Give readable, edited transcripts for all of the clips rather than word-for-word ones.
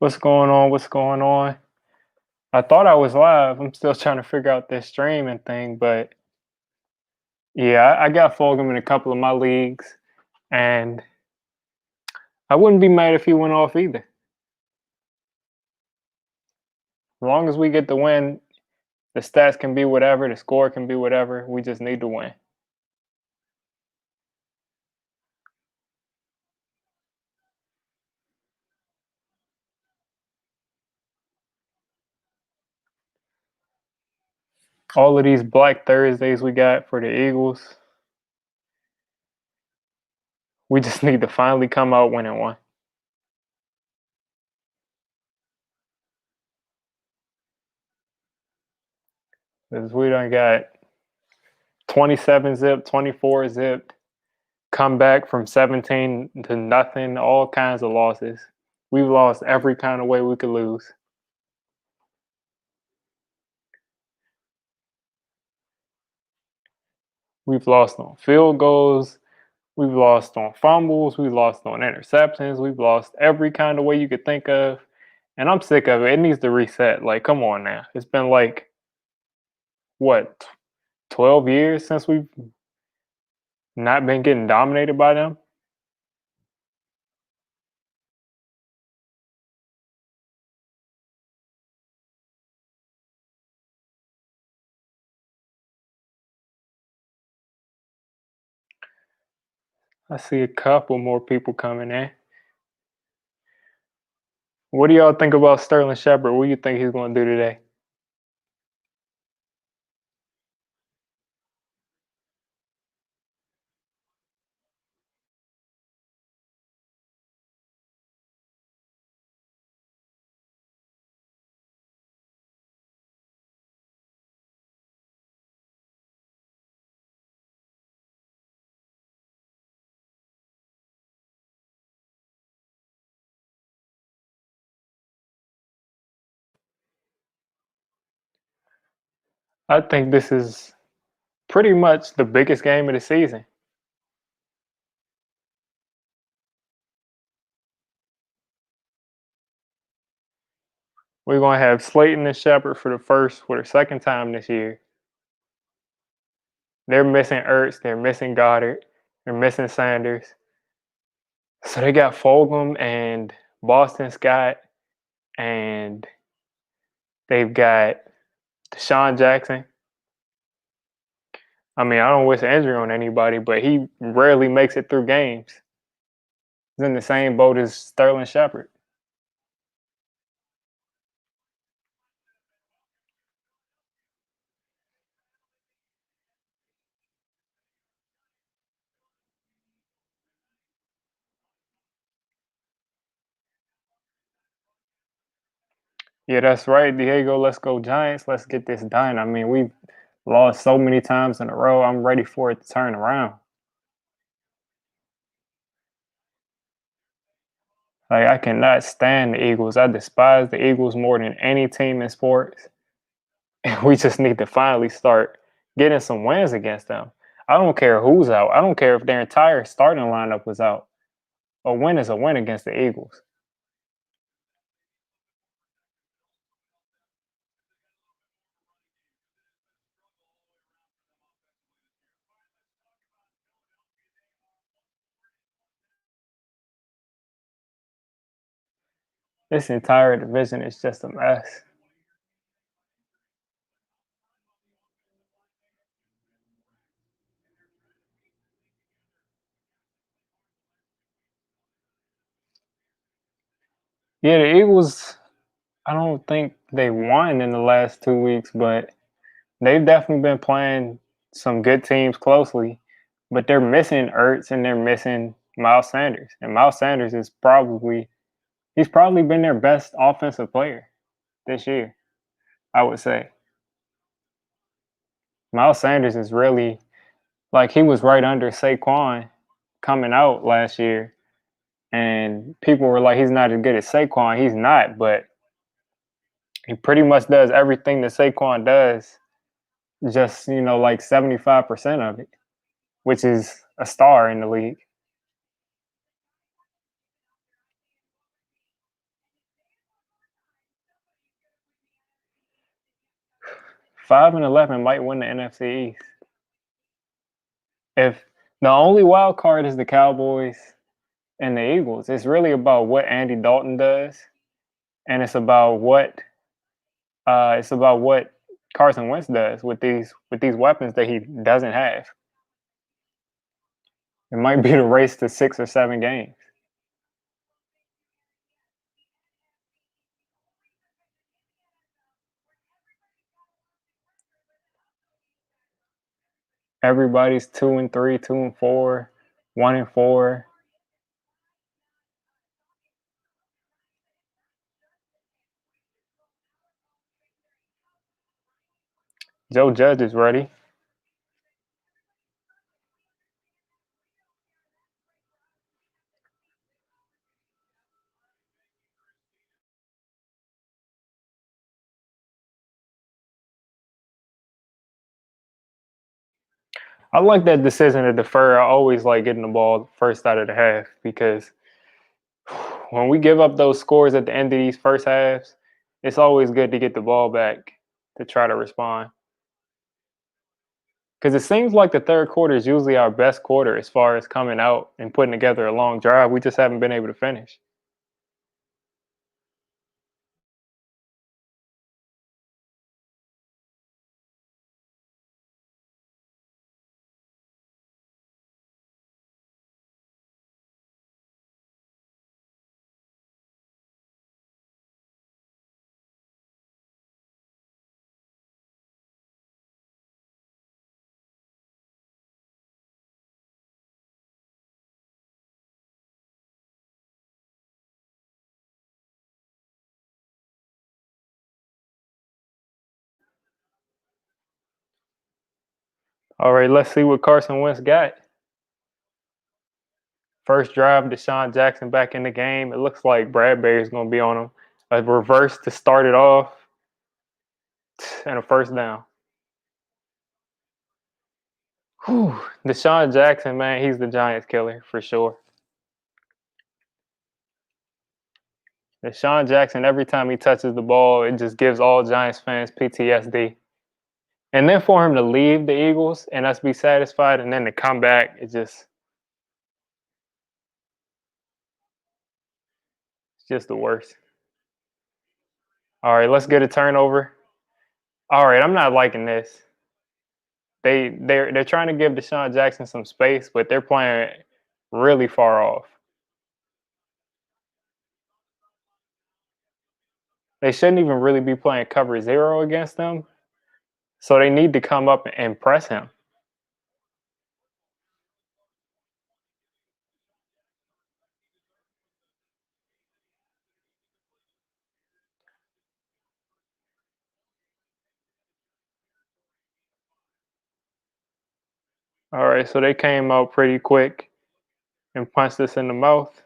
What's going on? What's going on? I thought I was live. I'm still trying to figure out this streaming thing, but yeah, I got Fulgham in a couple of my leagues, and I wouldn't be mad if he went off either. As long as we get the win, the stats can be whatever, the score can be whatever. We just need to win. All of these Black Thursdays we got for the Eagles, we just need to finally come out winning one. Because we done got 27 zip, 24 zip, come back from 17 to nothing, all kinds of losses. We've lost every kind of way we could lose. We've lost on field goals. We've lost on fumbles. We've lost on interceptions. We've lost every kind of way you could think of. And I'm sick of it. It needs to reset. Like, come on now. It's been like, what, 12 years since we've not been getting dominated by them? I see a couple more people coming in. What do y'all think about Sterling Shepard? What do you think he's going to do today? I think this is pretty much the biggest game of the season. We're going to have Slayton and Shepard for the second time this year. They're missing Ertz. They're missing Goddard. They're missing Sanders. So they got Fulgham and Boston Scott, and they've got Deshaun Jackson. I mean, I don't wish injury on anybody, but he rarely makes it through games. He's in the same boat as Sterling Shepard. Yeah, that's right, Diego. Let's go Giants. Let's get this done. I mean, we've lost so many times in a row. I'm ready for it to turn around. Like, I cannot stand the Eagles. I despise the Eagles more than any team in sports. And we just need to finally start getting some wins against them. I don't care who's out. I don't care if their entire starting lineup was out. A win is a win against the Eagles. This entire division is just a mess. Yeah, the Eagles, I don't think they won in the last 2 weeks, but they've definitely been playing some good teams closely. But they're missing Ertz and they're missing Miles Sanders. And Miles Sanders he's probably been their best offensive player this year, I would say. Miles Sanders is really like he was right under Saquon coming out last year. And people were like, he's not as good as Saquon. He's not, but he pretty much does everything that Saquon does, just, like 75% of it, which is a star in the league. 5-11 might win the NFC East. If the only wild card is the Cowboys and the Eagles, it's really about what Andy Dalton does, and it's about what Carson Wentz does with these weapons that he doesn't have. It might be the race to 6 or 7 games. Everybody's 2-3, 2-4, 1-4. Joe Judge is ready. I like that decision to defer. I always like getting the ball first out of the half because when we give up those scores at the end of these first halves, it's always good to get the ball back to try to respond. Because it seems like the third quarter is usually our best quarter as far as coming out and putting together a long drive. We just haven't been able to finish. All right, let's see what Carson Wentz got. First drive, Deshaun Jackson back in the game. It looks like Bradbury's going to be on him. A reverse to start it off and a first down. Whew. Deshaun Jackson, man, he's the Giants killer for sure. Deshaun Jackson, every time he touches the ball, it just gives all Giants fans PTSD. And then for him to leave the Eagles and us be satisfied and then to come back, it's just the worst. All right, let's get a turnover. All right, I'm not liking this. They're trying to give Deshaun Jackson some space, but they're playing really far off. They shouldn't even really be playing cover zero against them. So they need to come up and press him. All right, so they came out pretty quick and punched us in the mouth.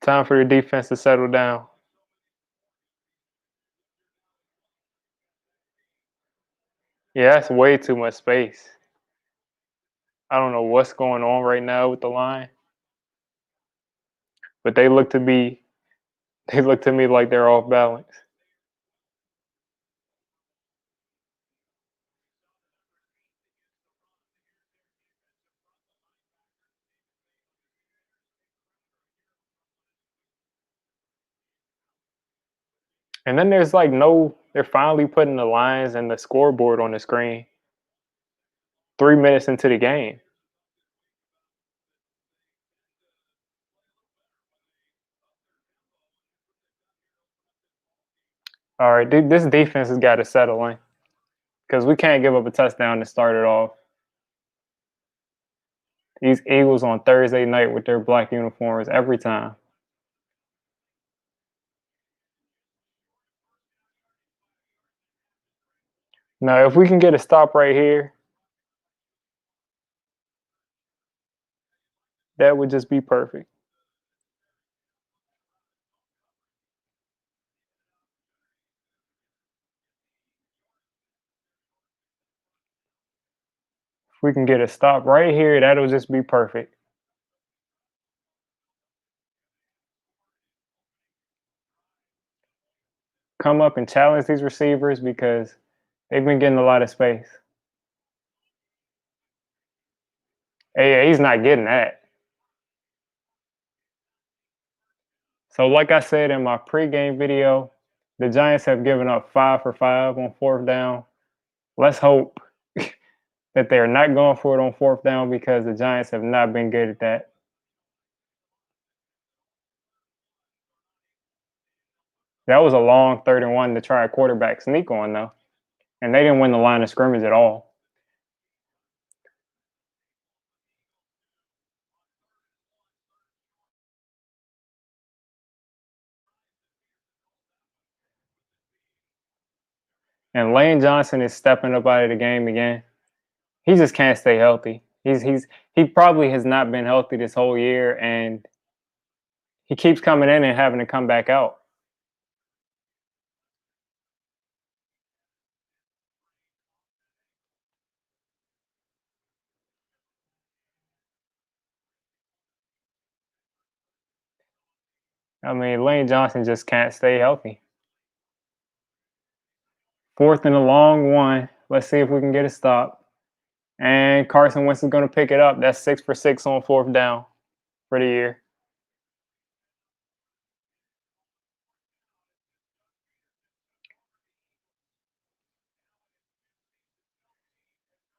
Time for the defense to settle down. Yeah, that's way too much space. I don't know what's going on right now with the line, but they look to me like they're off balance. And then there's like they're finally putting the lines and the scoreboard on the screen 3 minutes into the game. All right, this defense has got to settle in because we can't give up a touchdown to start it off. These Eagles on Thursday night with their black uniforms every time. Now, if we can get a stop right here, that would just be perfect. If we can get a stop right here, that'll just be perfect. Come up and challenge these receivers because they've been getting a lot of space. Hey, he's not getting that. So, like I said in my pregame video, the Giants have given up 5 for 5 on fourth down. Let's hope that they're not going for it on fourth down because the Giants have not been good at that. That was a long 3rd and 1 to try a quarterback sneak on, though. And they didn't win the line of scrimmage at all. And Lane Johnson is stepping up out of the game again. He just can't stay healthy. He probably has not been healthy this whole year, and he keeps coming in and having to come back out. I mean, Lane Johnson just can't stay healthy. 4th and a long 1. Let's see if we can get a stop. And Carson Wentz is going to pick it up. That's 6 for 6 on fourth down for the year.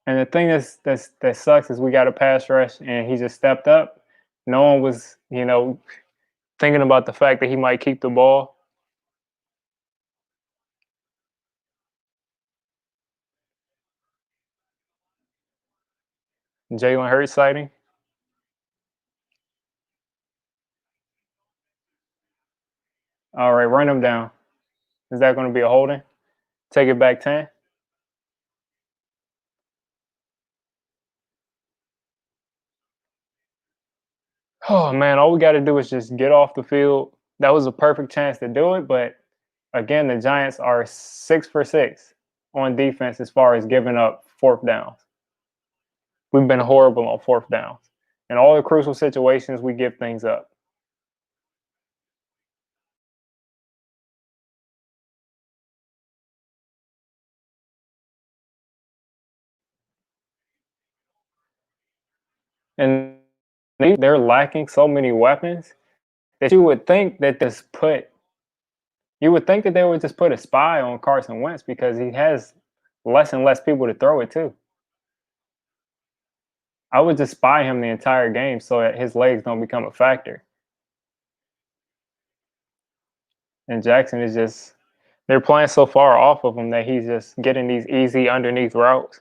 And the thing that sucks is we got a pass rush, and he just stepped up. No one was, thinking about the fact that he might keep the ball. Jalen Hurts sighting. All right, run him down. Is that going to be a holding? Take it back 10. Oh man, all we got to do is just get off the field. That was a perfect chance to do it, but again, the Giants are 6 for 6 on defense as far as giving up fourth downs. We've been horrible on fourth downs. In all the crucial situations, we give things up. And they're lacking so many weapons that you would think that they would just put a spy on Carson Wentz because he has less and less people to throw it to. I would just spy him the entire game so that his legs don't become a factor. And Jackson is just they're playing so far off of him that he's just getting these easy underneath routes.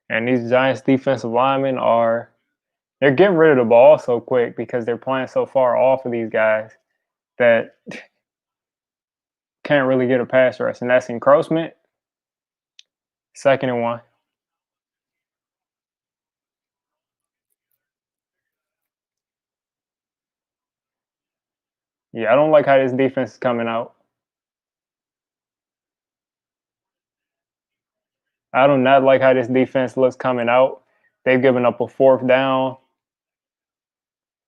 And these Giants defensive linemen they're getting rid of the ball so quick because they're playing so far off of these guys that can't really get a pass rush. And that's encroachment. 2nd and 1. Yeah, I don't like how this defense is coming out. I do not like how this defense looks coming out. They've given up a fourth down.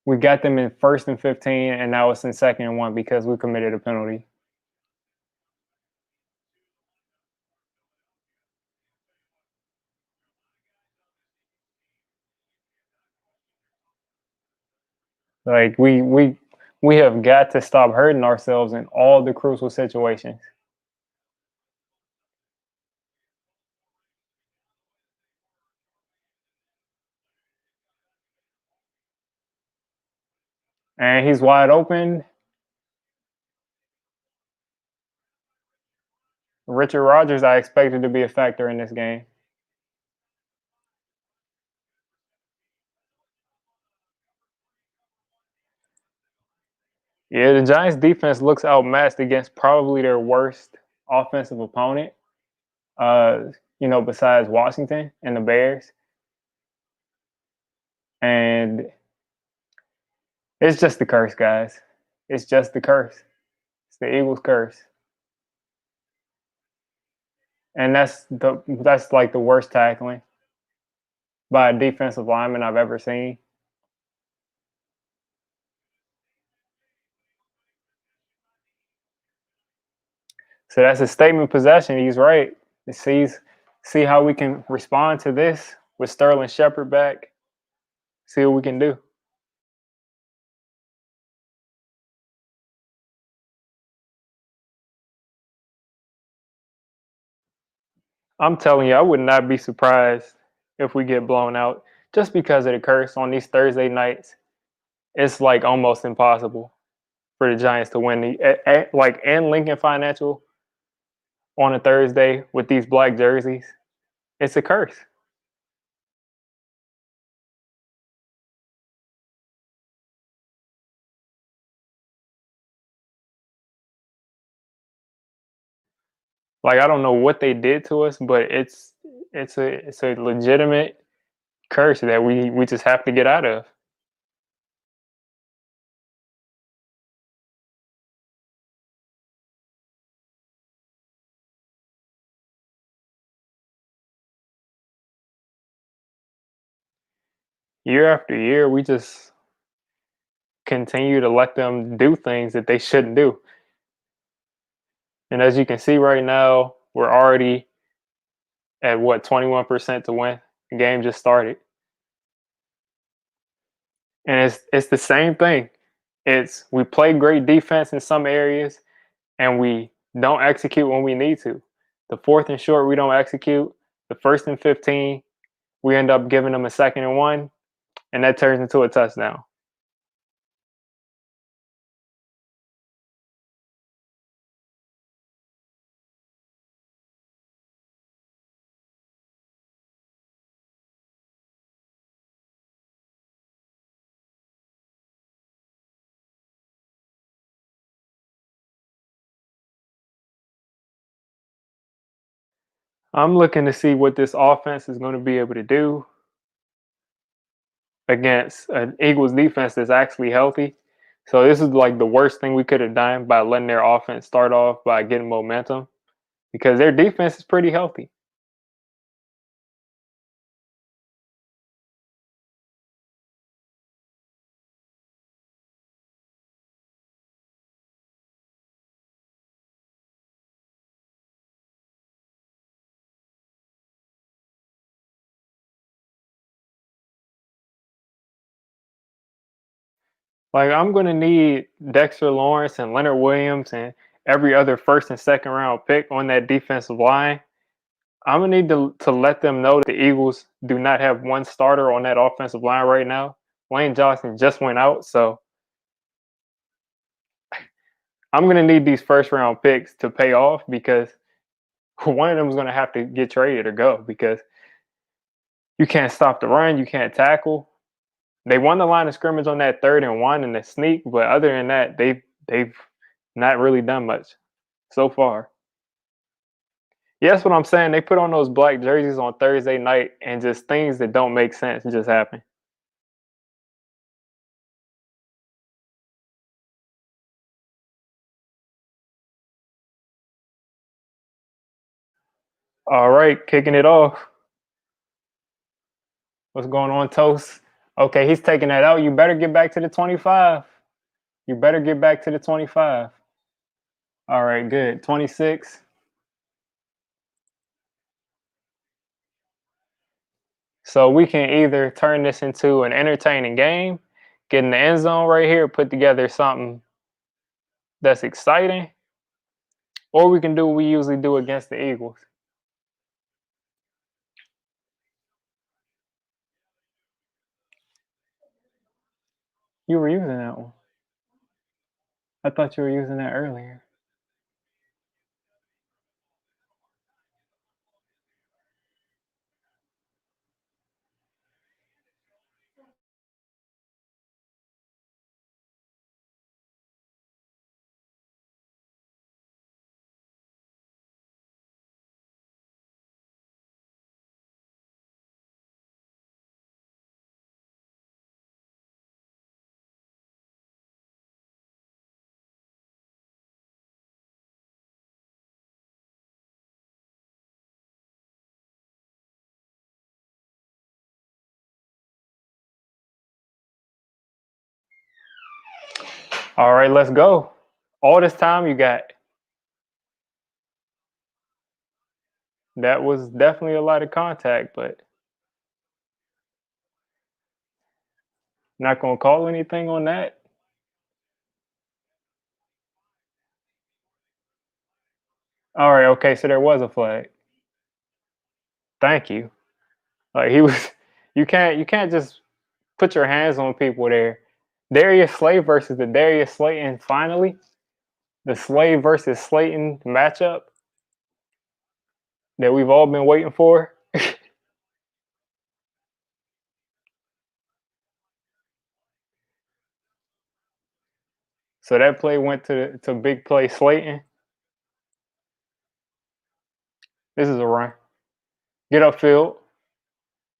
We got them in 1st and 15, and now it's in 2nd and 1 because we committed a penalty. Like we have got to stop hurting ourselves in all the crucial situations. And he's wide open. Richard Rodgers, I expected to be a factor in this game. Yeah, the Giants defense looks outmatched against probably their worst offensive opponent. Uh, besides Washington and the Bears. And It's just the curse, guys. It's just the curse. It's the Eagles' curse, and that's like the worst tackling by a defensive lineman I've ever seen. So that's a statement possession. He's right. It see how we can respond to this with Sterling Shepard back. See what we can do. I'm telling you, I would not be surprised if we get blown out just because of the curse on these Thursday nights. It's like almost impossible for the Giants to win like in Lincoln Financial on a Thursday with these black jerseys. It's a curse. Like I don't know what they did to us, but it's a legitimate curse that we just have to get out of. Year after year, we just continue to let them do things that they shouldn't do. And as you can see right now, we're already at what 21% to win. The game just started, and it's the same thing. It's we play great defense in some areas, and we don't execute when we need to. The fourth and short, we don't execute. The first and 15, we end up giving them a 2nd and 1, and that turns into a touchdown. I'm looking to see what this offense is going to be able to do against an Eagles defense that's actually healthy. So this is like the worst thing we could have done by letting their offense start off by getting momentum because their defense is pretty healthy. Like I'm going to need Dexter Lawrence and Leonard Williams and every other first and second round pick on that defensive line. I'm gonna need to let them know that the Eagles do not have one starter on that offensive line right now. Lane Johnson just went out, so I'm gonna need these first round picks to pay off because one of them is gonna have to get traded or go because you can't stop the run, you can't tackle. They won the line of scrimmage on that 3rd and 1 and the sneak, but other than that, they've not really done much so far. Yeah, that's what I'm saying. They put on those black jerseys on Thursday night, and just things that don't make sense just happen. All right, kicking it off. What's going on, Toast? Okay, he's taking that out. You better get back to the 25. You better get back to the 25. All right, good. 26. So we can either turn this into an entertaining game, get in the end zone right here, put together something that's exciting, or we can do what we usually do against the Eagles. You were using that one. I thought you were using that earlier. All right, let's go. All this time you got. That was definitely a lot of contact, but not gonna call anything on that. All right, okay, so there was a flag. Thank you. Like he was you can't just put your hands on people there. Darius Slay versus the Darius Slayton finally. The Slay versus Slayton matchup that we've all been waiting for. So that play went to big play Slayton. This is a run. Get upfield.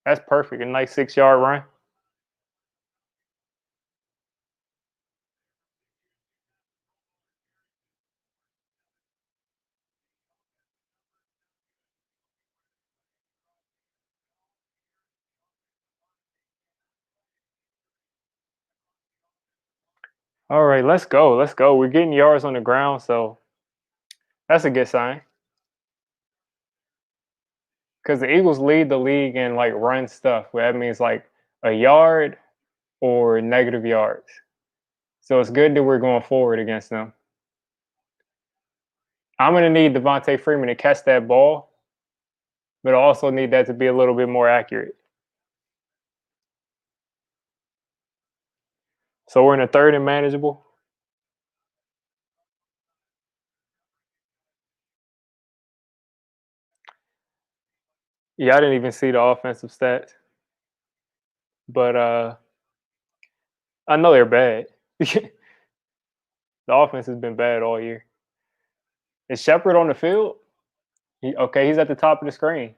That's perfect. A nice 6 yard run. All right, let's go. Let's go. We're getting yards on the ground, so that's a good sign. Because the Eagles lead the league in like run stuff, where that means like a yard or negative yards. So it's good that we're going forward against them. I'm gonna need Devontae Freeman to catch that ball, but I also need that to be a little bit more accurate. So we're in a third and manageable. Yeah, I didn't even see the offensive stats, but I know they're bad. The offense has been bad all year. Is Shepard on the field? Okay, he's at the top of the screen.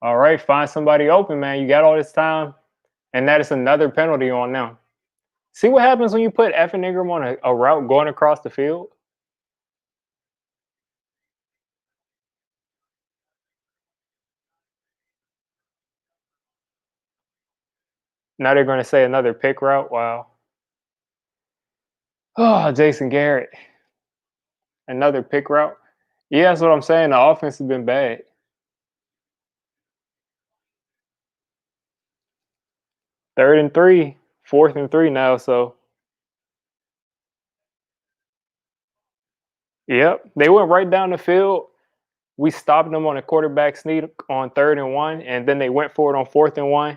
All right, find somebody open, man. You got all this time, and that is another penalty on them. See what happens when you put Evan Ingram on a route going across the field? Now they're going to say another pick route. Wow. Oh, Jason Garrett. Another pick route. Yeah, that's what I'm saying. The offense has been bad. Third and three, fourth and three now. So, yep, they went right down the field. We stopped them on a quarterback sneak on 3rd and 1, and then they went for it on 4th and 1,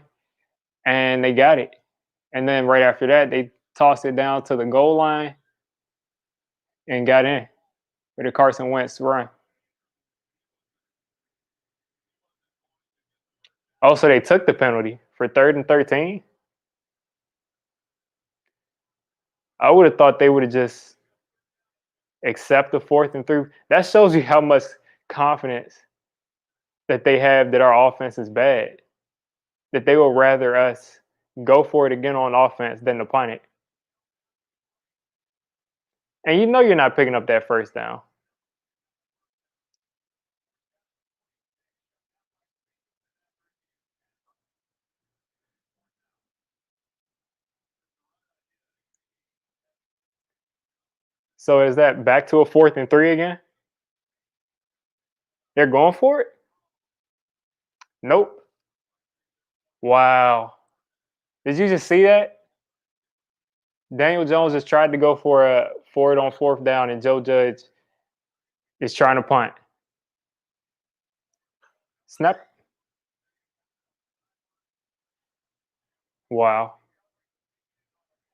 and they got it. And then right after that, they tossed it down to the goal line and got in with a Carson Wentz run. Also, they took the penalty for 3rd and 13. I would have thought they would have just accept the 4th and 3. That shows you how much confidence that they have that our offense is bad. That they will rather us go for it again on offense than to punt it. And you know you're not picking up that first down. So is that back to a 4th and 3 again? They're going for it? Nope. Wow. Did you just see that? Daniel Jones just tried to go for it on 4th down, and Joe Judge is trying to punt. Snap. Wow.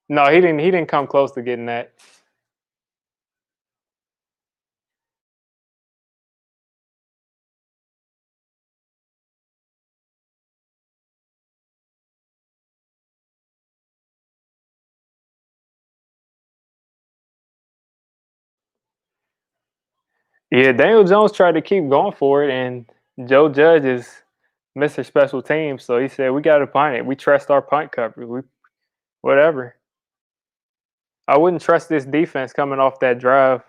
No, he didn't. He didn't come close to getting that. Yeah, Daniel Jones tried to keep going for it, and Joe Judge is Mr. Special Teams, so he said, "We got to punt it. We trust our punt coverage. Whatever." I wouldn't trust this defense coming off that drive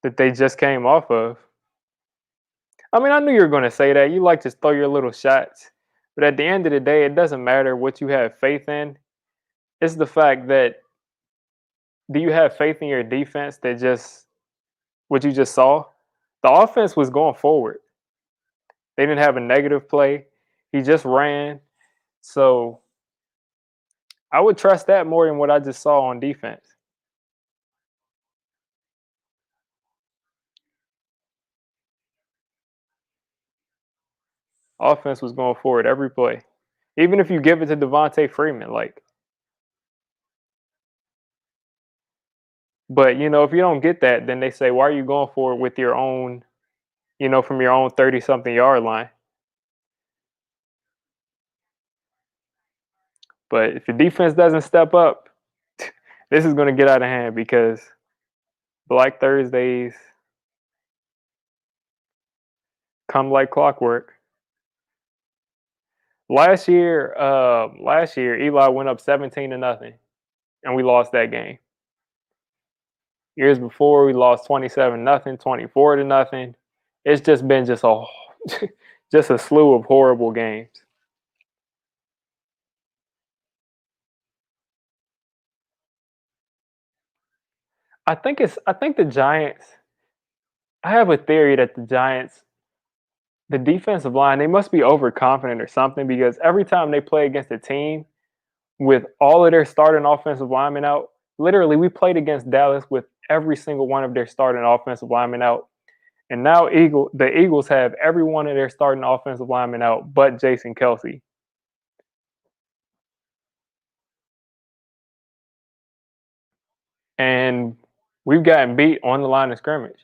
that they just came off of. I mean, I knew you were going to say that. You like to throw your little shots, But at the end of the day, it doesn't matter what you have faith in. It's the fact that do you have faith in your defense that just what you just saw? The offense was going forward. They didn't have a negative play. He just ran. So I would trust that more than what I just saw on defense. Offense was going forward every play. Even if you give it to Devontae Freeman, like, but if you don't get that, then they say, why are you going for it with your own, from your own 30 something yard line? But if the defense doesn't step up, this is going to get out of hand because Black Thursdays come like clockwork. Last year, Eli went up 17-0, and we lost that game. Years before, we lost 27-0, 24-0. It's just been just a just a slew of horrible games. I think the Giants. I have a theory that the Giants, the defensive line, they must be overconfident or something because every time they play against a team with all of their starting offensive linemen out, literally we played against Dallas with every single one of their starting offensive linemen out. And now the Eagles have every one of their starting offensive linemen out but Jason Kelsey. And we've gotten beat on the line of scrimmage.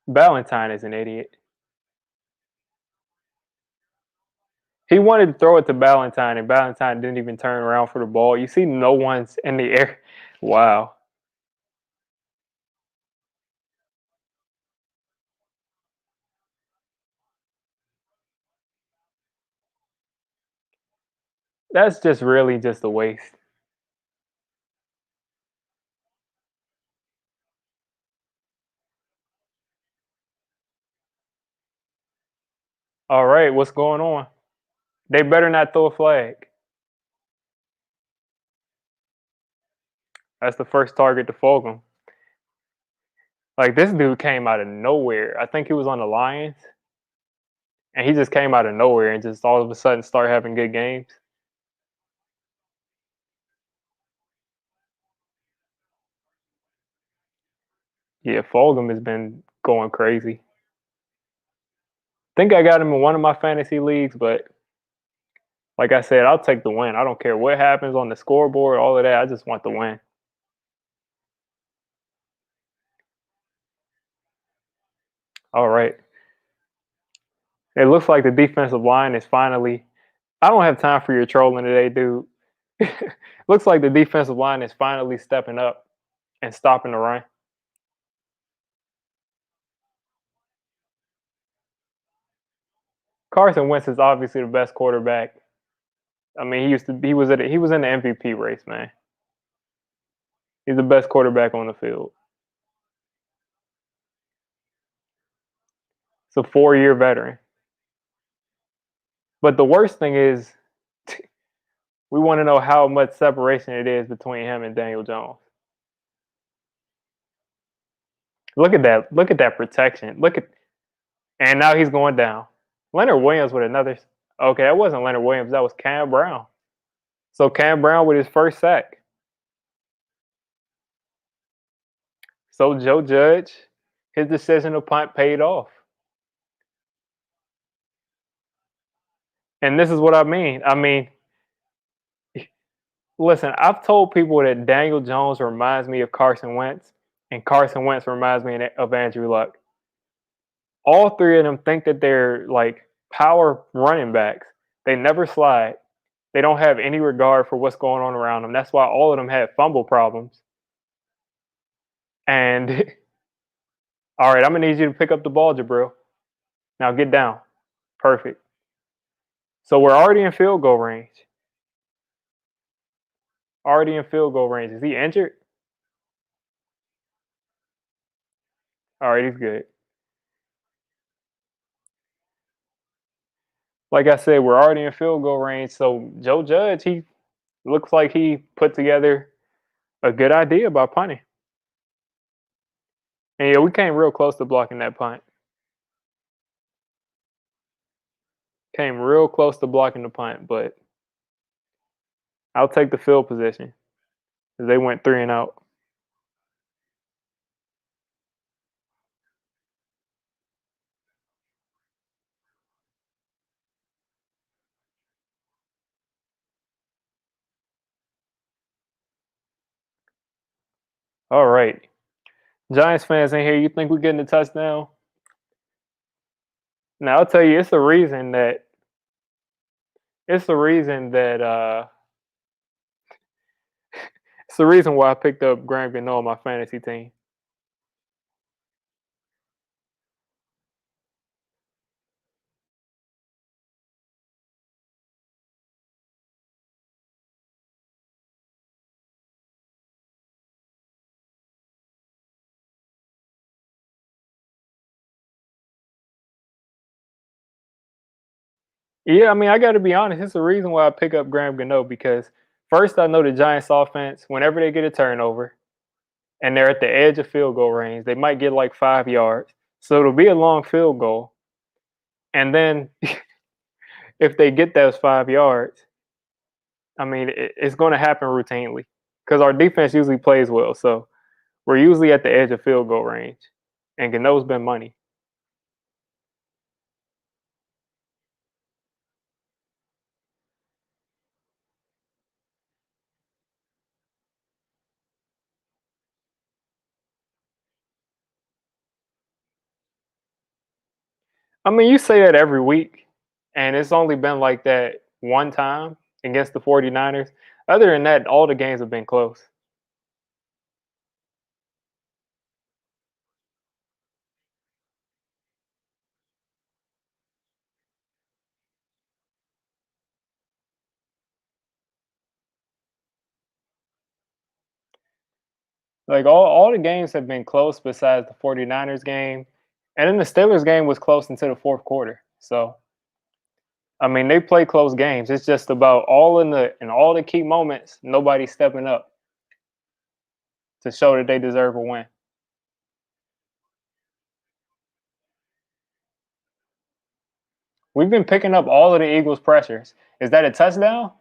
Ballantyne is an idiot. He wanted to throw it to Ballantyne, and Ballantyne didn't even turn around for the ball. You see, no one's in the air. Wow. That's just really just a waste. All right, what's going on? They better not throw a flag. That's the first target to Fulgham. Like this dude came out of nowhere. I think he was on the Lions, and he just came out of nowhere and just all of a sudden start having good games. Yeah, Fulgham has been going crazy. Think I got him in one of my fantasy leagues, but like I said, I'll take the win. I don't care what happens on the scoreboard, all of that. I just want the win. All right. It looks like the defensive line is finally. I don't have time for your trolling today, dude. Looks like the defensive line is finally stepping up and stopping the run. Carson Wentz is obviously the best quarterback. I mean, he was in the MVP race, man. He's the best quarterback on the field. It's a 4-year veteran. But the worst thing is, we want to know how much separation it is between him and Daniel Jones. Look at that! Look at that protection. And now he's going down. Leonard Williams with another. Okay, that wasn't Leonard Williams. That was Cam Brown. So Cam Brown with his first sack. So Joe Judge, his decision to punt paid off. And this is what I mean. Listen, I've told people that Daniel Jones reminds me of Carson Wentz, and Carson Wentz reminds me of Andrew Luck. All three of them think that they're like power running backs. They never slide. They don't have any regard for what's going on around them. That's why all of them had fumble problems. And all right, I'm gonna need you to pick up the ball, Jabril. Now get down. Perfect. So we're already in field goal range. Already in field goal range. Is he injured? All right, he's good. like I said, we're already in field goal range. So Joe Judge, he looks like he put together a good idea about punting. And yeah, we came real close to blocking that punt. Came real close to blocking the punt, but I'll take the field position because they went 3-and-out. All right. Giants fans in here, you think we're getting a touchdown? Now I'll tell you, it's the reason that it's the reason why I picked up Graham Gano on my fantasy team. Yeah, I mean, I got to be honest. It's the reason why I pick up Graham Gano because first, I know the Giants offense, whenever they get a turnover and they're at the edge of field goal range, they might get like 5 yards. So it'll be a long field goal. And then if they get those 5 yards, I mean, it's going to happen routinely because our defense usually plays well. So we're usually at the edge of field goal range. And Gano's been money. I mean, you say that every week, and it's only been like that one time against the 49ers. Other than that, all the games have been close. Like all the games have been close besides the 49ers game. And then the Steelers game was close until the fourth quarter. So I mean they play close games. It's just about all the key moments, nobody stepping up to show that they deserve a win. We've been picking up all of the Eagles' pressures. Is that a touchdown?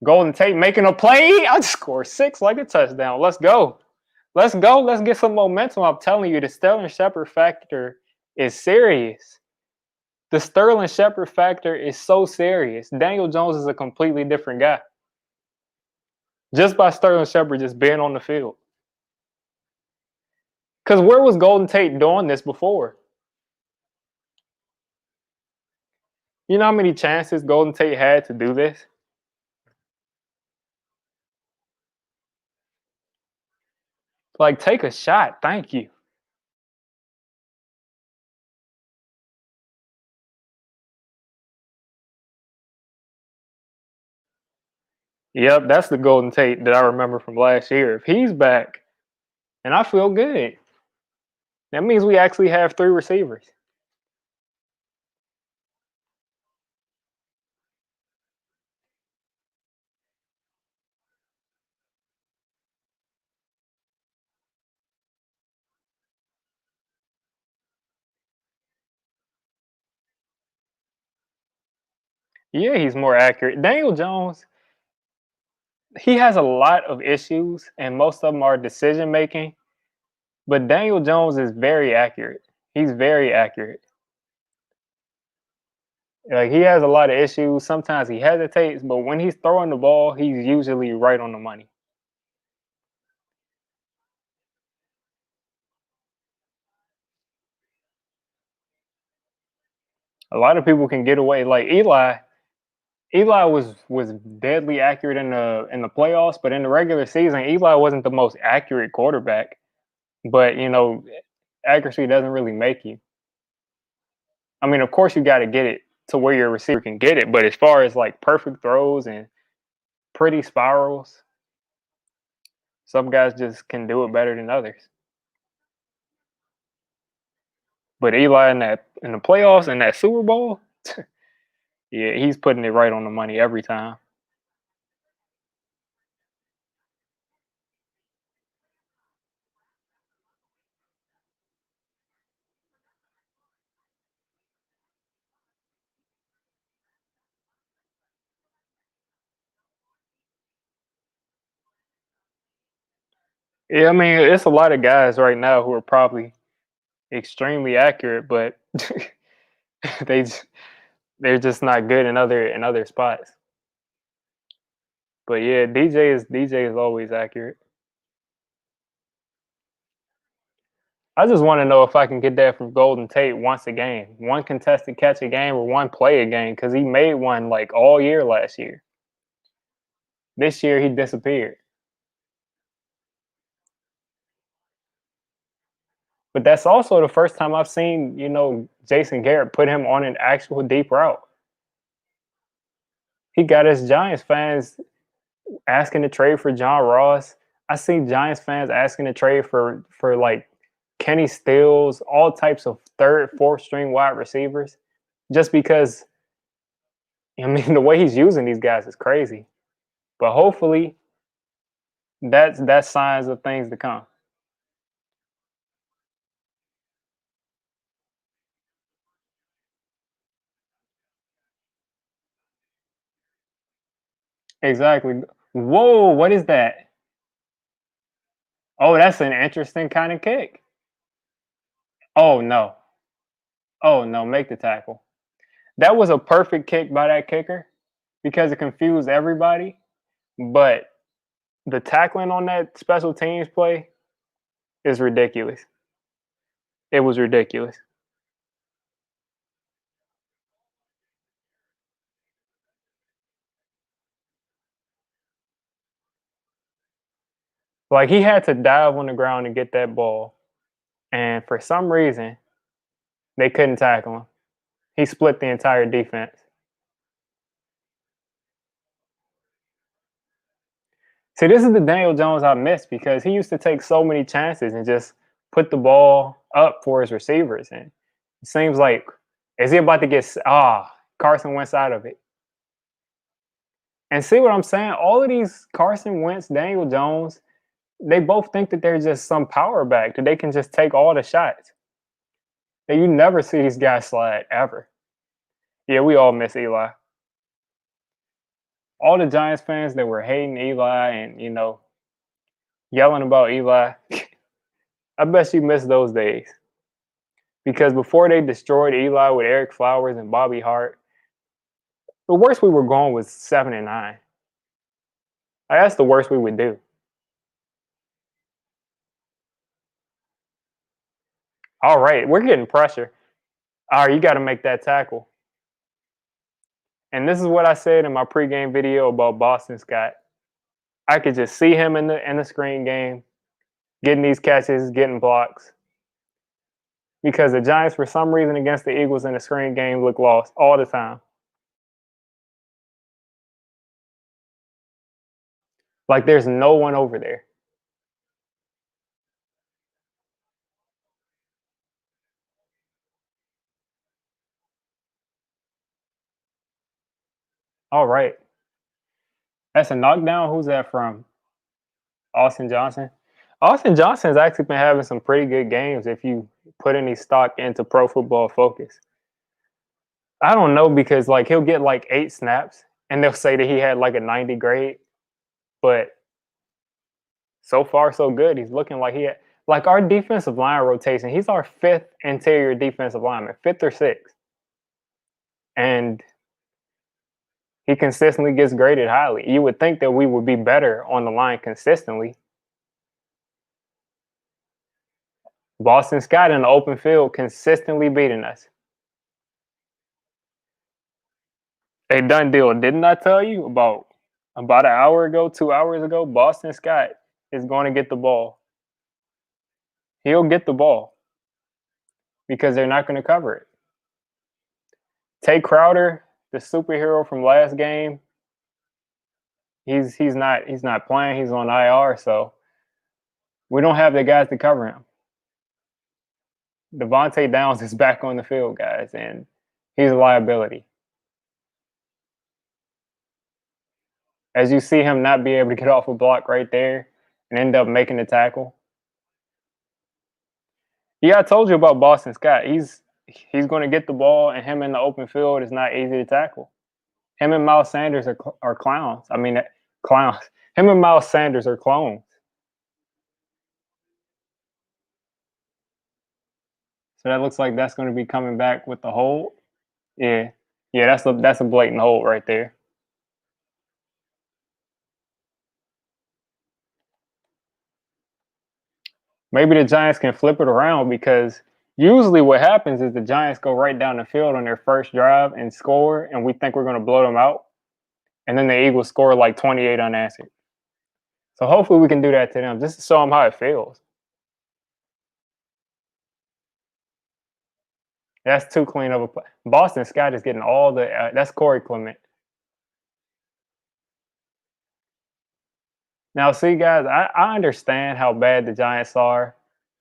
Golden Tate making a play. I score six like a touchdown. Let's go. Let's go. Let's get some momentum. I'm telling you, the Sterling Shepard factor is serious. The Sterling Shepard factor is so serious. Daniel Jones is a completely different guy. Just by Sterling Shepard just being on the field. Because where was Golden Tate doing this before? You know how many chances Golden Tate had to do this? Like, take a shot. Thank you. Yep, that's the Golden Tate that I remember from last year. If he's back, and I feel good, that means we actually have three receivers. Yeah, he's more accurate. Daniel Jones, he has a lot of issues, and most of them are decision making. But Daniel Jones is very accurate. He's very accurate. Like he has a lot of issues. Sometimes he hesitates, but when he's throwing the ball, he's usually right on the money. A lot of people can get away. Like Eli, Eli was deadly accurate in the playoffs, but in the regular season, Eli wasn't the most accurate quarterback. But accuracy doesn't really make you. I mean, of course, you got to get it to where your receiver can get it. But as far as like perfect throws and pretty spirals, some guys just can do it better than others. But Eli in the playoffs and that Super Bowl, Yeah, he's putting it right on the money every time. Yeah, I mean, it's a lot of guys right now who are probably extremely accurate, but they j- they're just not good in other spots. But yeah, DJ is always accurate. I just want to know if I can get that from Golden Tate once a game, one contested catch a game or one play a game, because he made one like all year last year. This year he disappeared. But that's also the first time I've seen, Jason Garrett put him on an actual deep route. He got his Giants fans asking to trade for John Ross. I see Giants fans asking to trade for like Kenny Stills, all types of third, fourth string wide receivers, just because I mean the way he's using these guys is crazy. But hopefully that's signs of things to come. Exactly. Whoa, what is that? Oh, that's an interesting kind of kick. Oh no. Oh no, make the tackle. That was a perfect kick by that kicker because it confused everybody. But the tackling on that special teams play is ridiculous. It was ridiculous. Like he had to dive on the ground and get that ball, and for some reason they couldn't tackle him. He split the entire defense. See, this is the Daniel Jones I miss because he used to take so many chances and just put the ball up for his receivers. And it seems like, is he about to get, Carson Wentz out of it? And see what I'm saying? All of these Carson Wentz, Daniel Jones, they both think that they're just some power back, that they can just take all the shots. And you never see these guys slide ever. Yeah, we all miss Eli. All the Giants fans that were hating Eli and, yelling about Eli, I bet you miss those days. Because before they destroyed Eli with Eric Flowers and Bobby Hart, the worst we were going was 7-9. Like, that's the worst we would do. All right, we're getting pressure. All right, you got to make that tackle. And this is what I said in my pregame video about Boston Scott. I could just see him in the screen game, getting these catches, getting blocks. Because the Giants, for some reason, against the Eagles in the screen game, look lost all the time. Like there's no one over there. All right. That's a knockdown. Who's that from? Austin Johnson. Austin Johnson's actually been having some pretty good games if you put any stock into Pro Football Focus. I don't know because like he'll get like 8 snaps and they'll say that he had like a 90 grade, but so far so good. He's looking like he had like our defensive line rotation. He's our fifth interior defensive lineman, fifth or sixth, and he consistently gets graded highly. You would think that we would be better on the line consistently. Boston Scott in the open field consistently beating us. A done deal. Didn't I tell you about an hour ago, 2 hours ago? Boston Scott is going to get the ball. He'll get the ball because they're not going to cover it. Tay Crowder, the superhero from last game, he's not playing. He's on IR, so we don't have the guys to cover him. Devontae Downs is back on the field, guys, and he's a liability. As you see him not be able to get off a block right there and end up making the tackle. Yeah, I told you about Boston Scott. He's going to get the ball, and him in the open field is not easy to tackle. Him and Miles Sanders are clowns. I mean, clowns. Him and Miles Sanders are clones. So that looks like that's going to be coming back with the hold. Yeah, yeah, that's a blatant hold right there. Maybe the Giants can flip it around because usually what happens is the Giants go right down the field on their first drive and score, and we think we're going to blow them out. And then the Eagles score like 28 unanswered. So hopefully we can do that to them just to show them how it feels. That's too clean of a play. Boston Scott is getting all the. That's Corey Clement. Now, see, guys, I understand how bad the Giants are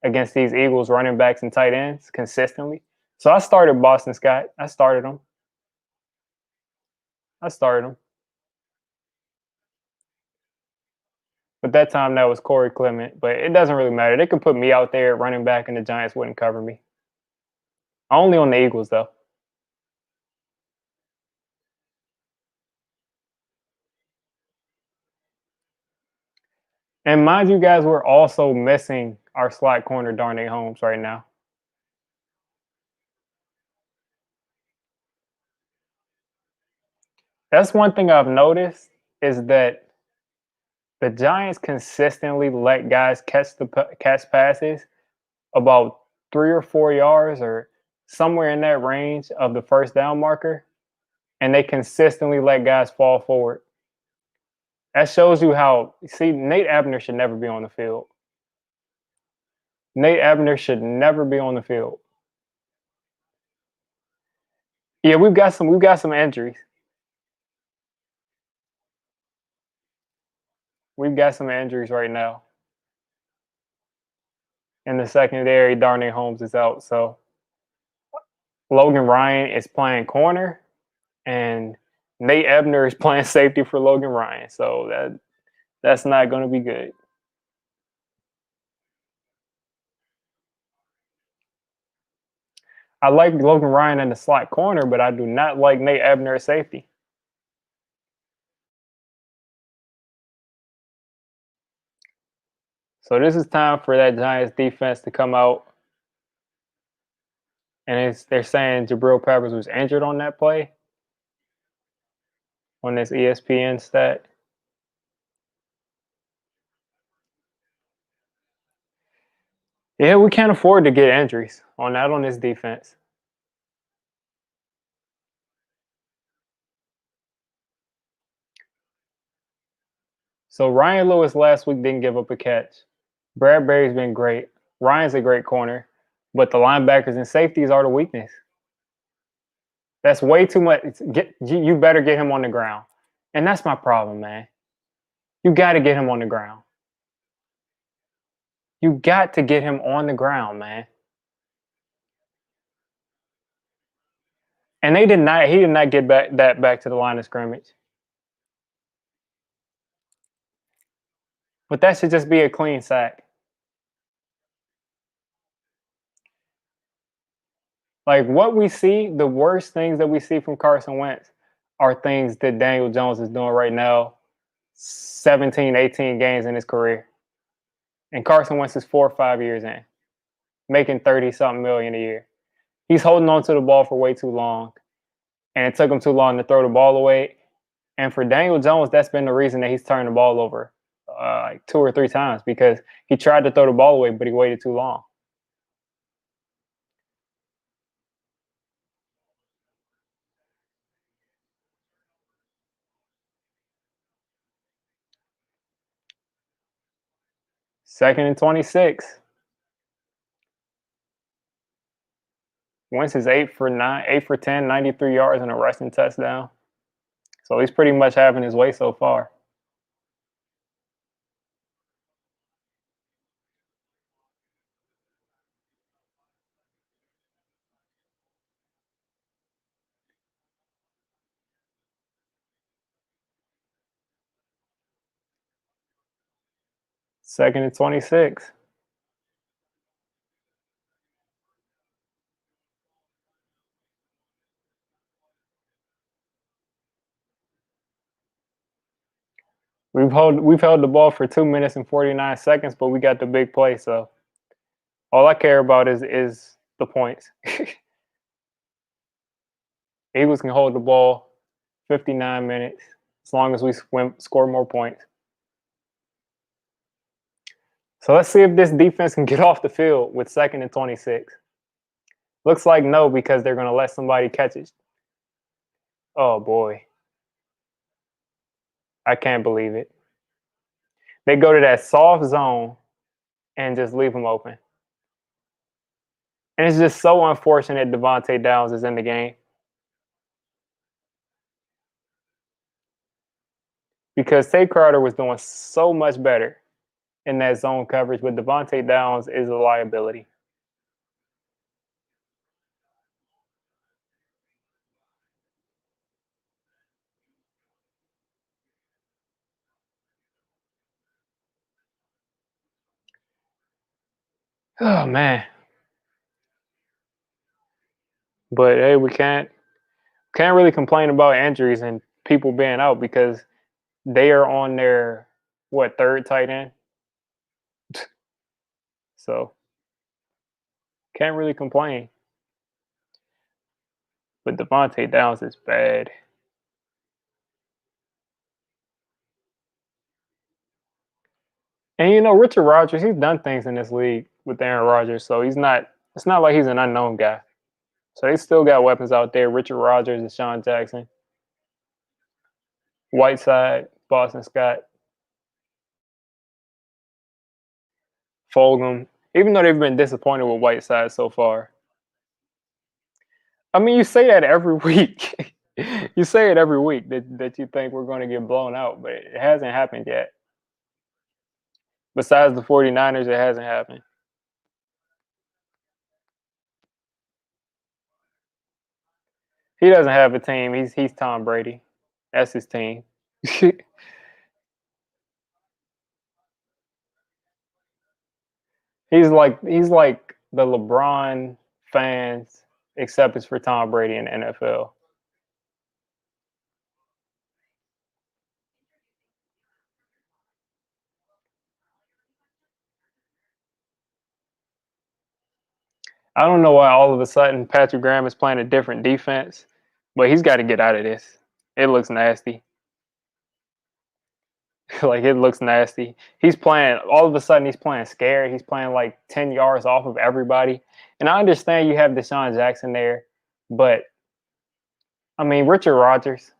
against these Eagles running backs and tight ends consistently. So I started Boston Scott. I started him. I started him. But that time that was Corey Clement. But it doesn't really matter. They could put me out there running back and the Giants wouldn't cover me. Only on the Eagles, though. And mind you, guys, we're also missing our slot corner, Darnay Holmes, right now. That's one thing I've noticed is that the Giants consistently let guys catch passes about 3 or 4 yards or somewhere in that range of the first down marker, and they consistently let guys fall forward. That shows you how. See, Nate Abner should never be on the field. Nate Abner should never be on the field. Yeah, we've got some injuries. We've got some injuries right now. In the secondary, Darnay Holmes is out. So Logan Ryan is playing corner, and Nate Ebner is playing safety for Logan Ryan. So that's not going to be good. I like Logan Ryan in the slot corner, but I do not like Nate Ebner at safety. So this is time for that Giants defense to come out, and they're saying Jabril Peppers was injured on that play on this ESPN stat. Yeah, we can't afford to get injuries on this defense. So Ryan Lewis last week didn't give up a catch. Bradbury's been great. Ryan's a great corner, but the linebackers and safeties are the weakness. That's way too much. You better get him on the ground, and that's my problem, man. You got to get him on the ground. You got to get him on the ground, man. And they did not. He did not get back to the line of scrimmage. But that should just be a clean sack. Like what we see, the worst things that we see from Carson Wentz are things that Daniel Jones is doing right now, 17, 18 games in his career. And Carson Wentz is 4 or 5 years in, making 30 something million a year. He's holding on to the ball for way too long. And it took him too long to throw the ball away. And for Daniel Jones, that's been the reason that he's turned the ball over like 2 or 3 times because he tried to throw the ball away, but he waited too long. Second and 26. Wentz is 8 for 9, 8 for 10, 93 yards and a rushing touchdown. So he's pretty much having his way so far. 2nd and 26. We've held the ball for 2 minutes and 49 seconds, but we got the big play. So all I care about is the points. Eagles can hold the ball 59 minutes as long as we score more points. So let's see if this defense can get off the field with 2nd and 26. Looks like no, because they're going to let somebody catch it. Oh boy, I can't believe it. They go to that soft zone and just leave them open. And it's just so unfortunate Devontae Downs is in the game, because Tay Crowder was doing so much better in that zone coverage, but Devontae Downs is a liability. Oh man. But hey, we can't really complain about injuries and people being out, because they are on their what, third tight end. So can't really complain. But Devontae Downs is bad. And Richard Rodgers, he's done things in this league with Aaron Rodgers, so it's not like he's an unknown guy. So they still got weapons out there. Richard Rodgers and Sean Jackson, Whiteside, Boston Scott, Fulgham. Even though they've been disappointed with Whiteside so far. I mean, you say that every week. You say it every week that you think we're going to get blown out, but it hasn't happened yet. Besides the 49ers, it hasn't happened. He doesn't have a team. He's Tom Brady. That's his team. he's like the LeBron fans, except it's for Tom Brady in the NFL. I don't know why all of a sudden Patrick Graham is playing a different defense, but he's got to get out of this. It looks nasty. Like, it looks nasty. He's playing, all of a sudden he's playing scared. He's playing like 10 yards off of everybody. And I understand you have Deshaun Jackson there, but I mean, Richard Rodgers,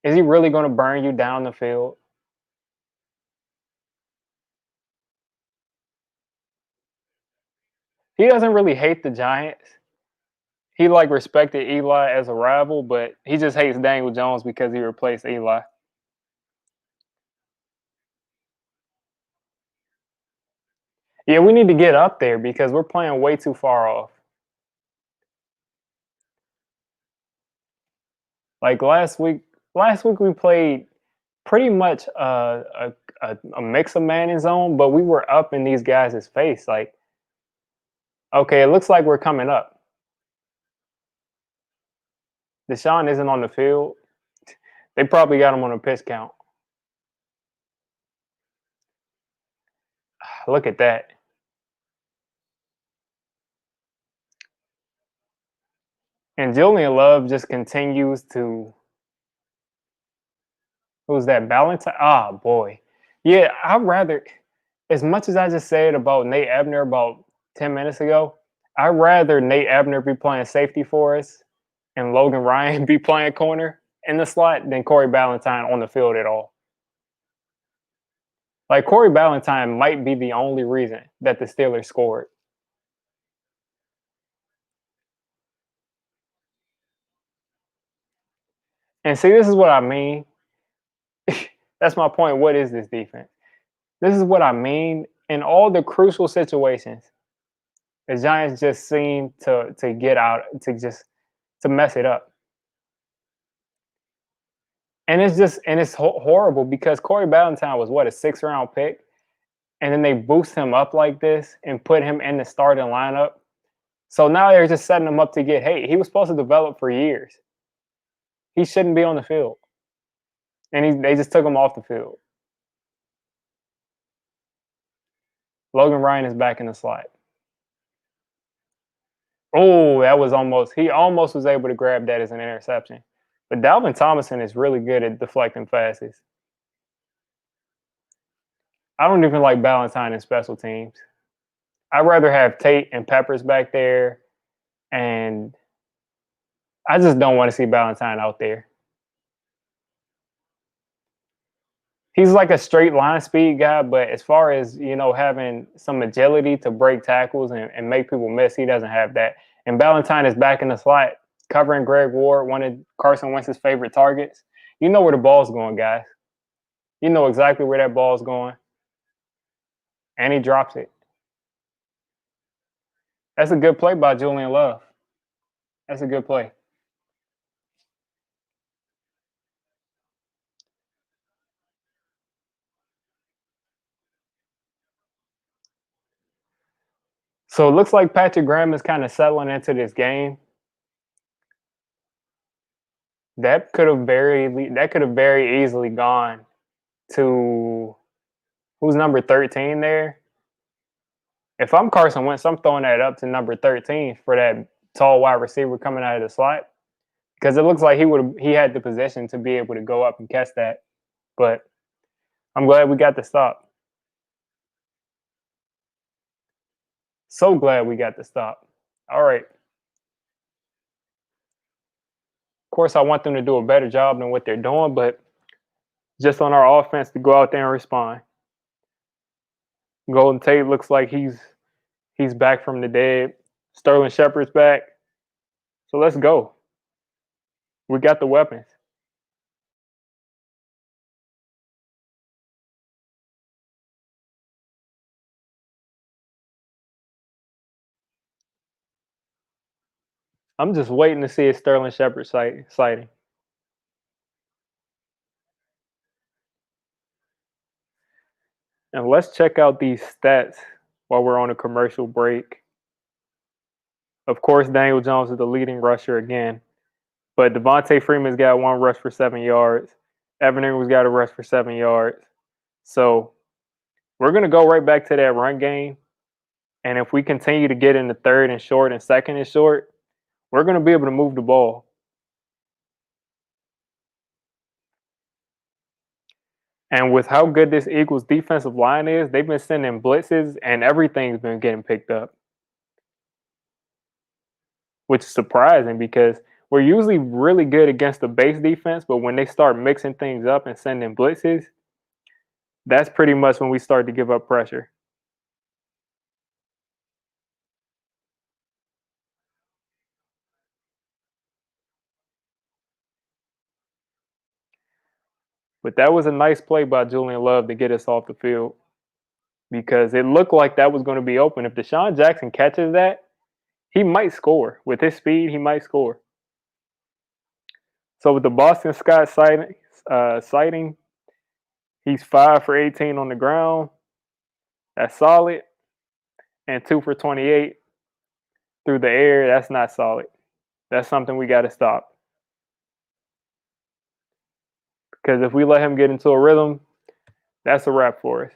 is he really going to burn you down the field? He doesn't really hate the Giants. He like respected Eli as a rival, but he just hates Daniel Jones because he replaced Eli. Yeah, we need to get up there because we're playing way too far off. Like last week we played pretty much a mix of man and zone, but we were up in these guys' face. Like, okay, it looks like we're coming up. Deshaun isn't on the field. They probably got him on a pitch count. Look at that. And Julian Love just continues to. Who's that? Valentine? Ah, boy. Yeah, I'd rather, as much as I just said about Nate Ebner about 10 minutes ago, I'd rather Nate Ebner be playing safety for us and Logan Ryan be playing corner in the slot than Corey Ballantyne on the field at all. Like, Corey Ballantyne might be the only reason that the Steelers scored. And see, this is what I mean. That's my point. What is this defense? This is what I mean. In all the crucial situations, the Giants just seem to get out, to mess it up. And it's horrible because Corey Ballantyne was what, a 6th round pick, and then they boost him up like this and put him in the starting lineup. So now they're just setting him up to get hate. He was supposed to develop for years. He shouldn't be on the field, and they just took him off the field. Logan Ryan is back in the slot. Oh, that was almost. He almost was able to grab that as an interception. But Dalvin Tomlinson is really good at deflecting passes. I don't even like Ballantyne in special teams. I'd rather have Tate and Peppers back there, and I just don't want to see Ballantyne out there. He's like a straight line speed guy, but as far as having some agility to break tackles and make people miss, he doesn't have that. And Ballantyne is back in the slot, covering Greg Ward, one of Carson Wentz's favorite targets. You know where the ball's going, guys. You know exactly where that ball's going, and he drops it. That's a good play by Julian Love. That's a good play. So it looks like Patrick Graham is kind of settling into this game. That could have very easily gone to who's number 13 there. If I'm Carson Wentz, I'm throwing that up to number 13 for that tall wide receiver coming out of the slot, because it looks like he had the position to be able to go up and catch that. But I'm glad we got the stop. So glad we got the stop. All right. Of course, I want them to do a better job than what they're doing, but just on our offense to go out there and respond. Golden Tate looks like he's back from the dead. Sterling Shepard's back. So let's go. We got the weapons. I'm just waiting to see a Sterling Shepard sighting. And let's check out these stats while we're on a commercial break. Of course, Daniel Jones is the leading rusher again. But Devontae Freeman's got 1 rush for 7 yards. Evan Ingram's got a rush for 7 yards. So we're going to go right back to that run game. And if we continue to get in the third and short and second and short, we're going to be able to move the ball. And with how good this Eagles defensive line is, they've been sending blitzes and everything's been getting picked up, which is surprising because we're usually really good against the base defense, but when they start mixing things up and sending blitzes, that's pretty much when we start to give up pressure. But that was a nice play by Julian Love to get us off the field, because it looked like that was going to be open. If Deshaun Jackson catches that, he might score. With his speed, he might score. So with the Boston Scott sighting, he's 5 for 18 on the ground. That's solid. And 2 for 28 through the air. That's not solid. That's something we got to stop. Because if we let him get into a rhythm, that's a wrap for us.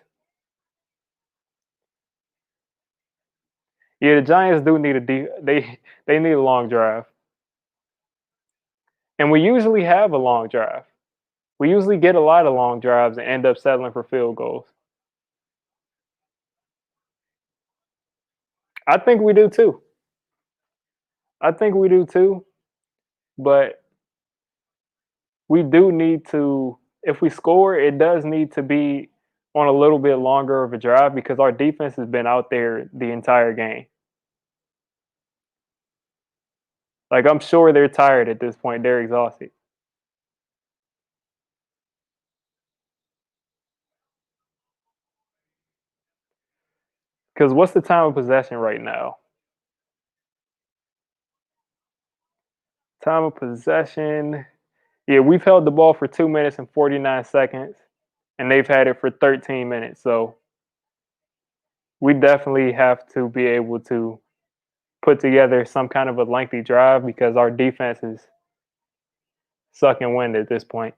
Yeah, the Giants do need they need a long drive. And we usually have a long drive. We usually get a lot of long drives and end up settling for field goals. I think we do too. But we do need to, if we score, it does need to be on a little bit longer of a drive, because our defense has been out there the entire game. Like, I'm sure they're tired at this point. They're exhausted. Because what's the time of possession right now? Time of possession. Yeah, we've held the ball for 2 minutes and 49 seconds, and they've had it for 13 minutes. So We definitely have to be able to put together some kind of a lengthy drive because our defense is sucking wind at this point.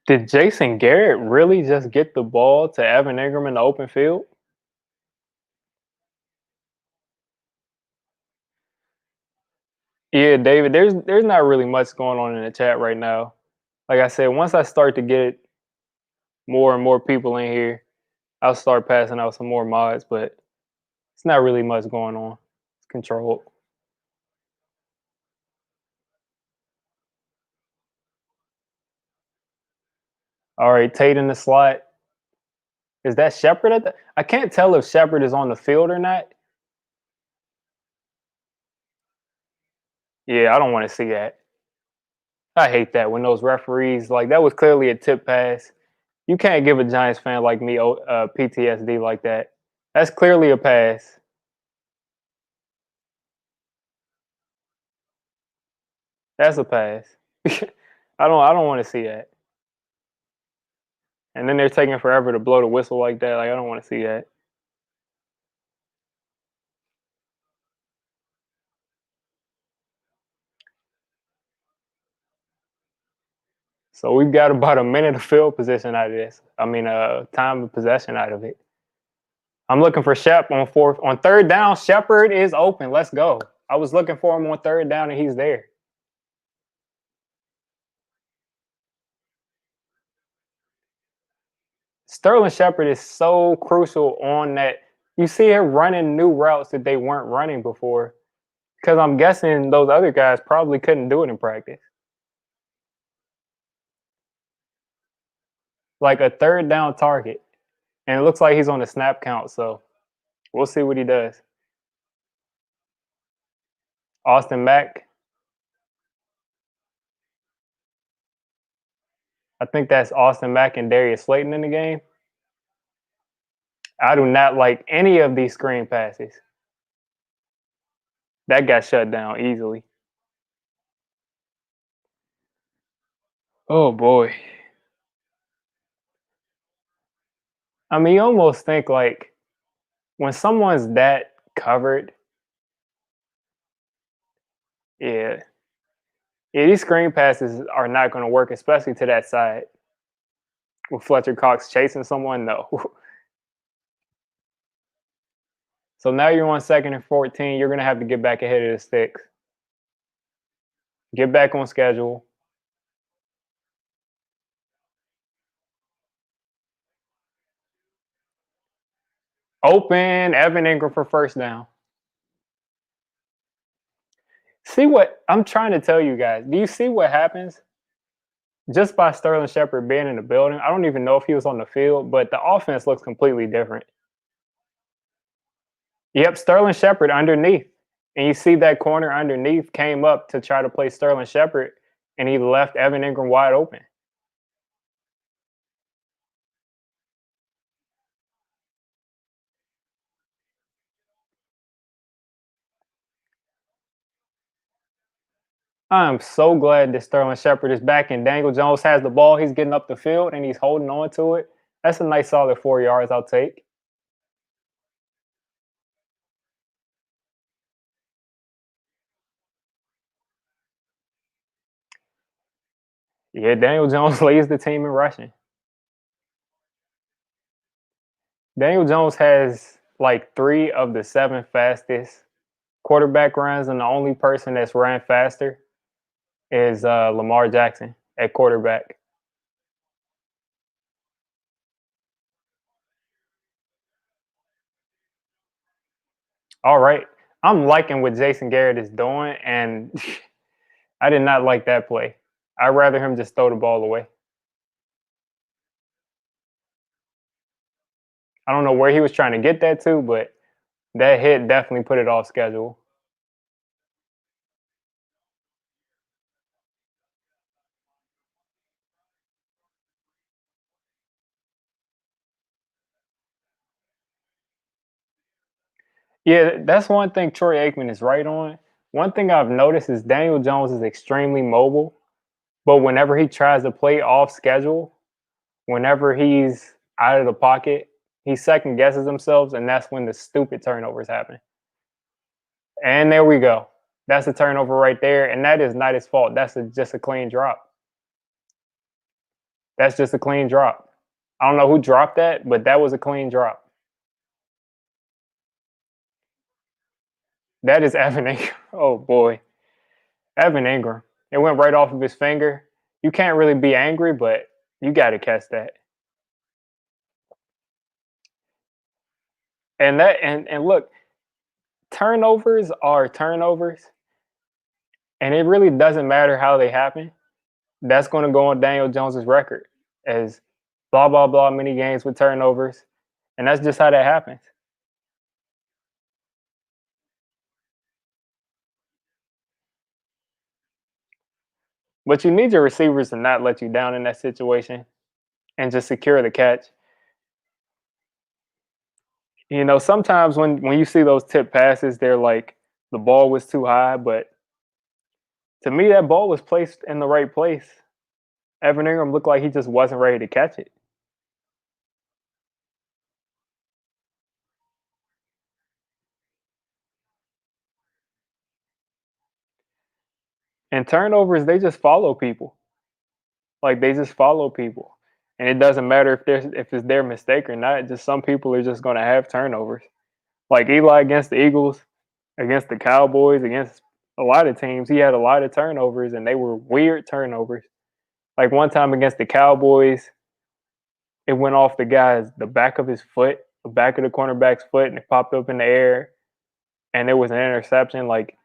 Did Jason Garrett really just get the ball to Evan Ingram in the open field? Yeah, David, there's not really much going on in the chat right now. Like I said, once I start to get more and more people in here, I'll start passing out some more mods, but it's not really much going on. It's controlled. All right, Tate in the slot. Is that Shepard at the? I can't tell if Shepard is on the field or not. Yeah, I don't want to see that. I hate that when those referees like that was clearly a tip pass. You can't give a Giants fan like me PTSD like that. That's clearly a pass. That's a pass. I don't want to see that. And then they're taking forever to blow the whistle like that. Like I don't want to see that. So we've got about a minute of field position out of this. I mean, time of possession out of it. I'm looking for Shep on third down. Shepard is open. Let's go. I was looking for him on third down, and he's there. Sterling Shepard is so crucial on that. You see him running new routes that they weren't running before. Because I'm guessing those other guys probably couldn't do it in practice. Like a third down target. And it looks like he's on the snap count. So we'll see what he does. Austin Mack. I think that's Austin Mack and Darius Slayton in the game. I do not like any of these screen passes. That got shut down easily. Oh boy. I mean, you almost think like when someone's that covered, yeah, yeah, these screen passes are not going to work, especially to that side. With Fletcher Cox chasing someone, no. So now you're on 2nd and 14. You're going to have to get back ahead of the sticks. Get back on schedule. Open Evan Ingram for first down. See what I'm trying to tell you guys. Do you see what happens just by Sterling Shepard being in the building? I don't even know if he was on the field, but the offense looks completely different. Yep, Sterling Shepard underneath. And you see that corner underneath came up to try to play Sterling Shepard, and he left Evan Ingram wide open. I'm so glad that Sterling Shepard is back and Daniel Jones has the ball. He's getting up the field and he's holding on to it. That's a nice solid 4 yards I'll take. Yeah, Daniel Jones leads the team in rushing. Daniel Jones has like 3 of the 7 fastest quarterback runs, and the only person that's ran faster is Lamar Jackson at quarterback. All right. I'm liking what Jason Garrett is doing, and I did not like that play. I'd rather him just throw the ball away. I don't know where he was trying to get that to, but that hit definitely put it off schedule. Yeah, that's one thing Troy Aikman is right on. One thing I've noticed is Daniel Jones is extremely mobile, but whenever he tries to play off schedule, whenever he's out of the pocket, he second guesses himself, and that's when the stupid turnovers happen. And there we go. That's a turnover right there, and that is not his fault. Just a clean drop. That's just a clean drop. I don't know who dropped that, but that was a clean drop. That is Evan Ingram. Oh boy, Evan Ingram. It went right off of his finger. You can't really be angry, but you got to catch that. And look, turnovers are turnovers, and it really doesn't matter how they happen. That's going to go on Daniel Jones's record as blah blah blah many games with turnovers, and that's just how that happens. But you need your receivers to not let you down in that situation and just secure the catch. You know, sometimes when you see those tip passes, they're like the ball was too high, but to me that ball was placed in the right place. Evan Ingram looked like he just wasn't ready to catch it. And turnovers, they just follow people. Like they just follow people. And it doesn't matter if it's their mistake or not. Just some people are just gonna have turnovers. Like Eli against the Eagles, against the Cowboys, against a lot of teams, he had a lot of turnovers and they were weird turnovers. Like one time against the Cowboys, it went off the back of his foot, the back of the cornerback's foot, and it popped up in the air, and it was an interception. Like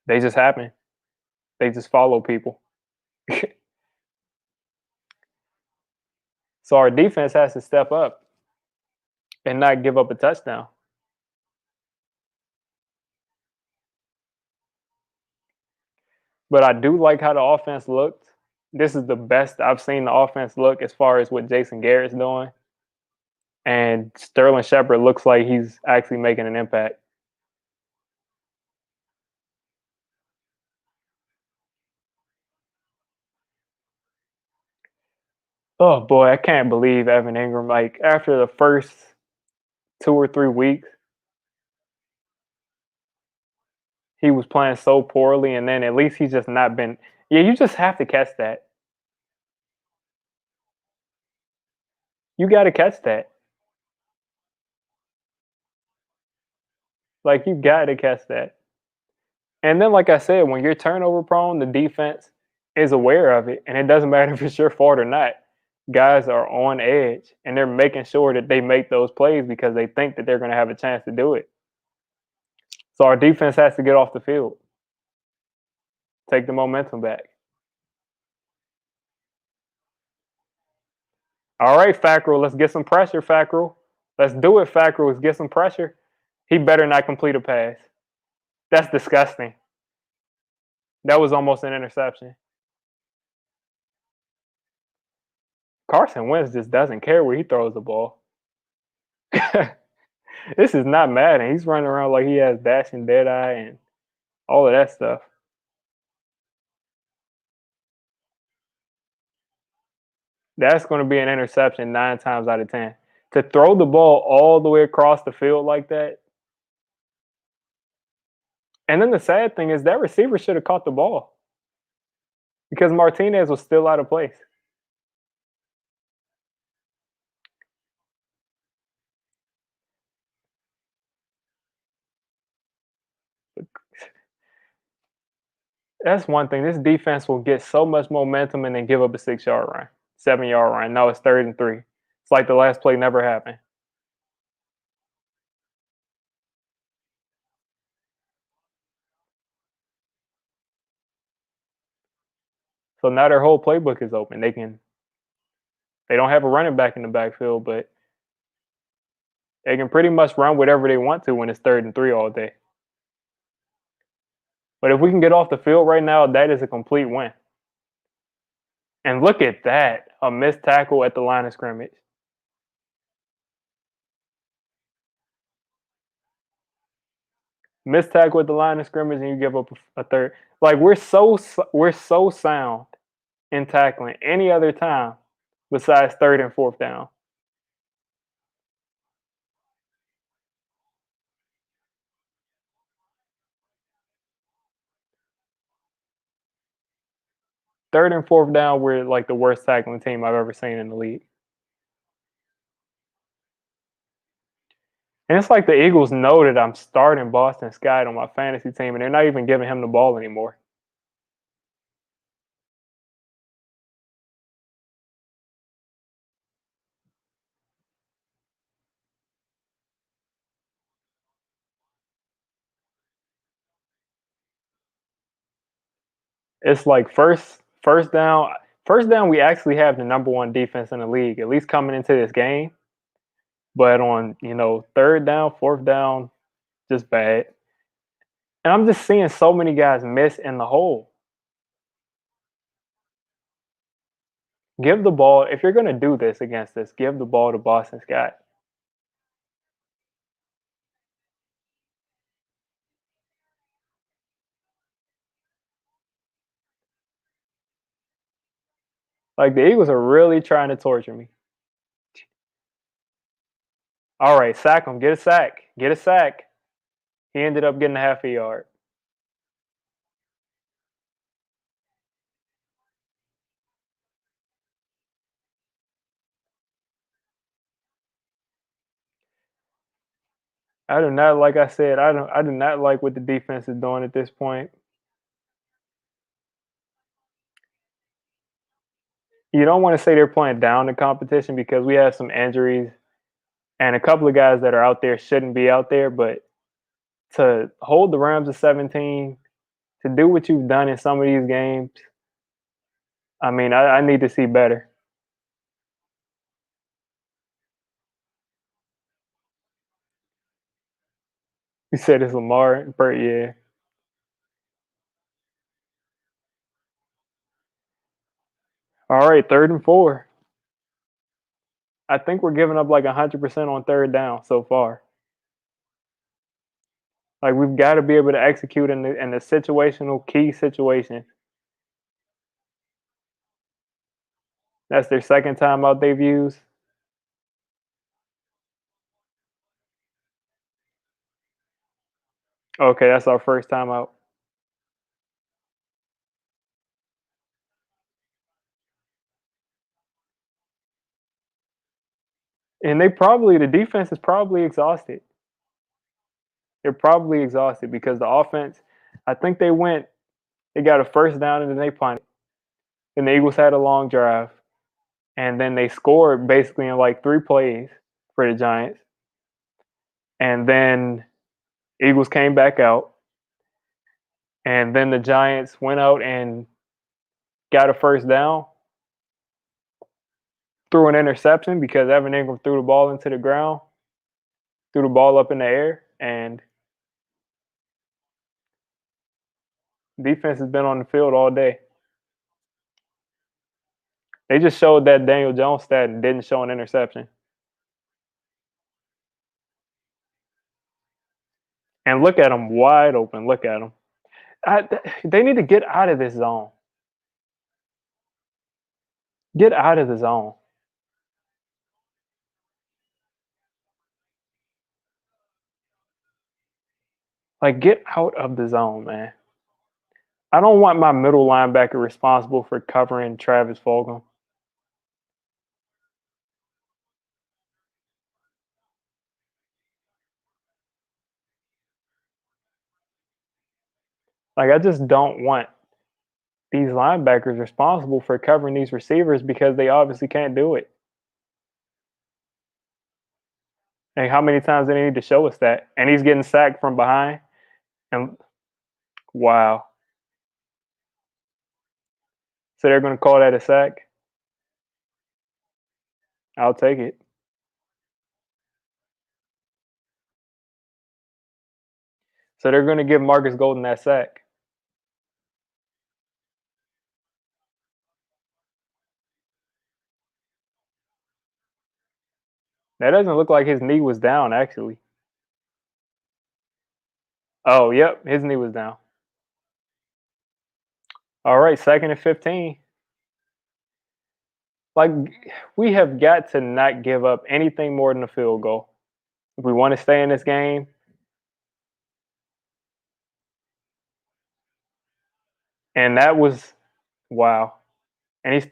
they just happen. They just follow people. So our defense has to step up and not give up a touchdown. But I do like how the offense looked. This is the best I've seen the offense look as far as what Jason Garrett's doing. And Sterling Shepard looks like he's actually making an impact. Oh boy, I can't believe Evan Ingram. Like after the first 2 or 3 weeks, he was playing so poorly, and then at least he's just not been. Yeah, you just have to catch that. You got to catch that. Like you got to catch that. And then, like I said, when you're turnover prone, the defense is aware of it, and it doesn't matter if it's your fault or not. Guys are on edge, and they're making sure that they make those plays because they think that they're going to have a chance to do it. So our defense has to get off the field, take the momentum back. All right, Fackrell, let's get some pressure, Fackrell. Let's do it, Fackrell. Let's get some pressure. He better not complete a pass. That's disgusting. That was almost an interception. Carson Wentz just doesn't care where he throws the ball. This is not Madden. He's running around like he has dash and dead eye and all of that stuff. That's going to be an interception 9 times out of 10. To throw the ball all the way across the field like that. And then the sad thing is that receiver should have caught the ball because Martinez was still out of place. That's one thing. This defense will get so much momentum and then give up a 6 yard run, 7 yard run. No, it's 3rd and 3. It's like the last play never happened. So now their whole playbook is open. They don't have a running back in the backfield, but they can pretty much run whatever they want to when it's 3rd and 3 all day. But if we can get off the field right now, that is a complete win. And look at that, a missed tackle at the line of scrimmage. Miss tackle at the line of scrimmage and you give up a third. Like we're so sound in tackling any other time besides third and fourth down. Third and fourth down, we're like the worst tackling team I've ever seen in the league. And it's like the Eagles know that I'm starting Boston Scott on my fantasy team, and they're not even giving him the ball anymore. It's like first down, we actually have the number one defense in the league, at least coming into this game. But on third down, fourth down, just bad. And I'm just seeing so many guys miss in the hole. Give the ball if you're going to do this against us. Give the ball to Boston Scott. Like the Eagles are really trying to torture me. All right, sack him. Get a sack. Get a sack. He ended up getting a half a yard. I do not like I said, I do not like what the defense is doing at this point. You don't want to say they're playing down the competition because we have some injuries and a couple of guys that are out there shouldn't be out there, but to hold the Rams to 17, to do what you've done in some of these games, I mean, I need to see better. You said it's Lamar, Burt, yeah. All right, third and four. I think we're giving up like 100% on third down so far. Like we've got to be able to execute in the situational key situations. That's their second timeout they've used. Okay, that's our first timeout. And the defense is probably exhausted. They're probably exhausted because the offense, I think they got a first down and then they punted. And the Eagles had a long drive. And then they scored basically in like 3 plays for the Giants. And then Eagles came back out. And then the Giants went out and got a first down, threw an interception because Evan Ingram threw the ball into the ground, threw the ball up in the air, and defense has been on the field all day. They just showed that Daniel Jones stat and didn't show an interception. And look at them wide open. Look at them. They need to get out of this zone. Get out of the zone. Like, get out of the zone, man. I don't want my middle linebacker responsible for covering Travis Fulgham. Like, I just don't want these linebackers responsible for covering these receivers because they obviously can't do it. Like, how many times do they need to show us that? And he's getting sacked from behind. And wow. So they're going to call that a sack? I'll take it. So they're going to give Marcus Golden that sack. That doesn't look like his knee was down, actually. Oh, yep, his knee was down. All right, 2nd and 15. Like, we have got to not give up anything more than a field goal. If we want to stay in this game, and that was wow. And he's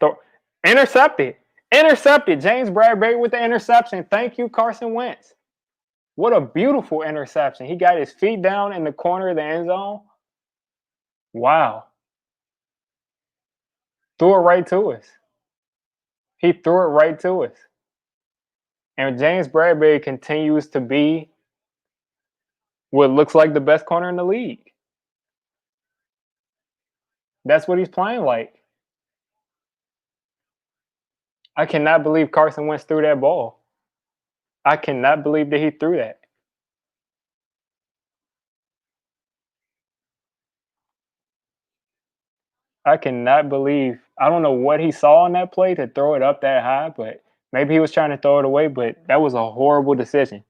intercepted. Intercepted. James Bradbury with the interception. Thank you, Carson Wentz. What a beautiful interception. He got his feet down in the corner of the end zone. Wow. Threw it right to us. He threw it right to us. And James Bradbury continues to be what looks like the best corner in the league. That's what he's playing like. I cannot believe Carson Wentz threw that ball. I cannot believe that he threw that. I cannot believe. I don't know what he saw on that play to throw it up that high, but maybe he was trying to throw it away, but that was a horrible decision.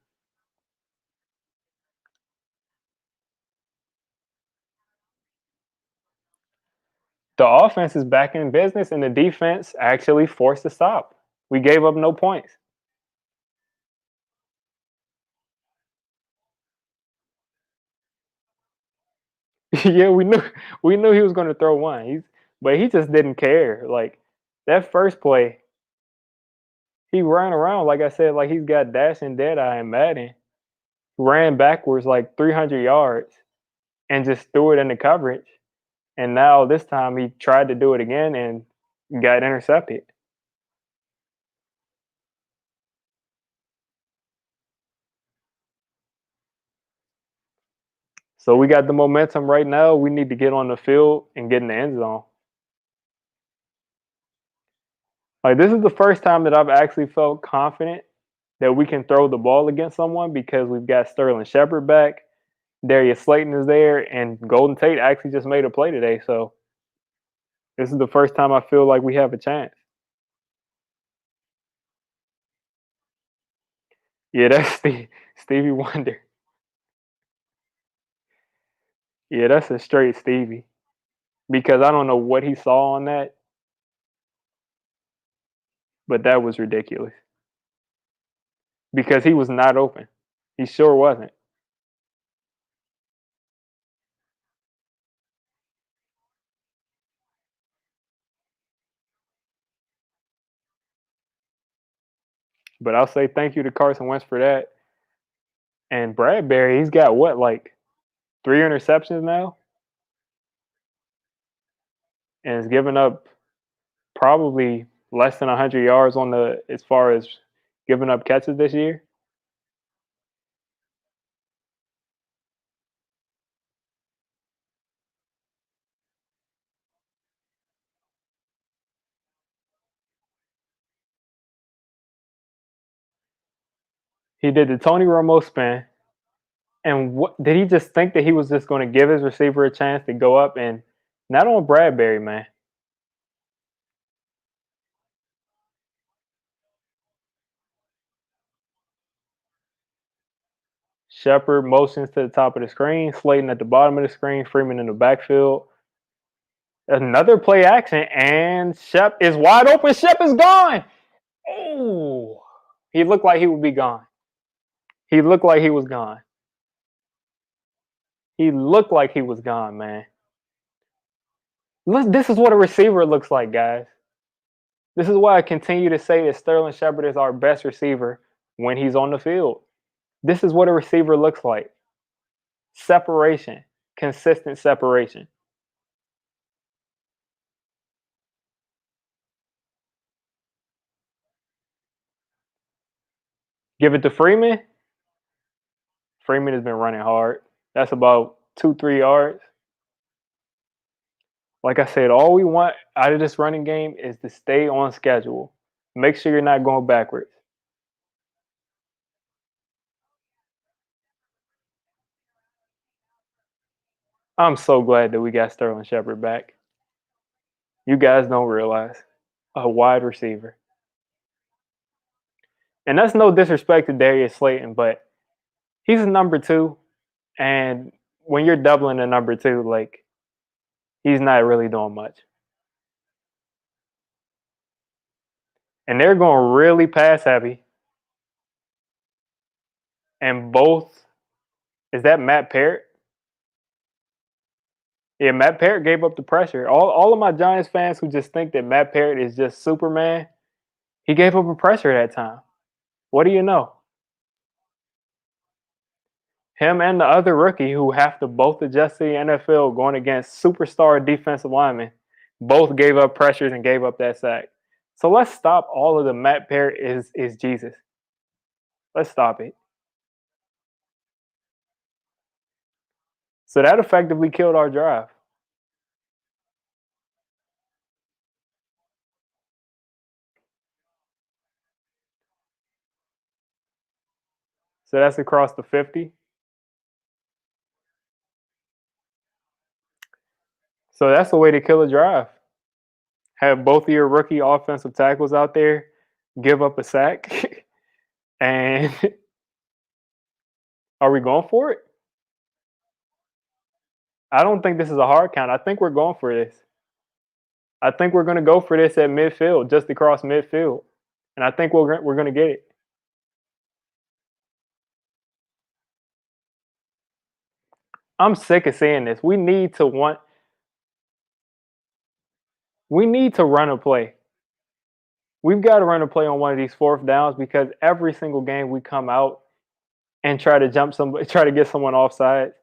The offense is back in business and the defense actually forced a stop. We gave up no points. Yeah, we knew he was going to throw one. But he just didn't care. Like that first play, he ran around like I said, like he's got dash and dead eye in Madden. Ran backwards like 300 yards and just threw it into coverage. And now this time he tried to do it again and got intercepted. So we got the momentum right now. We need to get on the field and get in the end zone. Like this is the first time that I've actually felt confident that we can throw the ball against someone because we've got Sterling Shepard back, Darius Slayton is there, and Golden Tate actually just made a play today. So this is the first time I feel like we have a chance. Yeah, that's Stevie Wonder. Yeah, that's a straight Stevie. Because I don't know what he saw on that, but that was ridiculous. Because he was not open. He sure wasn't. But I'll say thank you to Carson Wentz for that. And Bradbury, he's got what, like 3 interceptions now? And has given up probably less than 100 yards on the as far as giving up catches this year. He did the Tony Romo spin. And what did he just think that he was just going to give his receiver a chance to go up and not on Bradbury, man. Shepard motions to the top of the screen, Slayton at the bottom of the screen, Freeman in the backfield. Another play action, and Shep is wide open. Shep is gone. Oh, he looked like he would be gone. He looked like he was gone. He looked like he was gone, man. Look, this is what a receiver looks like, guys. This is why I continue to say that Sterling Shepard is our best receiver when he's on the field. This is what a receiver looks like. Separation, consistent separation. Give it to Freeman. Freeman has been running hard. That's about 2, 3 yards. Like I said, all we want out of this running game is to stay on schedule. Make sure you're not going backwards. I'm so glad that we got Sterling Shepard back. You guys don't realize a wide receiver. And that's no disrespect to Darius Slayton, but he's a number two. And when you're doubling the number two, like he's not really doing much. And they're going really pass heavy. And both is that Matt Parrott? Yeah, Matt Parrott gave up the pressure. All of my Giants fans who just think that Matt Parrott is just Superman, he gave up a pressure that time. What do you know? Him and the other rookie who have to both adjust to the NFL going against superstar defensive linemen, both gave up pressures and gave up that sack. So let's stop all of the Matt Parrott is Jesus. Let's stop it. So that effectively killed our drive. So that's across the 50. So that's the way to kill a drive. Have both of your rookie offensive tackles out there give up a sack. And are we going for it? I don't think this is a hard count. I think we're going for this. I think we're going to go for this at midfield, just across midfield. And I think we're going to get it. I'm sick of seeing this. We need to run a play. We've got to run a play on one of these fourth downs because every single game we come out and try to try to get someone offside,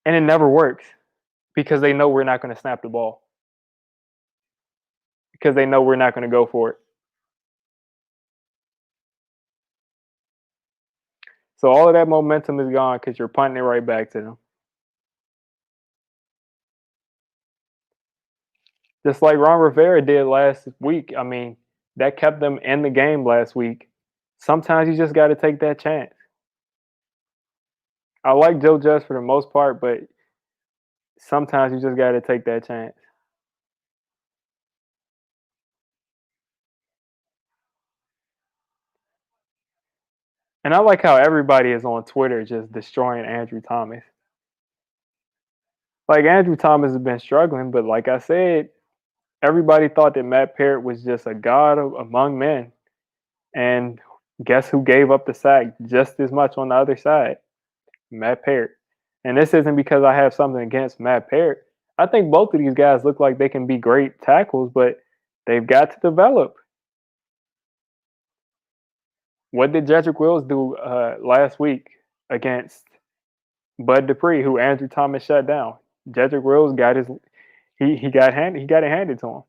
and it never works because they know we're not going to snap the ball because they know we're not going to go for it. So all of that momentum is gone because you're punting it right back to them. Just like Ron Rivera did last week. I mean, that kept them in the game last week. Sometimes you just got to take that chance. I like Joe Judge for the most part, but sometimes you just got to take that chance. And I like how everybody is on Twitter just destroying Andrew Thomas. Like Andrew Thomas has been struggling, but like I said, everybody thought that Matt Parrott was just a god among men. And guess who gave up the sack just as much on the other side? Matt Parrott. And this isn't because I have something against Matt Parrott. I think both of these guys look like they can be great tackles, but they've got to develop. What did Jedrick Wills do last week against Bud Dupree, who Andrew Thomas shut down? Jedrick Wills got his he got it handed to him.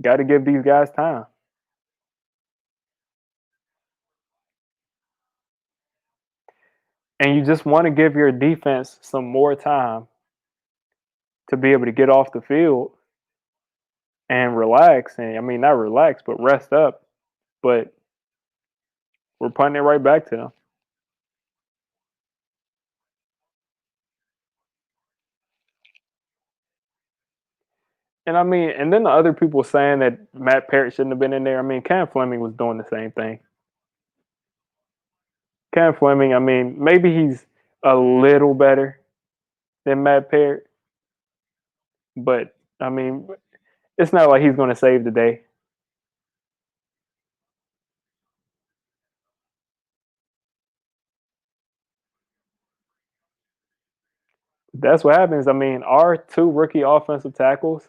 Got to give these guys time. And you just want to give your defense some more time to be able to get off the field and relax. And I mean, not relax, but rest up. But we're punting it right back to them. And I mean, and then the other people saying that Matt Parrott shouldn't have been in there. I mean, Cam Fleming was doing the same thing. Cam Fleming, I mean, maybe he's a little better than Matt Parrott, but I mean, it's not like he's going to save the day. That's what happens. I mean, our two rookie offensive tackles,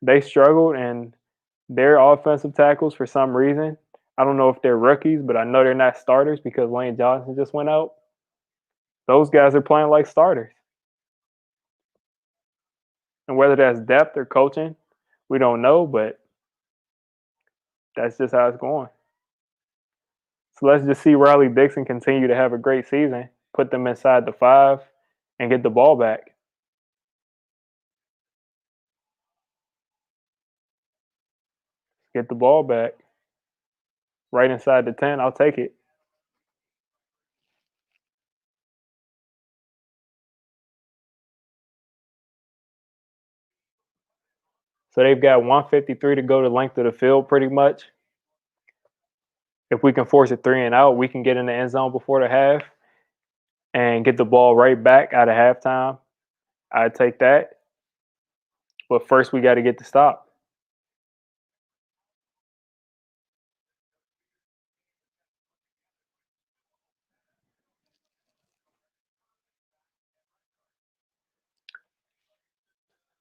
they struggled, and their offensive tackles for some reason. I don't know if they're rookies, but I know they're not starters because Lane Johnson just went out. Those guys are playing like starters. And whether that's depth or coaching, we don't know, but that's just how it's going. So let's just see Riley Dixon continue to have a great season, put them inside the five, and get the ball back. Get the ball back right inside the 10. I'll take it. So they've got 153 to go the length of the field pretty much. If we can force a 3-and-out, we can get in the end zone before the half and get the ball right back out of halftime. I'd take that. But first, we got to get the stop.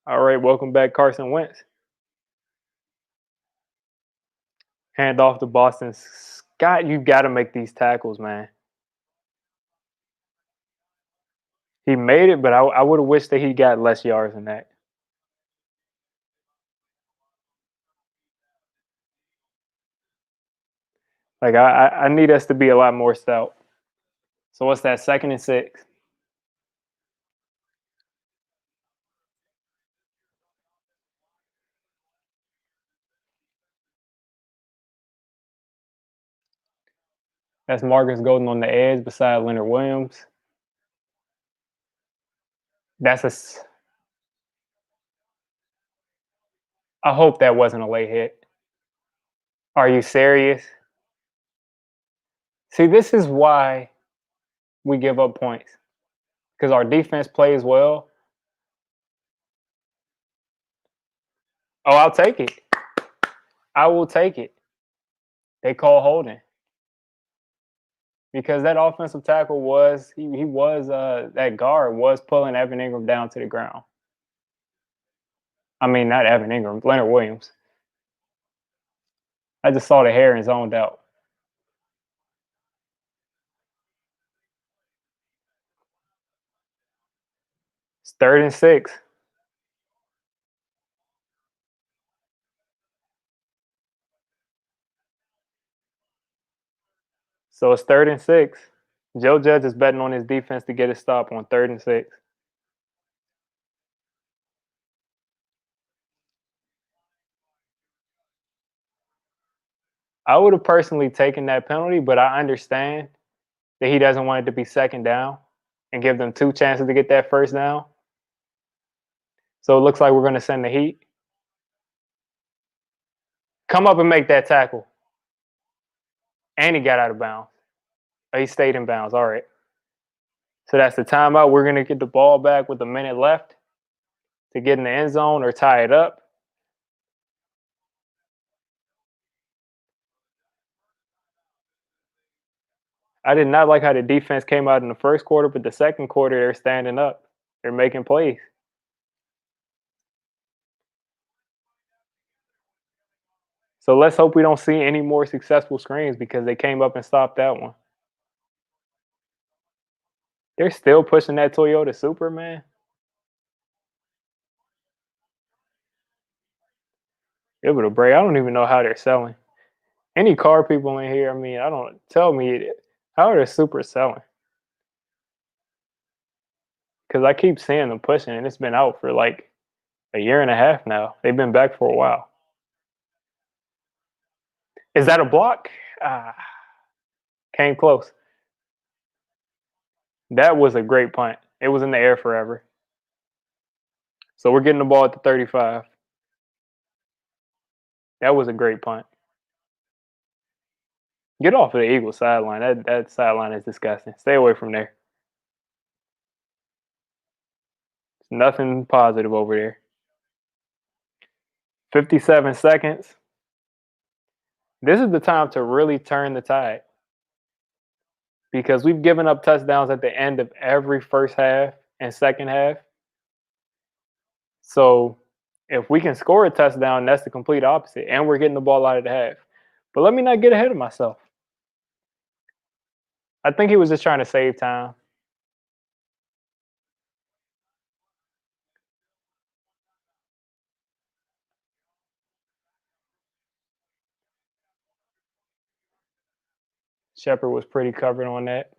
All right, welcome back, Carson Wentz. Hand off to Boston Scott. You got to make these tackles, man. He made it, but I would have wished that he got less yards than that. Like I need us to be a lot more stout. So what's that? 2nd and 6. That's Marcus Golden on the edge beside Leonard Williams. That's a. I hope that wasn't a late hit. Are you serious? See, this is why we give up points because our defense plays well. Oh, I'll take it. I will take it. They call holding because that offensive tackle was he was that guard was pulling Evan Ingram down to the ground. I mean, not Evan Ingram, Leonard Williams. I just saw the hair and zoned out. It's 3rd and 6. So it's 3rd and 6. Joe Judge is betting on his defense to get a stop on 3rd and 6. I would have personally taken that penalty, but I understand that he doesn't want it to be 2nd down and give them 2 chances to get that 1st down. So it looks like we're going to send the heat. Come up and make that tackle. And he got out of bounds. He stayed in bounds. All right. So that's the timeout. We're going to get the ball back with a minute left to get in the end zone or tie it up. I did not like how the defense came out in the 1st quarter, but the 2nd quarter, they're standing up. They're making plays. So let's hope we don't see any more successful screens because they came up and stopped that one. They're still pushing that Toyota Supra, man. It would have break. I don't even know how they're selling. Any car people in here, I mean, I don't tell me how are the Supra selling? Because I keep seeing them pushing, and it's been out for like a year and a half now. They've been back for a while. Is that a block? Came close. That was a great punt. It was in the air forever. So we're getting the ball at the 35. That was a great punt. Get off of the Eagles sideline. That sideline is disgusting. Stay away from there. There's nothing positive over there. 57 seconds. This is the time to really turn the tide because we've given up touchdowns at the end of every 1st half and 2nd half. So if we can score a touchdown, that's the complete opposite, and we're getting the ball out of the half. But let me not get ahead of myself. I think he was just trying to save time. Shepard was pretty covered on that.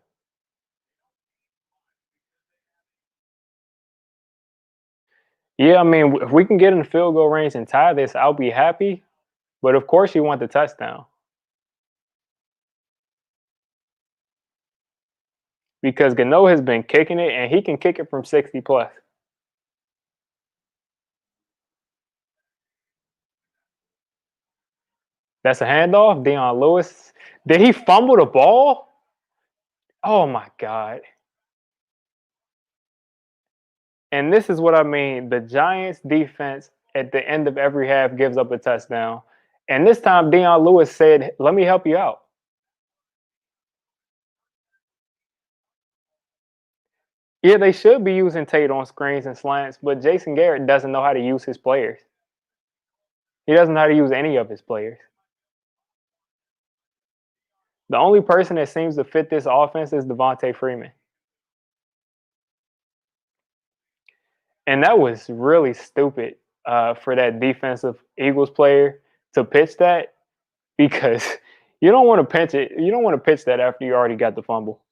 Yeah, I mean, if we can get in the field goal range and tie this, I'll be happy. But of course, you want the touchdown because Gano has been kicking it, and he can kick it from 60 plus. That's a handoff. Dion Lewis. Did he fumble the ball? Oh my God. And this is what I mean. The Giants defense at the end of every half gives up a touchdown. And this time Dion Lewis said, "Let me help you out." Yeah, they should be using Tate on screens and slants, but Jason Garrett doesn't know how to use his players. He doesn't know how to use any of his players. The only person that seems to fit this offense is Devontae Freeman. And that was really stupid for that defensive Eagles player to pitch that because you don't want to pitch it. You don't want to pitch that after you already got the fumble.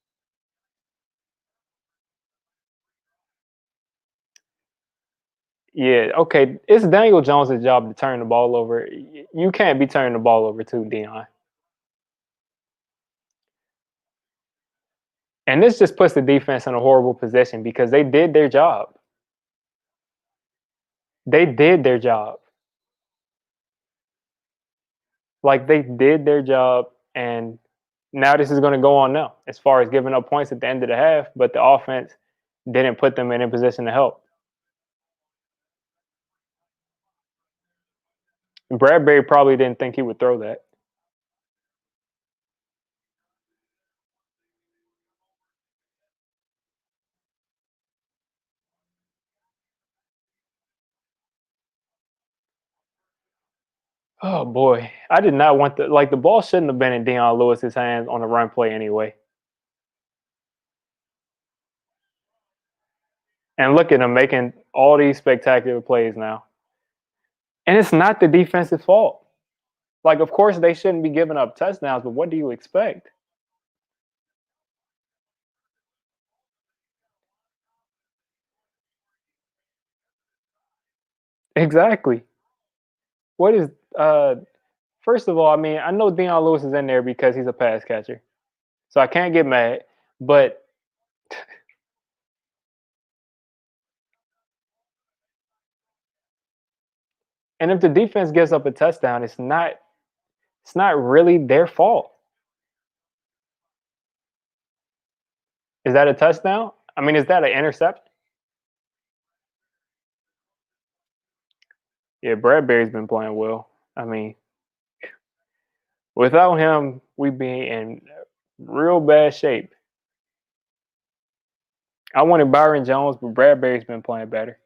Yeah, okay. It's Daniel Jones' job to turn the ball over. You can't be turning the ball over too, Dion. And this just puts the defense in a horrible position because they did their job. They did their job. Like they did their job, and now this is going to go on now as far as giving up points at the end of the half. But the offense didn't put them in a position to help. Bradbury probably didn't think he would throw that. Oh boy, I did not want the ball shouldn't have been in Dion Lewis's hands on the run play anyway. And look at him making all these spectacular plays now. And it's not the defensive fault. Like, of course, they shouldn't be giving up touchdowns, but what do you expect? Exactly. What is first of all, I mean, I know Dion Lewis is in there because he's a pass catcher. So I can't get mad. But and if the defense gives up a touchdown, it's not really their fault. Is that a touchdown? I mean, is that an interception? Yeah, Bradbury's been playing well. I mean, without him, we'd be in real bad shape. I wanted Byron Jones, but Bradbury's been playing better.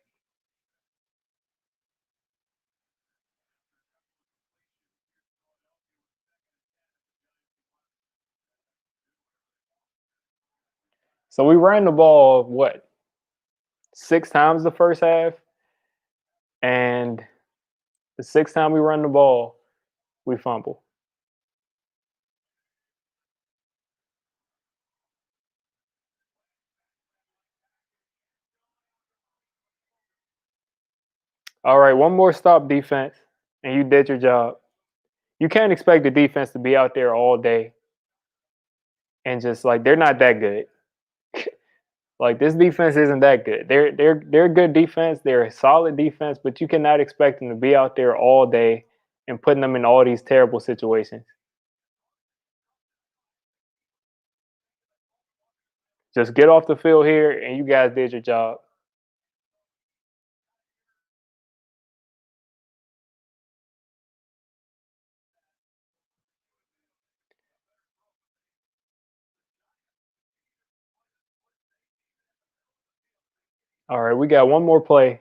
So we ran the ball what 6 times the first half, and the sixth time we run the ball, we fumble. All right, one more stop defense, and you did your job. You can't expect the defense to be out there all day and just like they're not that good. Like this defense isn't that good. They're a good defense. They're a solid defense, but you cannot expect them to be out there all day and putting them in all these terrible situations. Just get off the field here, and you guys did your job. All right, we got one more play.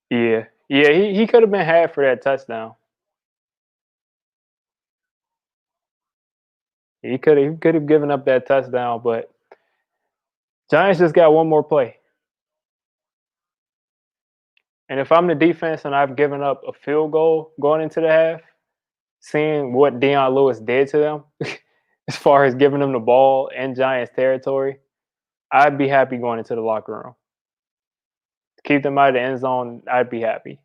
Yeah, yeah, he could have been had for that touchdown. He could have given up that touchdown, but Giants just got one more play. And if I'm the defense and I've given up a field goal going into the half, seeing what Dion Lewis did to them, as far as giving them the ball in Giants territory, I'd be happy going into the locker room. To keep them out of the end zone, I'd be happy.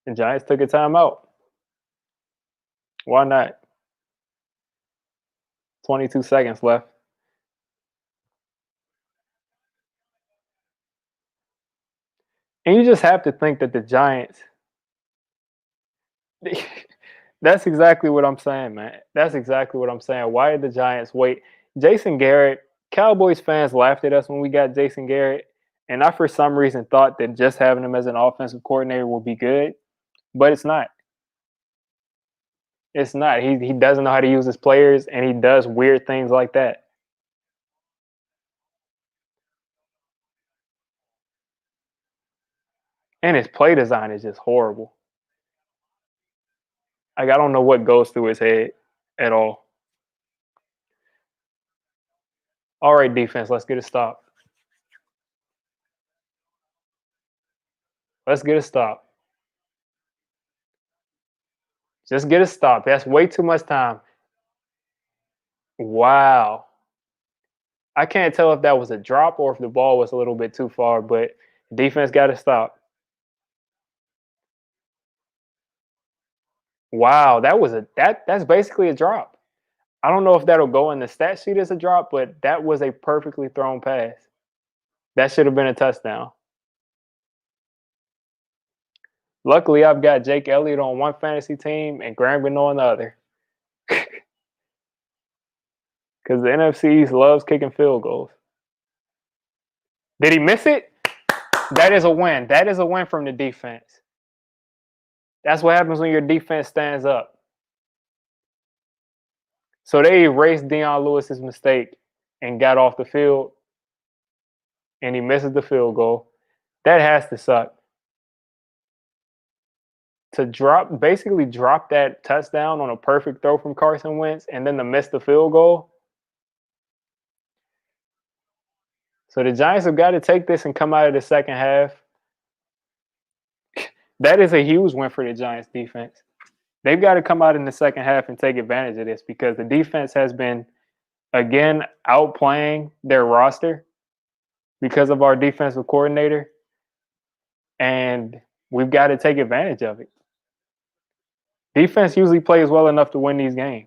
The Giants took a timeout. Why not? 22 seconds left. And you just have to think that the Giants. That's exactly what I'm saying, man. That's exactly what I'm saying. Why did the Giants wait? Jason Garrett, Cowboys fans laughed at us when we got Jason Garrett, and I for some reason thought that just having him as an offensive coordinator will be good, but it's not. It's not. He doesn't know how to use his players, and he does weird things like that. And his play design is just horrible. Like I don't know what goes through his head at all. All right, defense, let's get a stop. Let's get a stop. Just get a stop. That's way too much time. Wow. I can't tell if that was a drop or if the ball was a little bit too far, but defense got to stop. Wow, that was a that's basically a drop. I don't know if that'll go in the stat sheet as a drop, but that was a perfectly thrown pass. That should have been a touchdown. Luckily, I've got Jake Elliott on one fantasy team and Grambling on the other. Because the NFC East loves kicking field goals. Did he miss it? That is a win. That is a win from the defense. That's what happens when your defense stands up. So they erased Deion Lewis's mistake and got off the field, and he misses the field goal. That has to suck. To basically drop that touchdown on a perfect throw from Carson Wentz and then to miss the field goal. So the Giants have got to take this and come out of the second half. That is a huge win for the Giants defense. They've got to come out in the second half and take advantage of this because the defense has been, again, outplaying their roster because of our defensive coordinator. And we've got to take advantage of it. Defense usually plays well enough to win these games.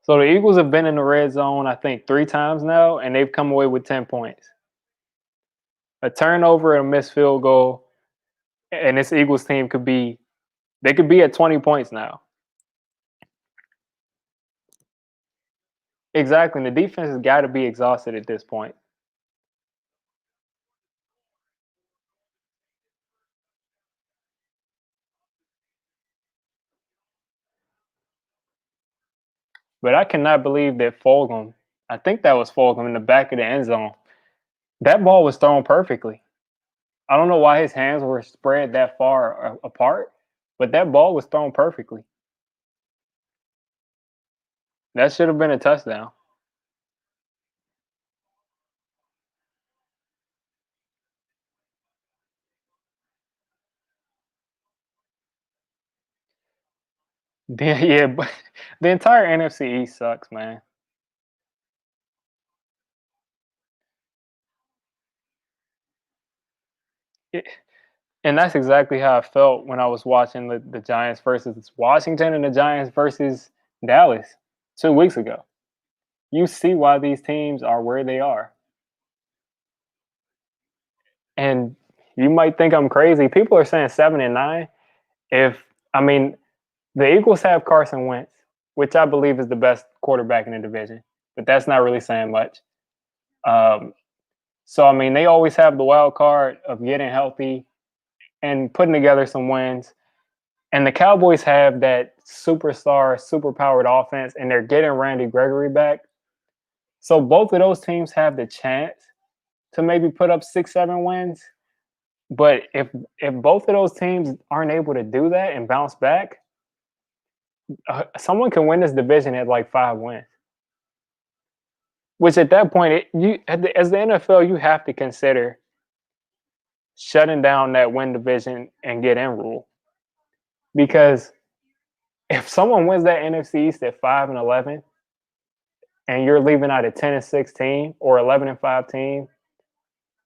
So the Eagles have been in the red zone, I think, 3 times now, and they've come away with 10 points. A turnover and a missed field goal, and this Eagles team could be at 20 points now. Exactly. And the defense has got to be exhausted at this point. But I cannot believe that Fulgham, I think that was Fulgham in the back of the end zone. That ball was thrown perfectly. I don't know why his hands were spread that far apart, but that ball was thrown perfectly. That should have been a touchdown. Yeah, but the entire NFC East sucks, man. It, and that's exactly how I felt when I was watching the Giants versus Washington and the Giants versus Dallas 2 weeks ago. You see why these teams are where they are. And you might think I'm crazy. People are saying 7-9. If I mean the Eagles have Carson Wentz, which I believe is the best quarterback in the division, but that's not really saying much. Um, so I mean they always have the wild card of getting healthy and putting together some wins. And the Cowboys have that superstar, super powered offense, and they're getting Randy Gregory back. So both of those teams have the chance to maybe put up 6-7 wins. But if both of those teams aren't able to do that and bounce back, someone can win this division at like 5 wins. Which at that point, as the NFL, you have to consider shutting down that win division and get in rule. Because if someone wins that NFC East at 5-11, and you're leaving out a 10-6 team or 11-5 team,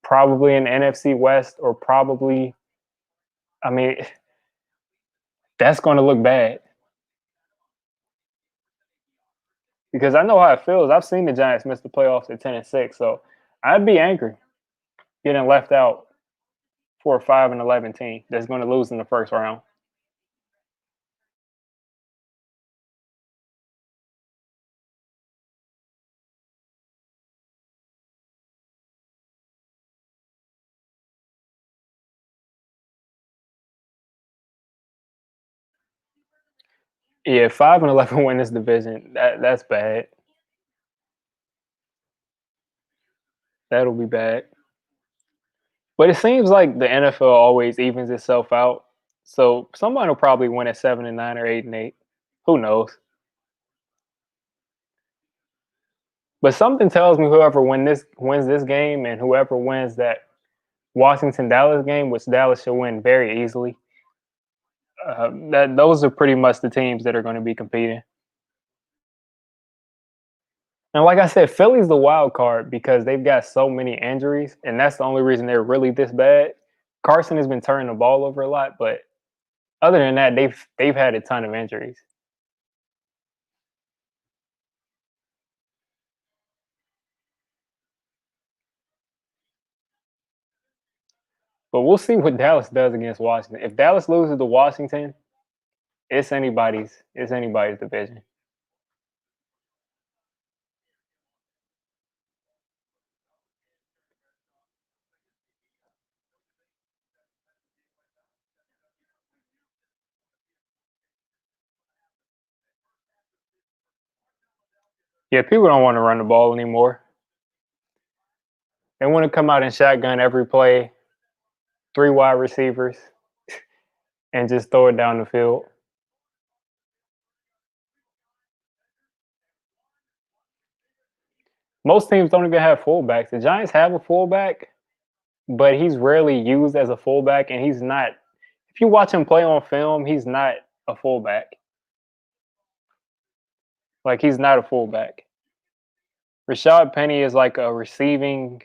probably in the NFC West or probably, I mean, that's going to look bad. because I know how it feels. I've seen the Giants miss the playoffs at 10-6, so I'd be angry getting left out for a 5-11 team that's going to lose in the first round. Yeah, 5-11 win this division. That's bad. That'll be bad. But it seems like the NFL always evens itself out. So someone will probably win at 7-9 or 8-8. Who knows? But something tells me whoever wins this game and whoever wins that Washington Dallas game, which Dallas should win very easily, that those are pretty much the teams that are going to be competing. And like I said, Philly's the wild card because they've got so many injuries, and that's the only reason they're really this bad. Carson has been turning the ball over a lot, but other than that, they've had a ton of injuries. But we'll see what Dallas does against Washington. If Dallas loses to Washington, it's anybody's division. Yeah, people don't want to run the ball anymore. They want to come out and shotgun every play, three wide receivers, and just throw it down the field. Most teams don't even have fullbacks. The Giants have a fullback, but he's rarely used as a fullback, and he's not. If you watch him play on film, he's not a fullback. Like he's not a fullback. Rashad Penny is like a receiving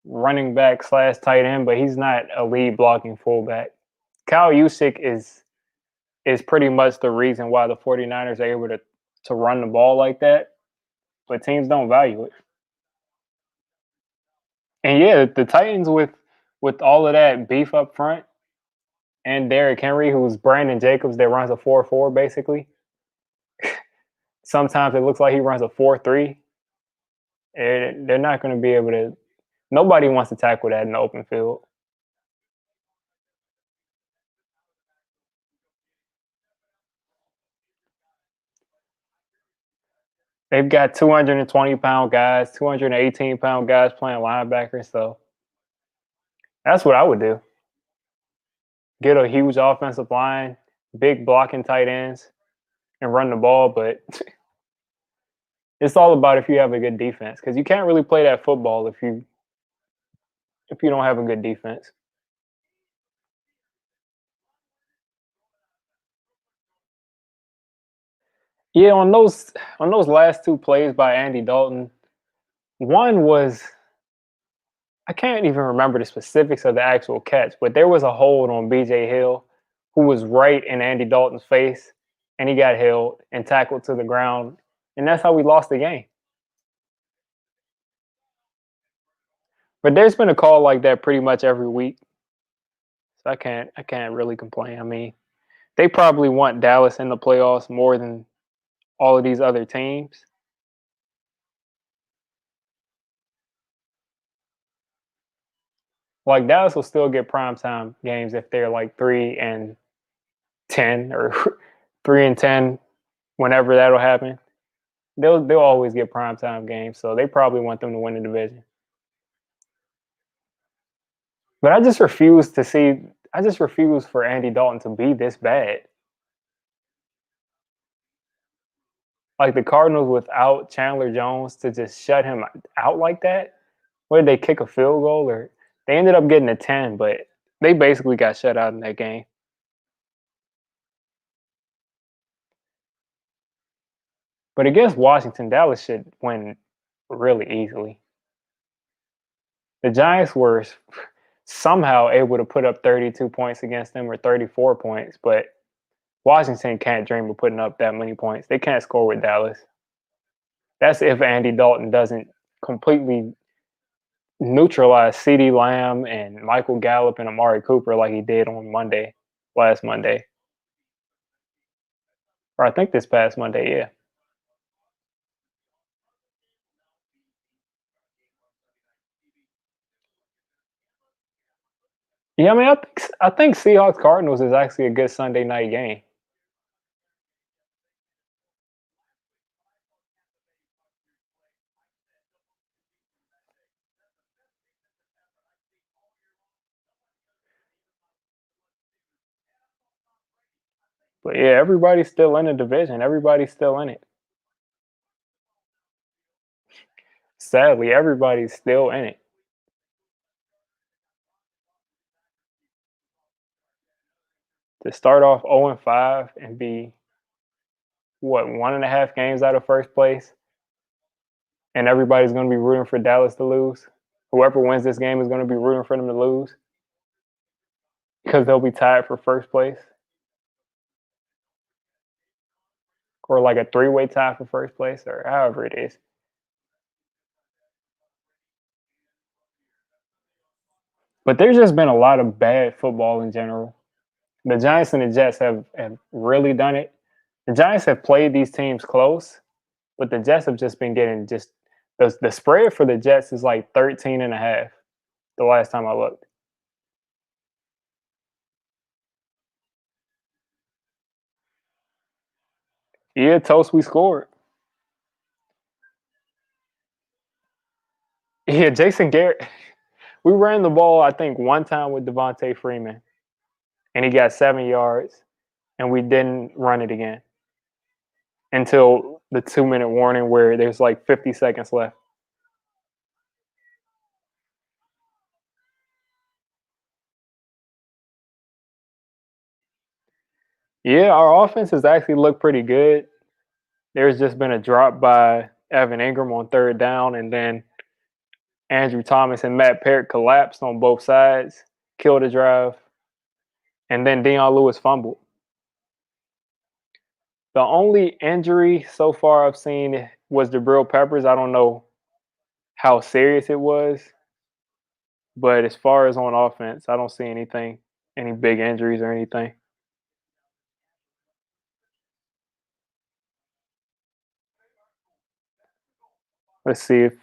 running back slash tight end, but he's not a lead blocking fullback. Kyle Juszczyk is pretty much the reason why the 49ers are able to run the ball like that, but teams don't value it. And yeah, the Titans with all of that beef up front and Derrick Henry, who's Brandon Jacobs that runs a 4-4 basically. Sometimes it looks like he runs a 4-3. They're not going to be able to. Nobody wants to tackle that in the open field. They've got 220-pound guys, 218-pound guys playing linebackers. So that's what I would do. Get a huge offensive line, big blocking tight ends, and run the ball. But it's all about if you have a good defense, because you can't really play that football if you don't have a good defense. Yeah, on those last two plays by Andy Dalton, one was I can't even remember the specifics of the actual catch, but there was a hold on BJ Hill who was right in Andy Dalton's face, and he got held and tackled to the ground, and that's how we lost the game. But there's been a call like that pretty much every week, so I can't really complain. I mean, they probably want Dallas in the playoffs more than all of these other teams. Like Dallas will still get primetime games if they're like 3-10 or 3-10, whenever that'll happen. They'll always get primetime games, so they probably want them to win the division. But I just refuse to see. I just refuse for Andy Dalton to be this bad. Like the Cardinals without Chandler Jones to just shut him out like that. Where did they kick a field goal, or they ended up getting a 10, but they basically got shut out in that game. But against Washington, Dallas should win really easily. The Giants were somehow able to put up 32 points against them or 34 points, but Washington can't dream of putting up that many points. They can't score with Dallas. That's if Andy Dalton doesn't completely neutralize CeeDee Lamb and Michael Gallup and Amari Cooper like he did on Monday, last Monday. Or I think this past Monday, yeah. Yeah, I mean, I think Seahawks Cardinals is actually a good Sunday night game. But yeah, everybody's still in the division. Everybody's still in it. Sadly, everybody's still in it. To start off 0-5 and be what 1.5 games out of first place, and everybody's going to be rooting for Dallas to lose. Whoever wins this game is going to be rooting for them to lose because they'll be tied for first place, or like a three-way tie for first place, or however it is. But there's just been a lot of bad football in general. The Giants and the Jets have really done it. The Giants have played these teams close, but the Jets have just been getting just the spread for the Jets is like 13 and a half the last time I looked. Yeah, toast, we scored. Yeah, Jason Garrett. We ran the ball, I think, one time with Devontae Freeman, and he got 7 yards, and we didn't run it again until the 2 minute warning where there's like 50 seconds left. Yeah, our offense has actually looked pretty good. There's just been a drop by Evan Ingram on third down, and then Andrew Thomas and Matt Parrott collapsed on both sides, killed a drive, and then Deion Lewis fumbled. The only injury so far I've seen was Jabril Peppers. I don't know how serious it was, but as far as on offense, I don't see anything, any big injuries or anything. Let's see if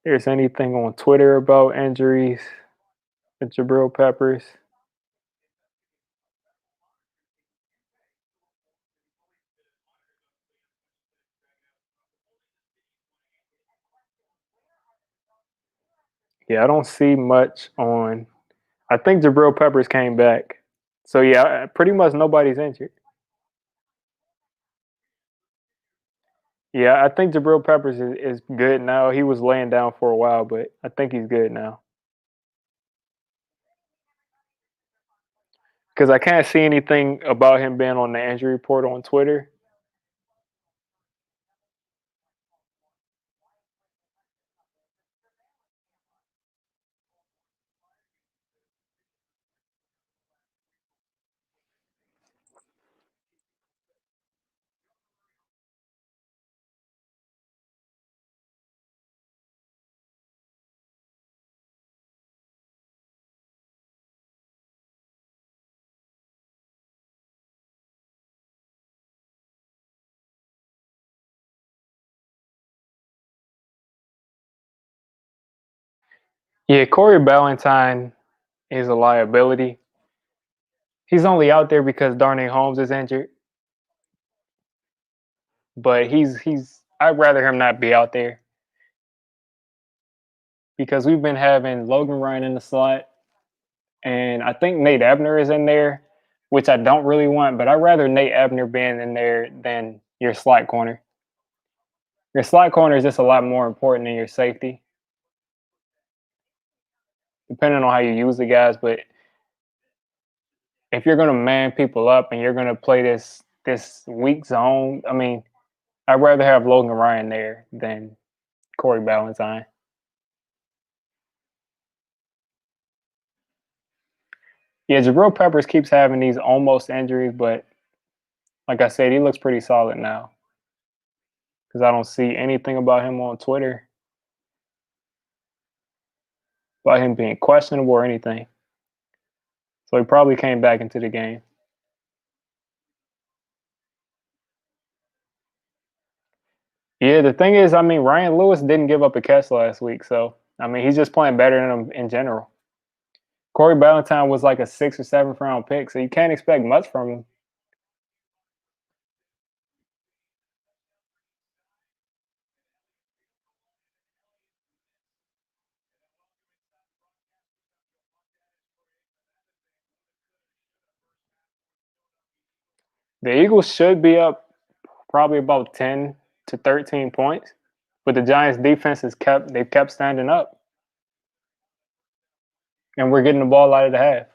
there's anything on Twitter about injuries with Jabril Peppers. Yeah, I don't see much on. I think Jabril Peppers came back. So yeah, pretty much nobody's injured. Yeah, I think Jabril Peppers is good now. He was laying down for a while, but I think he's good now. Because I can't see anything about him being on the injury report on Twitter. Yeah, Corey Ballantyne is a liability. He's only out there because Darnay Holmes is injured, but he's. I'd rather him not be out there because we've been having Logan Ryan in the slot, and I think Nate Ebner is in there, which I don't really want. But I'd rather Nate Ebner being in there than your slot corner. Your slot corner is just a lot more important than your safety, depending on how you use the guys. But if you're going to man people up and you're going to play this weak zone, I mean, I'd rather have Logan Ryan there than Corey Ballantyne. Yeah, Jabril Peppers keeps having these almost injuries, but like I said, he looks pretty solid now. because I don't see anything about him on Twitter about him being questionable or anything. So he probably came back into the game. Yeah, the thing is, I mean, Ryan Lewis didn't give up a catch last week, so I mean, he's just playing better than him in general. Corey Ballantyne was like a 6th or 7th round pick, so you can't expect much from him. The Eagles should be up probably about 10 to 13 points, but the Giants' defense they've kept standing up, and we're getting the ball out of the half.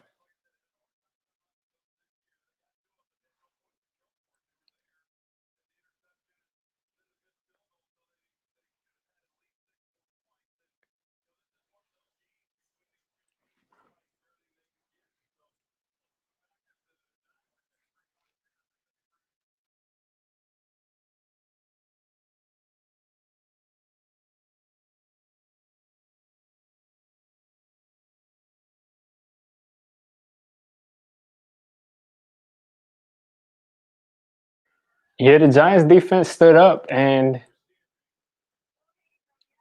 Yeah, the Giants' defense stood up and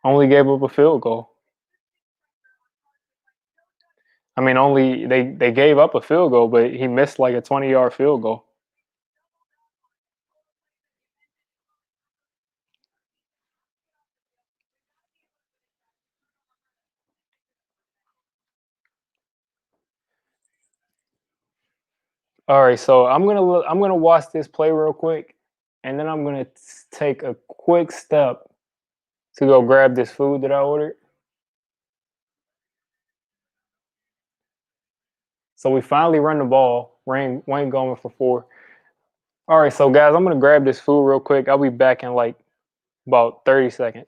only gave up a field goal. I mean, only they gave up a field goal, but he missed like a 20-yard field goal. All right, so I'm gonna watch this play real quick, and then I'm gonna take a quick step to go grab this food that I ordered. So we finally run the ball. Wayne going for 4. All right, so guys, I'm gonna grab this food real quick. I'll be back in like about 30 seconds.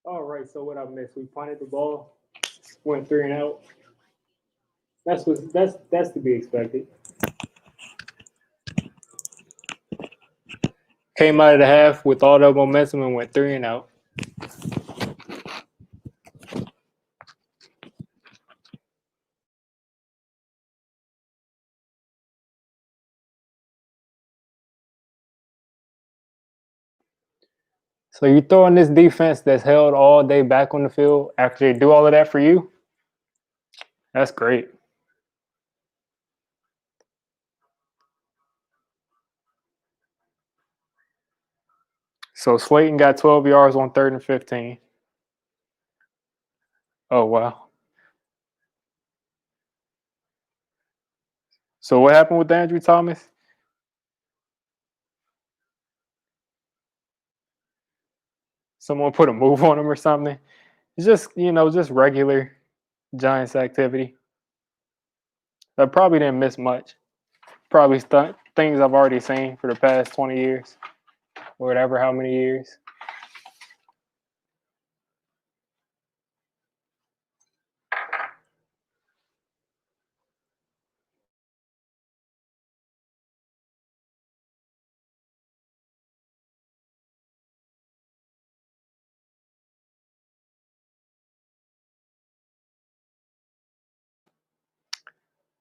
All right, so what I missed? We punted the ball, went 3 and out. That's to be expected. Came out of the half with all the momentum and went 3 and out. So you throw in this defense that's held all day back on the field after they do all of that for you. That's great. So Slayton got 12 yards on 3rd and 15. Oh wow. So what happened with Andrew Thomas? Someone put a move on him or something. It's just just regular Giants activity. I probably didn't miss much. Probably things I've already seen for the past 20 years, or whatever, how many years.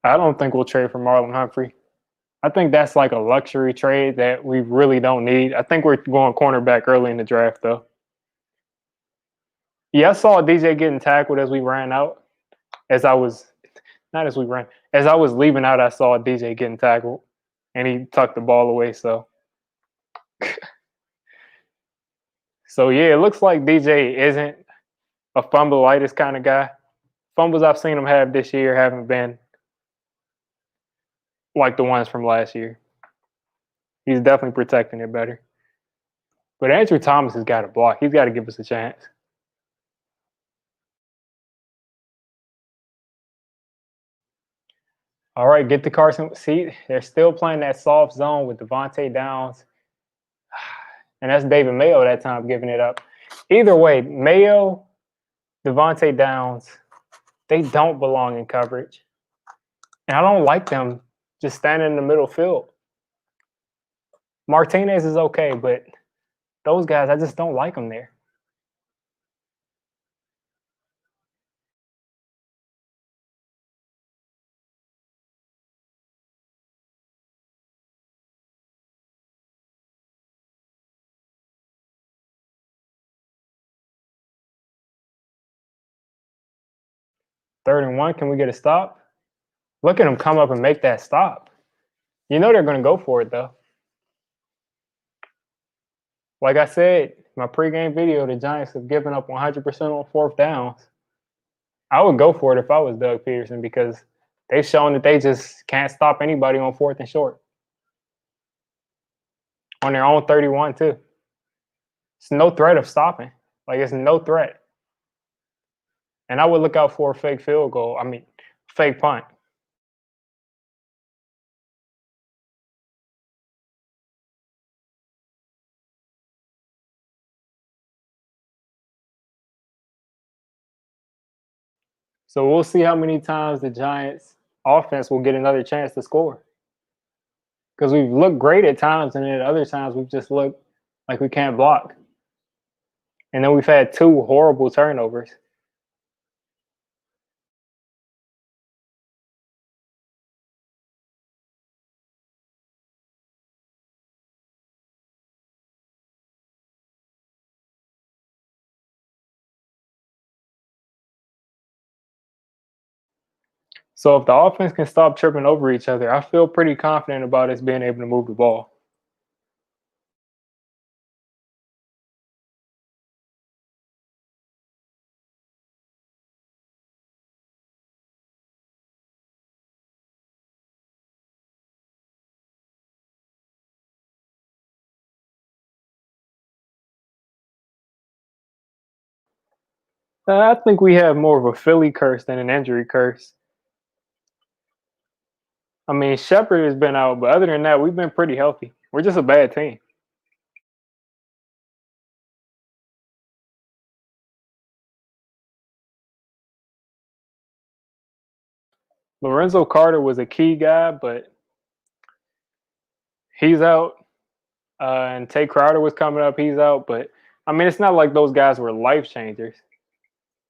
I don't think we'll trade for Marlon Humphrey. I think that's like a luxury trade that we really don't need. I think we're going cornerback early in the draft, though. Yeah, I saw DJ getting tackled as we ran out. As I was not as we ran, as I was leaving out, I saw DJ getting tackled, and he tucked the ball away. So yeah, it looks like DJ isn't a fumbleitis kind of guy. Fumbles I've seen him have this year haven't been like the ones from last year. He's definitely protecting it better. But Andrew Thomas has got to block. He's got to give us a chance. All right, get the Carson. See, they're still playing that soft zone with Devontae Downs. And that's David Mayo that time giving it up. Either way, Mayo, Devontae Downs, they don't belong in coverage. And I don't like them just standing in the middle field. Martinez is okay, but those guys, I just don't like them there. Third and 1, can we get a stop? Look at them come up and make that stop. You know they're going to go for it, though. Like I said, my pregame video, the Giants have given up 100% on 4th downs. I would go for it if I was Doug Peterson because they've shown that they just can't stop anybody on 4th and short. On their own 31, too. It's no threat of stopping. Like, it's no threat. And I would look out for a fake field goal. I mean, fake punt. So we'll see how many times the Giants offense will get another chance to score. Because we've looked great at times, and then at other times we've just looked like we can't block. And then we've had 2 horrible turnovers. So if the offense can stop tripping over each other, I feel pretty confident about us being able to move the ball. I think we have more of a Philly curse than an injury curse. I mean, Shepard has been out, but other than that, we've been pretty healthy. We're just a bad team. Lorenzo Carter was a key guy, but he's out. And Tay Crowder was coming up. He's out. But I mean, it's not like those guys were life changers.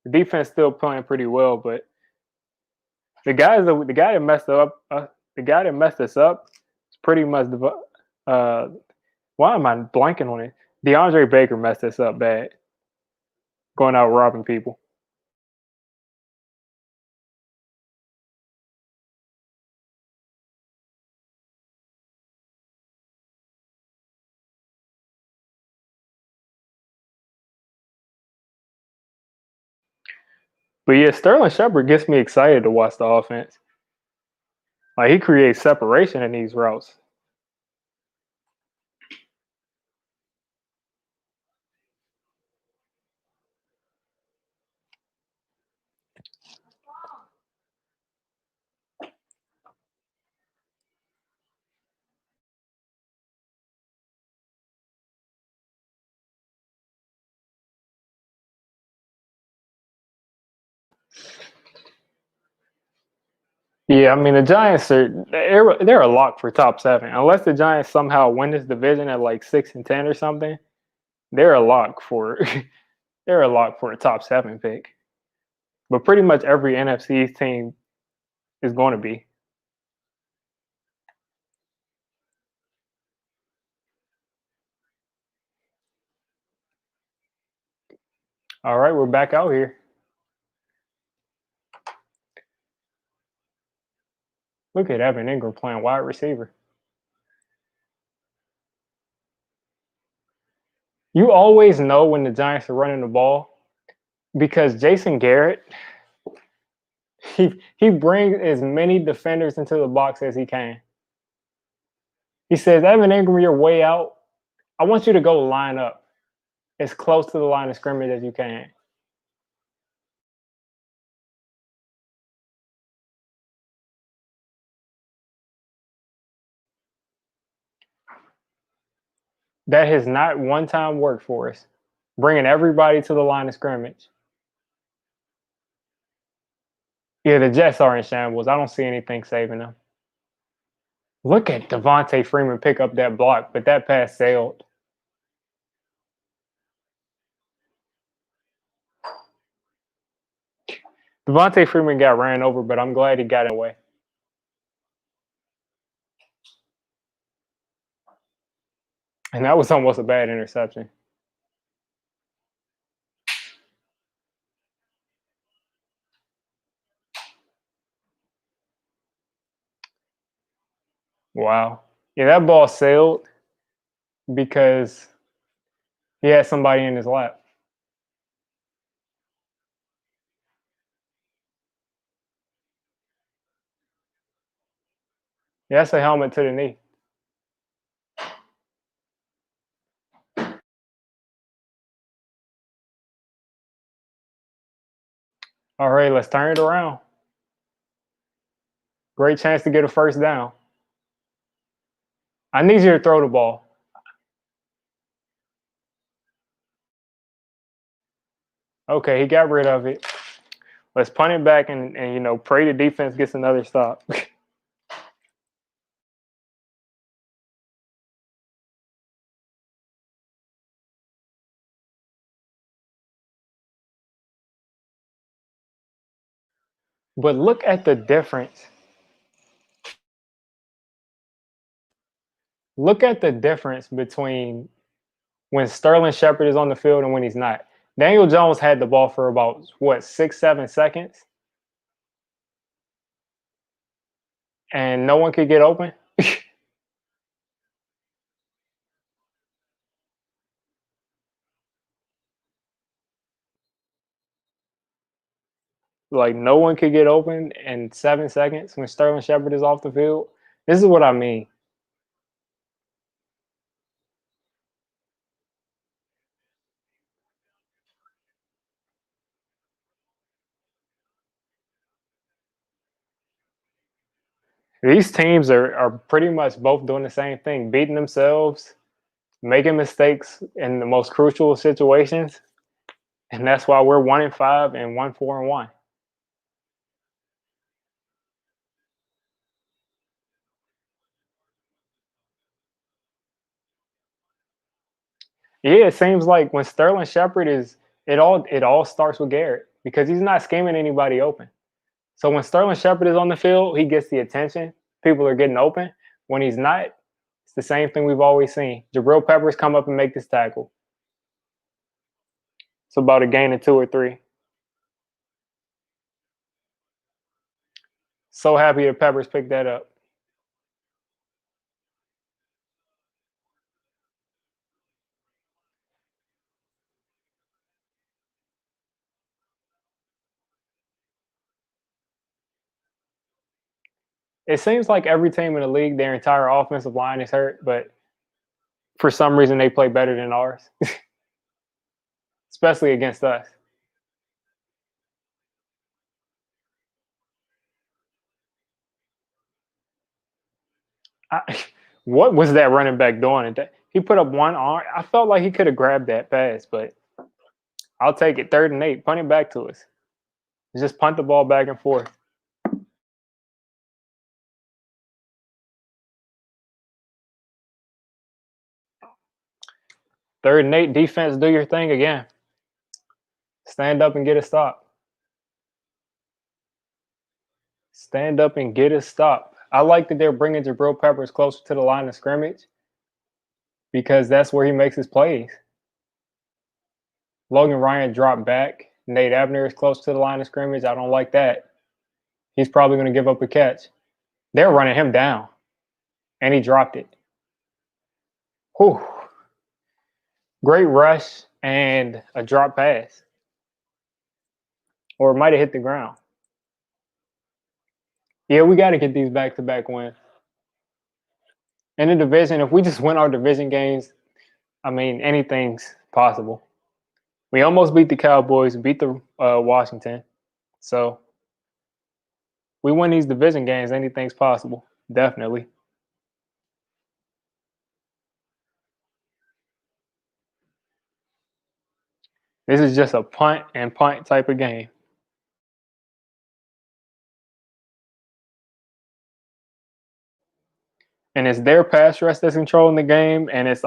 The defense still playing pretty well, but the guy that messed up the guy that messed us up is pretty much the why am I blanking on it? DeAndre Baker messed us up bad, going out robbing people. But yeah, Sterling Shepard gets me excited to watch the offense. Like he creates separation in these routes. Yeah, I mean the Giants they're a lock for top seven. Unless the Giants somehow win this division at like 6-10 or something, they're a lock for they're a lock for a top seven pick. But pretty much every NFC team is going to be. All right, we're back out here. Look at Evan Ingram playing wide receiver. You always know when the Giants are running the ball because Jason Garrett, he brings as many defenders into the box as he can. He says, Evan Ingram, you're way out. I want you to go line up as close to the line of scrimmage as you can. That has not one time worked for us. Bringing everybody to the line of scrimmage. Yeah, the Jets are in shambles. I don't see anything saving them. Look at Devontae Freeman pick up that block, but that pass sailed. Devontae Freeman got ran over, but I'm glad he got away. And that was almost a bad interception. Wow. Yeah, that ball sailed because he had somebody in his lap. Yeah, that's a helmet to the knee. All right, let's turn it around. Great chance to get a first down. I need you to throw the ball. Okay, he got rid of it. Let's punt it back and you know, pray the defense gets another stop. But look at the difference. Look at the difference between when Sterling Shepard is on the field and when he's not. Daniel Jones had the ball for about what 6-7 seconds, and no one could get open. Like no one could get open in 7 seconds when Sterling Shepard is off the field. This is what I mean. These teams are pretty much both doing the same thing, beating themselves, making mistakes in the most crucial situations, and that's why we're 1-5 and 1-4-1. Yeah, it seems like when Sterling Shepard is it all starts with Garrett because he's not scheming anybody open. So when Sterling Shepard is on the field, he gets the attention. People are getting open. When he's not, it's the same thing we've always seen. Jabril Peppers come up and make this tackle. It's about a gain of 2 or 3. So happy that Peppers picked that up. It seems like every team in the league, their entire offensive line is hurt, but for some reason they play better than ours, especially against us. I, what was that running back doing? He put up one arm. I felt like he could have grabbed that pass, but I'll take it. 3rd and 8. Punt it back to us. Just punt the ball back and forth. 3rd and 8. Defense, do your thing again. Stand up and get a stop. Stand up and get a stop. I like that they're bringing Jabril Peppers closer to the line of scrimmage because that's where he makes his plays. Logan Ryan dropped back. Nate Abner is close to the line of scrimmage. I don't like that. He's probably going to give up a catch. They're running him down, and he dropped it. Whew. Great rush and a drop pass. Or it might have hit the ground. Yeah, we got to get these back-to-back wins. In the division, if we just win our division games, I mean, anything's possible. We almost beat the Cowboys, beat the Washington. So we win these division games, anything's possible. Definitely. This is just a punt and punt type of game. And it's their pass rush that's controlling the game, and it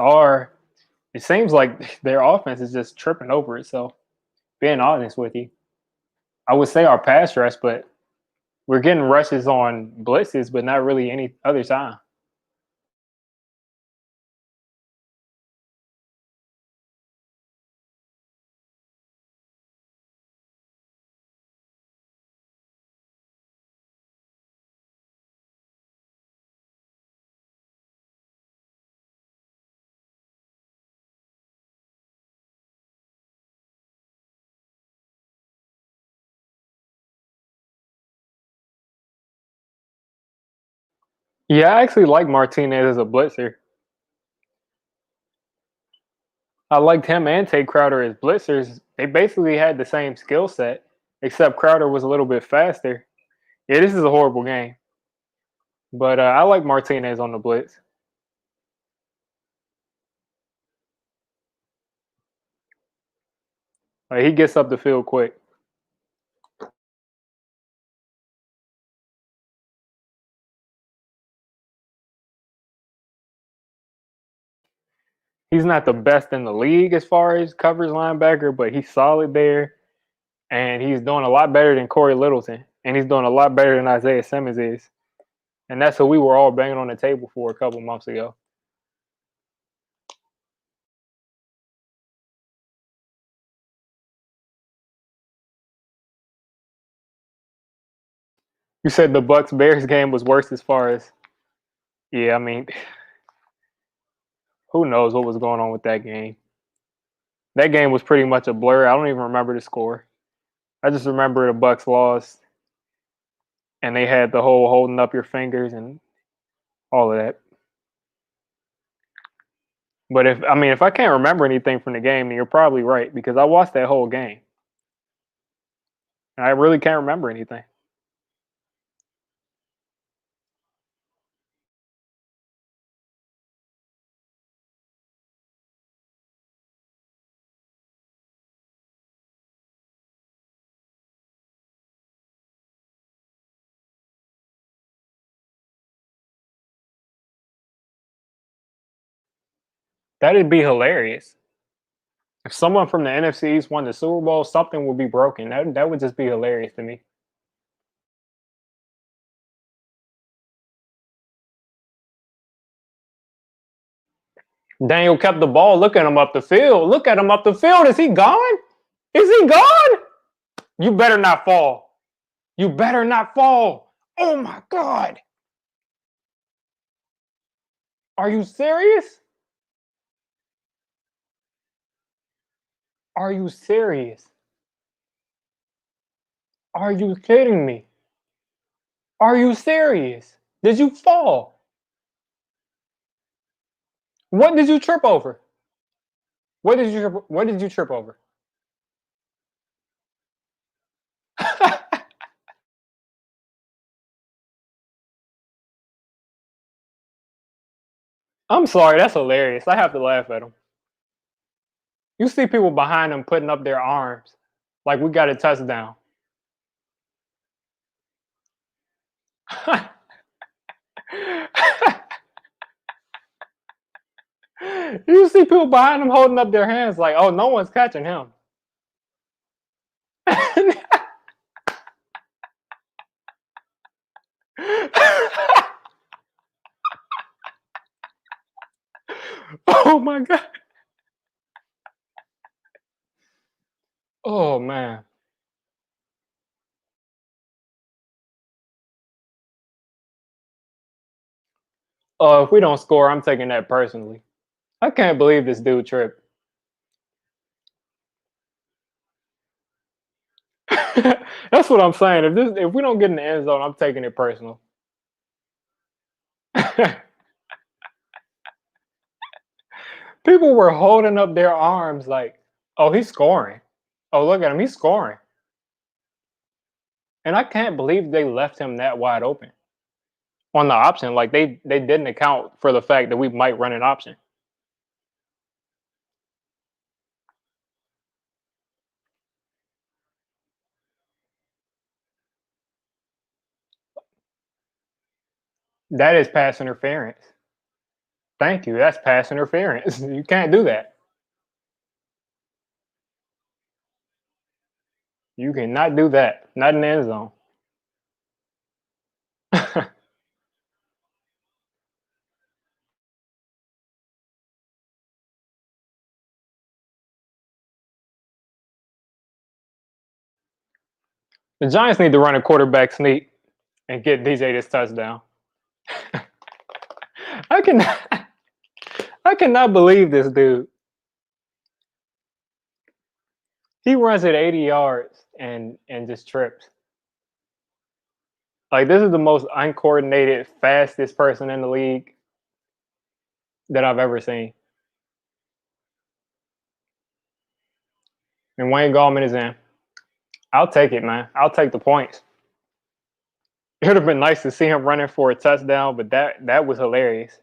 seems like their offense is just tripping over itself. Being honest with you, I would say our pass rush, but we're getting rushes on blitzes, but not really any other time. Yeah, I actually like Martinez as a blitzer. I liked him and Tate Crowder as blitzers. They basically had the same skill set, except Crowder was a little bit faster. Yeah, this is a horrible game, but I like Martinez on the blitz. He gets up the field quick. He's not the best in the league as far as coverage linebacker, but he's solid there, and he's doing a lot better than Corey Littleton, and he's doing a lot better than Isaiah Simmons is, and that's who we were all banging on the table for a couple months ago. You said the Bucks Bears game was worse as far as yeah. I mean, who knows what was going on with that game? That game was pretty much a blur. I don't even remember the score. I just remember the Bucks lost, and they had the whole holding up your fingers and all of that. But if I can't remember anything from the game, then you're probably right because I watched that whole game. And I really can't remember anything. That'd be hilarious. If someone from the NFC East won the Super Bowl, something would be broken. That would just be hilarious to me. Daniel kept the ball. Look at him up the field. Look at him up the field. Is he gone? Is he gone? You better not fall. You better not fall. Oh my God. Are you serious? Are you serious? Are you kidding me? Are you serious? Did you fall? What did you trip over? What did you trip over? I'm sorry, that's hilarious. I have to laugh at him. You see people behind him putting up their arms like we got a touchdown. You see people behind him holding up their hands like, oh, no one's catching him. Oh my God. Oh man. If we don't score, I'm taking that personally. I can't believe this dude tripped. That's what I'm saying. If we don't get in the end zone, I'm taking it personal. People were holding up their arms like, oh, he's scoring. Oh, look at him, he's scoring. And I can't believe they left him that wide open on the option. Like they didn't account for the fact that we might run an option. That is pass interference. Thank you. That's pass interference. You can't do that. You cannot do that. Not in the end zone. The Giants need to run a quarterback sneak and get DJ this touchdown. I cannot I cannot believe this dude. He runs at 80 yards and just trips. Like this is the most uncoordinated, fastest person in the league that I've ever seen. And Wayne Gallman is in. I'll take it, man. I'll take the points. It would have been nice to see him running for a touchdown, but that was hilarious.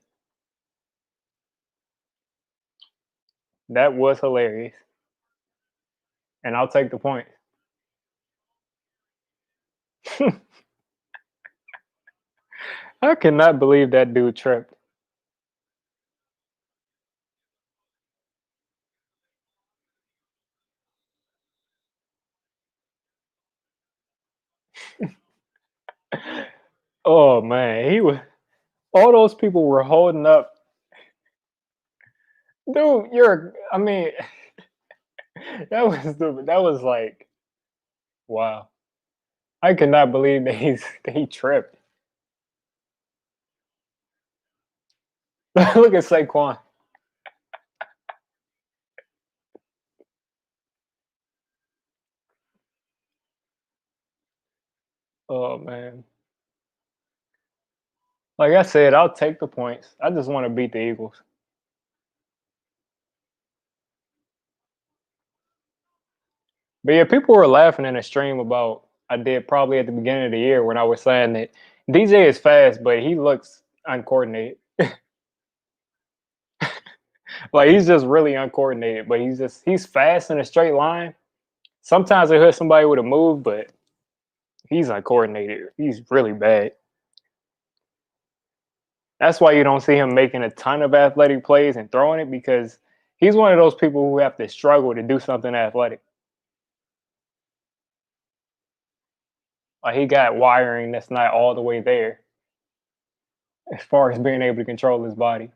That was hilarious. And I'll take the points. I cannot believe that dude tripped. Oh man, he was all those people were holding up. Dude, I mean, that was like wow. I cannot believe that he tripped. Look at Saquon. Oh man. Like I said, I'll take the points. I just want to beat the Eagles. But yeah, people were laughing in the stream about I did probably at the beginning of the year when I was saying that DJ is fast, but he looks uncoordinated. Like he's just really uncoordinated, but he's fast in a straight line. Sometimes I hit somebody with a move, but he's uncoordinated. He's really bad. That's why you don't see him making a ton of athletic plays and throwing it because He's one of those people who have to struggle to do something athletic. Like he got wiring that's not all the way there as far as being able to control his body.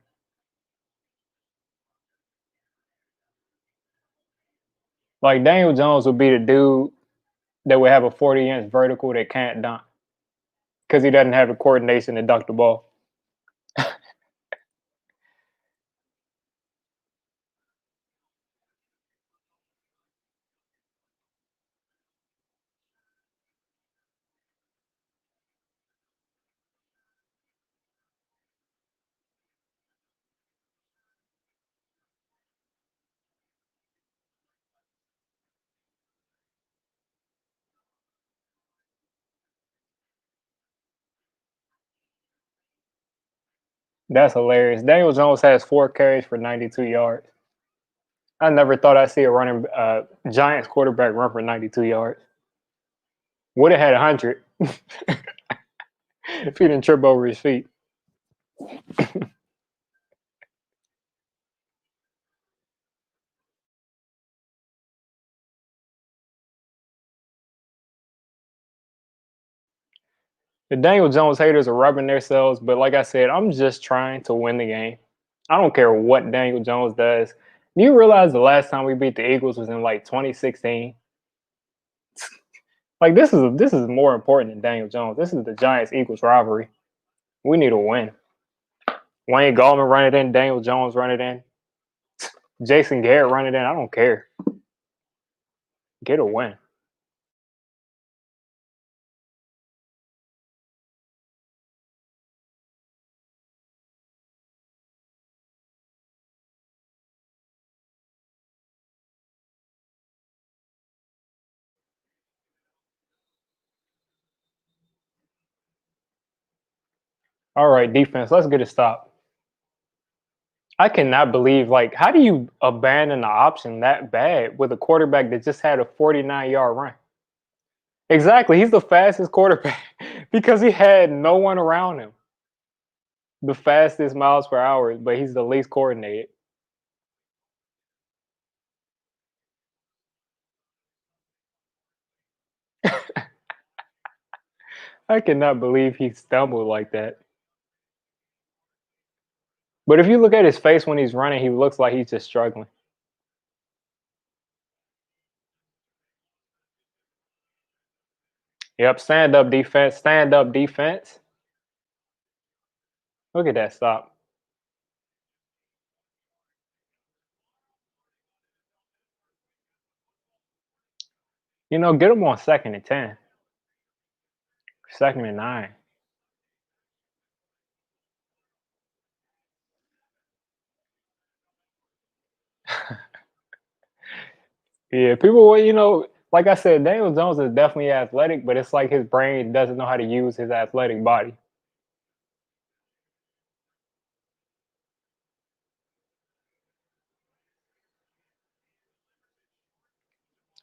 Like Daniel Jones would be the dude that would have a 40-inch vertical that can't dunk because he doesn't have the coordination to dunk the ball. That's hilarious. Daniel Jones has 4 carries for 92 yards. I never thought I'd see a running Giants quarterback run for 92 yards. Would have had 100 if he didn't trip over his feet. The Daniel Jones haters are rubbing themselves, but like I said, I'm just trying to win the game. I don't care what Daniel Jones does. Do you realize the last time we beat the Eagles was in like 2016? Like this is more important than Daniel Jones. This is the Giants Eagles rivalry. We need a win. Wayne Gallman run it in, Daniel Jones run it in, Jason Garrett run it in. I don't care. Get a win. All right, defense. Let's get a stop. I cannot believe, like, how do you abandon the option that bad with a quarterback that just had a 49-yard run? Exactly. He's the fastest quarterback because he had no one around him. The fastest miles per hour, but he's the least coordinated. I cannot believe he stumbled like that. But if you look at his face when he's running, he looks like he's just struggling. Yep, stand up defense, stand up defense. Look at that stop. Get him on 2nd and 10, 2nd and 9. Yeah, people, like I said, Daniel Jones is definitely athletic, but it's like his brain doesn't know how to use his athletic body.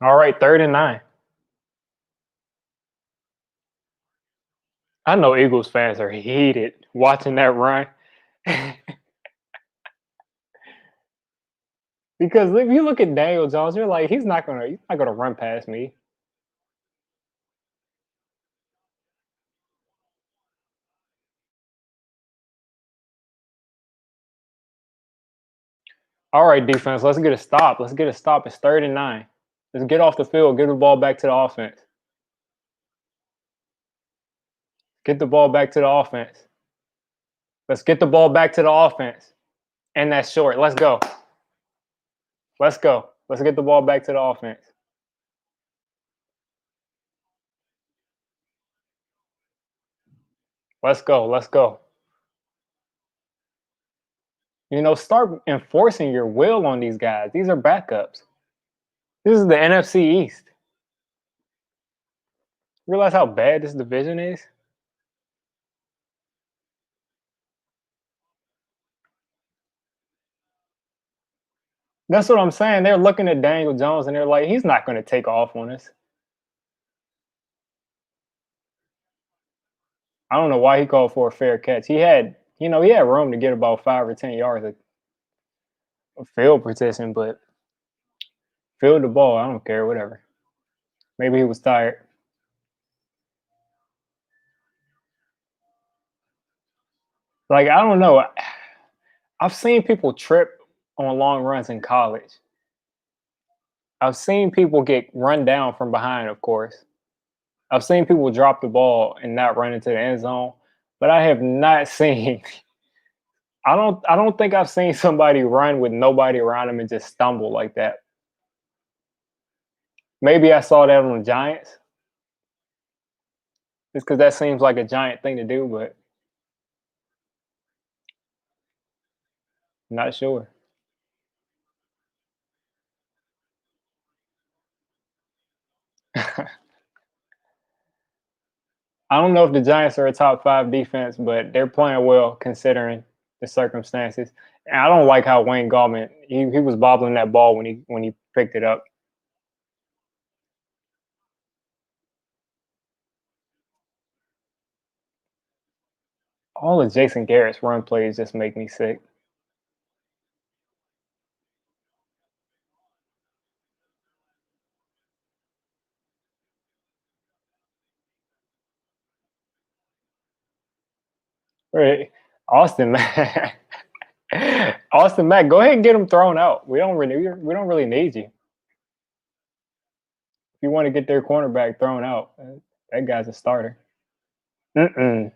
All right, 3rd and 9. I know Eagles fans are heated watching that run because if you look at Daniel Jones, you're like, he's not gonna run past me. All right, defense, let's get a stop. Let's get a stop. It's 3rd and 9. Let's get off the field. Get the ball back to the offense. Get the ball back to the offense. Let's get the ball back to the offense. And that's short. Let's go. Let's go. Let's get the ball back to the offense. Let's go. Let's go. Start enforcing your will on these guys. These are backups. This is the NFC East. Realize how bad this division is? That's what I'm saying. They're looking at Daniel Jones and they're like, he's not going to take off on us. I don't know why he called for a fair catch. He had room to get about 5 or 10 yards. field position, but field the ball. I don't care, whatever. Maybe he was tired. Like I don't know. I've seen people trip on long runs in college. I've seen people get run down from behind, of course. I've seen people drop the ball and not run into the end zone, but I have not seen I don't think I've seen somebody run with nobody around him and just stumble like that. Maybe I saw that on the Giants, just because that seems like a Giant thing to do, but I'm not sure. I don't know if the Giants are a top five defense, but they're playing well considering the circumstances. And I don't like how Wayne Gallman he was bobbling that ball when he picked it up. All of Jason Garrett's run plays just make me sick. Right. Austin Mack. Austin Mack, go ahead and get him thrown out. We don't really need you. If you want to get their cornerback thrown out, that guy's a starter. Mm-mm.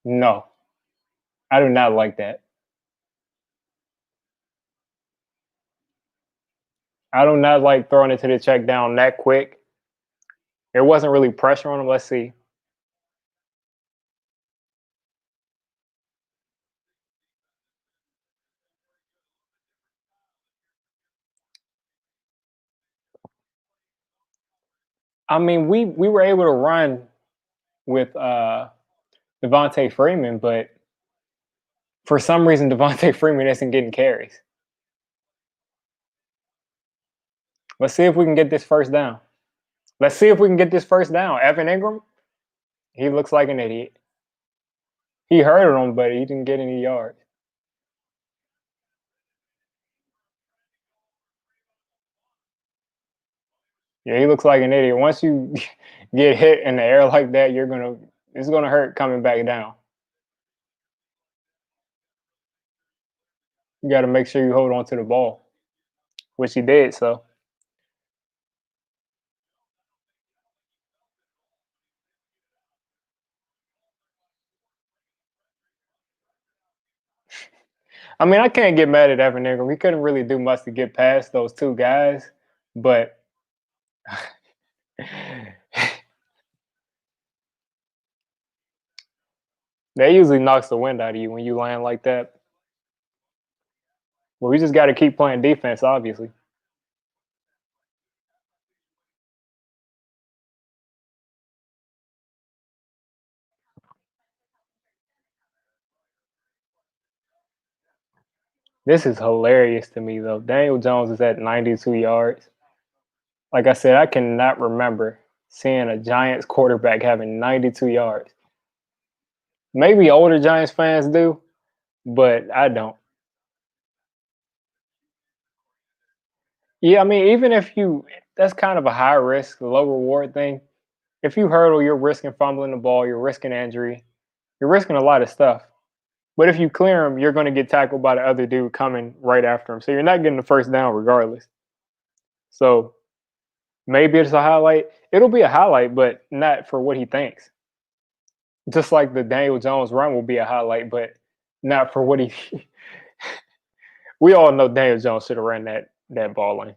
No, I do not like that. I do not like throwing it to the check down that quick. There wasn't really pressure on him. Let's see. I mean, we were able to run with Devontae Freeman, but for some reason Devontae Freeman isn't getting carries. Let's see if we can get this first down. Let's see if we can get this first down. Evan Ingram, he looks like an idiot. He hurted him, but he didn't get any yards. Yeah, he looks like an idiot. Once you get hit in the air like that, it's gonna hurt coming back down. You got to make sure you hold on to the ball, which he did. So I mean, I can't get mad at Evan Ingram. He couldn't really do much to get past those two guys, but that usually knocks the wind out of you when you land like that. Well, we just got to keep playing defense, obviously. This is hilarious to me, though. Daniel Jones is at 92 yards. Like I said, I cannot remember seeing a Giants quarterback having 92 yards. Maybe older Giants fans do, but I don't. Yeah, I mean, even if that's kind of a high risk, low reward thing. If you hurdle, you're risking fumbling the ball, you're risking injury, you're risking a lot of stuff. But if you clear him, you're going to get tackled by the other dude coming right after him. So you're not getting the first down regardless. So maybe it's a highlight. It'll be a highlight, but not for what he thinks. Just like the Daniel Jones run will be a highlight, but not for what he. We all know Daniel Jones should have ran that ball lane.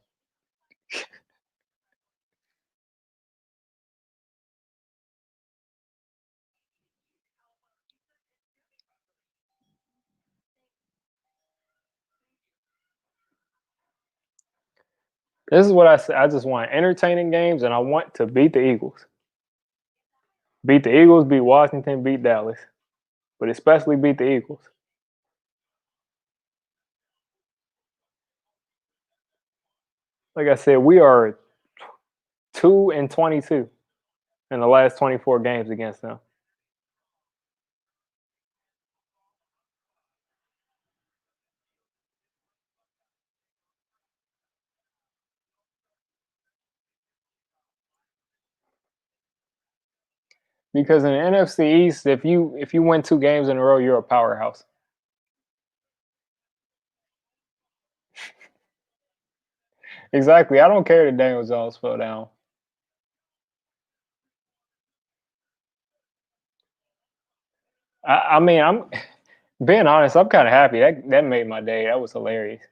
This is what I say. I just want entertaining games, and I want to beat the Eagles. Beat the Eagles, beat Washington, beat Dallas, but especially beat the Eagles. Like I said, we are 2-22 in the last 24 games against them. Because in the NFC East, if you win 2 games in a row, you're a powerhouse. Exactly. I don't care that Daniel Jones fell down. I mean, I'm being honest. I'm kind of happy. That made my day. That was hilarious.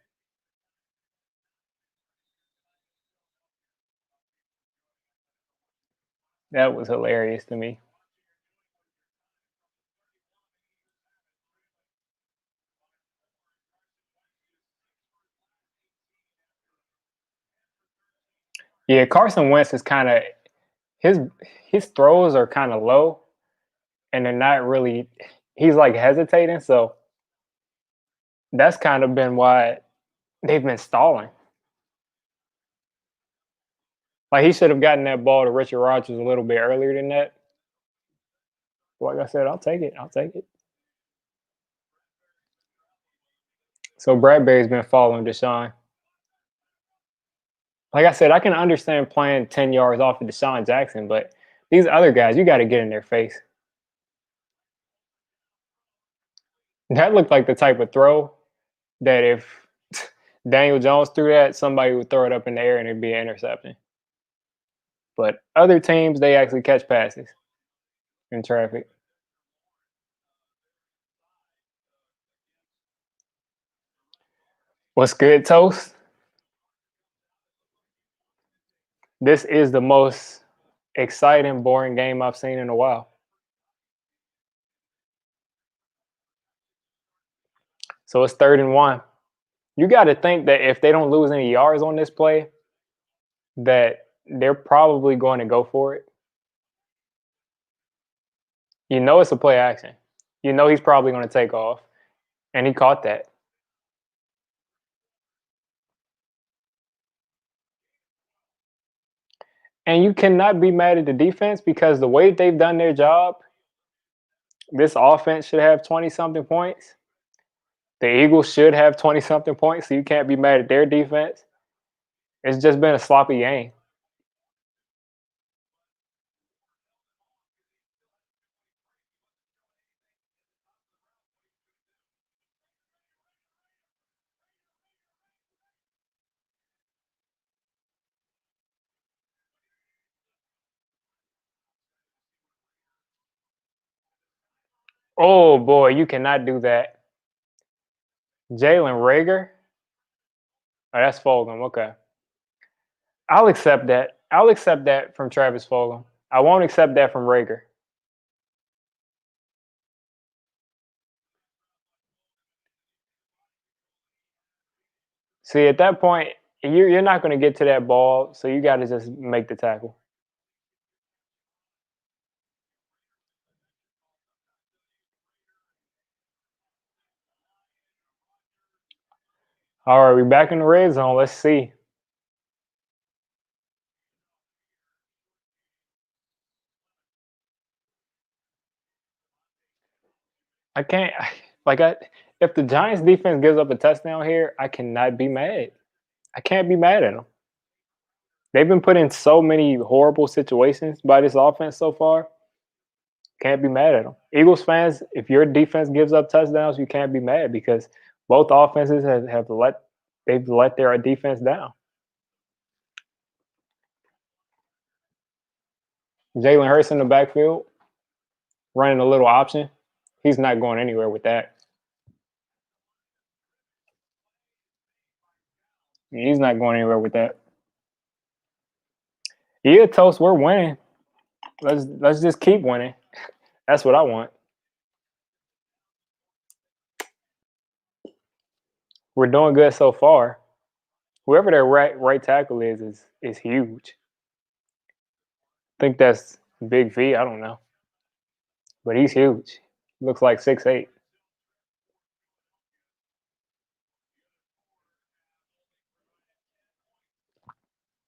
That was hilarious to me. Yeah, Carson Wentz is kind of his his throws are kind of low, and they're not really. He's like hesitating, so that's kind of been why they've been stalling. Like he should have gotten that ball to Richard Rodgers a little bit earlier than that. Like I said, I'll take it. I'll take it. So Bradbury's been following Deshaun. Like I said, I can understand playing 10 yards off of Deshaun Jackson, but these other guys, you got to get in their face. That looked like the type of throw that if Daniel Jones threw that, somebody would throw it up in the air and it'd be an interception. But other teams, they actually catch passes in traffic. What's good, Toast? This is the most exciting, boring game I've seen in a while. So it's 3rd and 1. You got to think that if they don't lose any yards on this play, that they're probably going to go for it. You know it's a play action. You know he's probably going to take off, and he caught that. And you cannot be mad at the defense because the way they've done their job, this offense should have 20 something points. The Eagles should have 20 something points, so you can't be mad at their defense. It's just been a sloppy game. Oh boy, you cannot do that. Jalen Rager? Oh, that's Fulgham. Okay. I'll accept that. I'll accept that from Travis Fulgham. I won't accept that from Rager. See, at that point, you're not going to get to that ball, so you got to just make the tackle. All right, we're back in the red zone. Let's see. I can't like I if the Giants defense gives up a touchdown here, I cannot be mad. I can't be mad at them. They've been put in so many horrible situations by this offense so far. Can't be mad at them. Eagles fans, if your defense gives up touchdowns, you can't be mad because both offenses have let their defense down. Jalen Hurts in the backfield running a little option. He's not going anywhere with that. He's not going anywhere with that. Yeah, Toast, we're winning. Let's just keep winning. That's what I want. We're doing good so far. Whoever their right tackle is huge. I think that's Big V. I don't know, but he's huge. Looks like 6'8".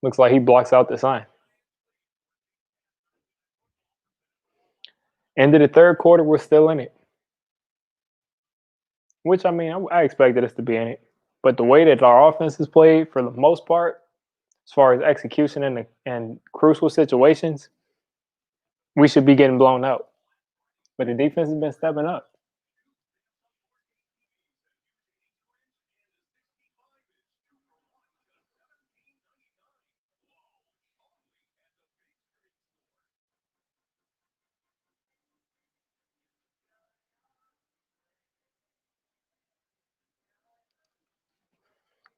Looks like he blocks out the sun. End of the third quarter, we're still in it. Which I mean, I expected us to be in it, but the way that our offense is played, for the most part, as far as execution and crucial situations, we should be getting blown out. But the defense has been stepping up.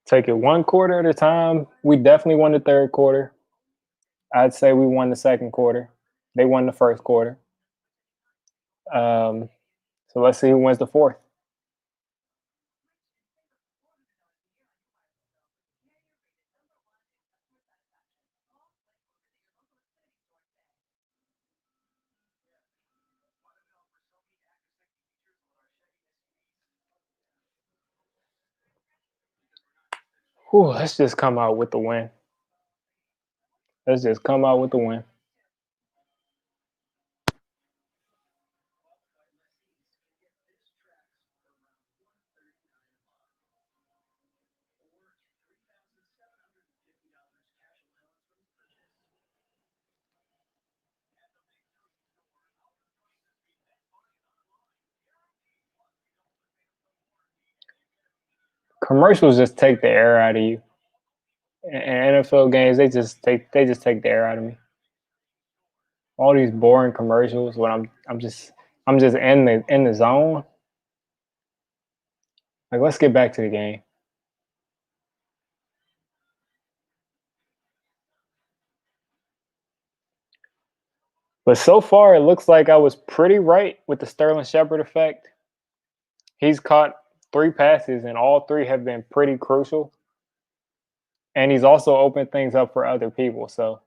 Take it one quarter at a time. We definitely won the third quarter. I'd say we won the second quarter. They won the first quarter. Um, so let's see who wins the fourth. Whew, let's just come out with the win. Let's just come out with the win. Commercials just take the air out of you. In NFL games, they just take the air out of me. All these boring commercials when I'm just in the zone. Like, let's get back to the game. But so far, it looks like I was pretty right with the Sterling Shepard effect. He's caught 3 passes, and all 3 have been pretty crucial. And he's also opened things up for other people. So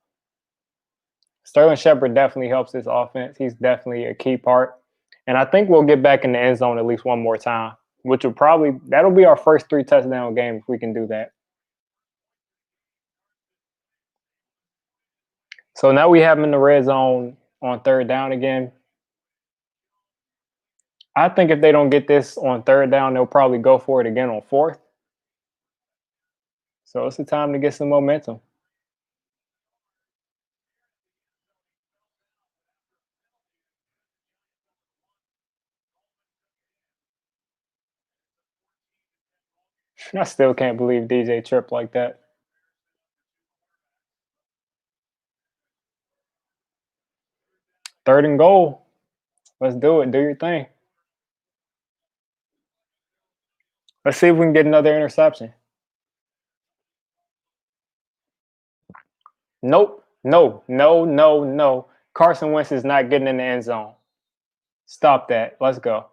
Sterling Shepard definitely helps this offense. He's definitely a key part. And I think we'll get back in the end zone at least one more time, which that'll be our first 3-touchdown game if we can do that. So now we have him in the red zone on third down again. I think if they don't get this on third down, they'll probably go for it again on fourth. So it's the time to get some momentum. I still can't believe DJ tripped like that. Third and goal. Let's do it. Do your thing. Let's see if we can get another interception. Nope. No, no, no, no. Carson Wentz is not getting in the end zone. Stop that. Let's go.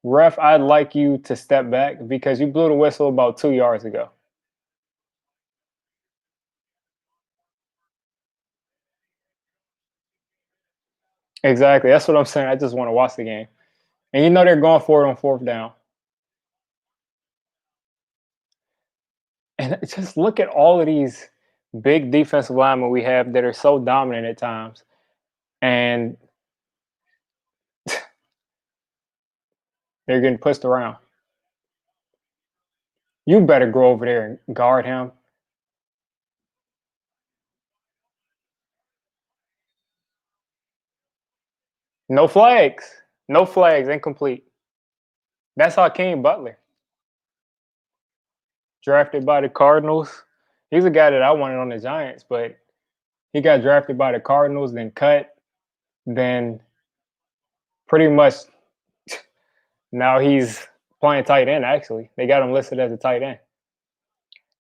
Ref, I'd like you to step back because you blew the whistle about 2 yards ago. Exactly. That's what I'm saying. I just want to watch the game. And you know they're going for it on fourth down. And just look at all of these big defensive linemen we have that are so dominant at times. And they're getting pushed around. You better go over there and guard him. No flags. No flags. Incomplete. That's Hakeem Butler. Drafted by the Cardinals. He's a guy that I wanted on the Giants, but he got drafted by the Cardinals, then cut, then pretty much now he's playing tight end, actually. They got him listed as a tight end.